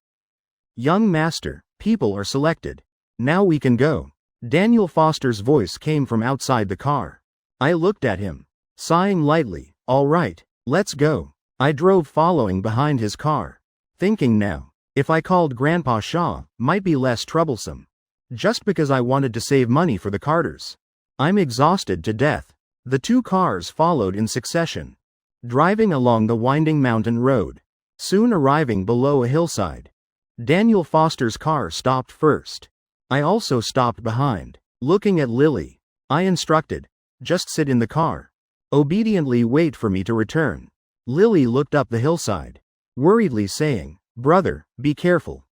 Young master, people are selected. Now we can go. Daniel Foster's voice came from outside the car. I looked at him, sighing lightly. All right, let's go. I drove following behind his car, thinking now, if I called Grandpa Shaw, might be less troublesome. Just because I wanted to save money for the Carters. I'm exhausted to death. The two cars followed in succession, driving along the winding mountain road, soon arriving below a hillside. Daniel Foster's car stopped first. I also stopped behind. Looking at Lily, I instructed, just sit in the car. Obediently wait for me to return. Lily looked up the hillside, worriedly saying, brother, be careful.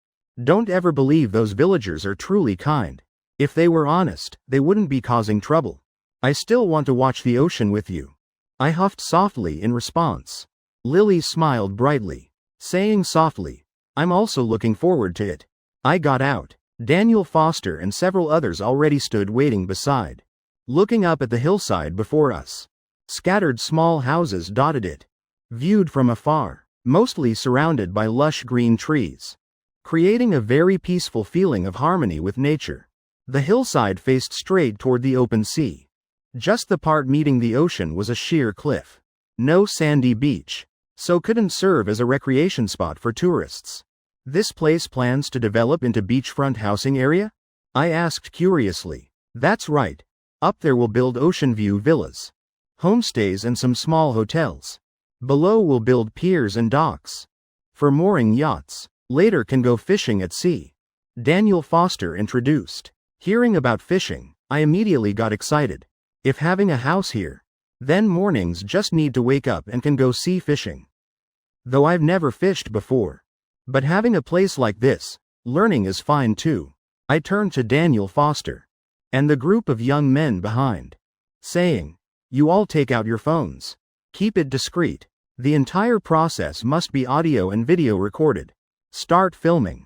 Don't ever believe those villagers are truly kind. If they were honest, they wouldn't be causing trouble. I still want to watch the ocean with you. I huffed softly in response. Lily smiled brightly, saying softly, I'm also looking forward to it. I got out. Daniel Foster and several others already stood waiting beside. Looking up at the hillside before us. Scattered small houses dotted it. Viewed from afar, mostly surrounded by lush green trees, creating a very peaceful feeling of harmony with nature. The hillside faced straight toward the open sea. Just the part meeting the ocean was a sheer cliff. No sandy beach, so couldn't serve as a recreation spot for tourists. This place plans to develop into beachfront housing area? I asked curiously. That's right. Up there we'll build ocean view villas, homestays and some small hotels. Below we'll build piers and docks for mooring yachts. Later can go fishing at sea. Daniel Foster introduced. Hearing about fishing, I immediately got excited. If having a house here, then mornings just need to wake up and can go sea fishing. Though I've never fished before. But having a place like this, learning is fine too. I turned to Daniel Foster and the group of young men behind, saying, you all take out your phones. Keep it discreet. The entire process must be audio and video recorded. Start filming.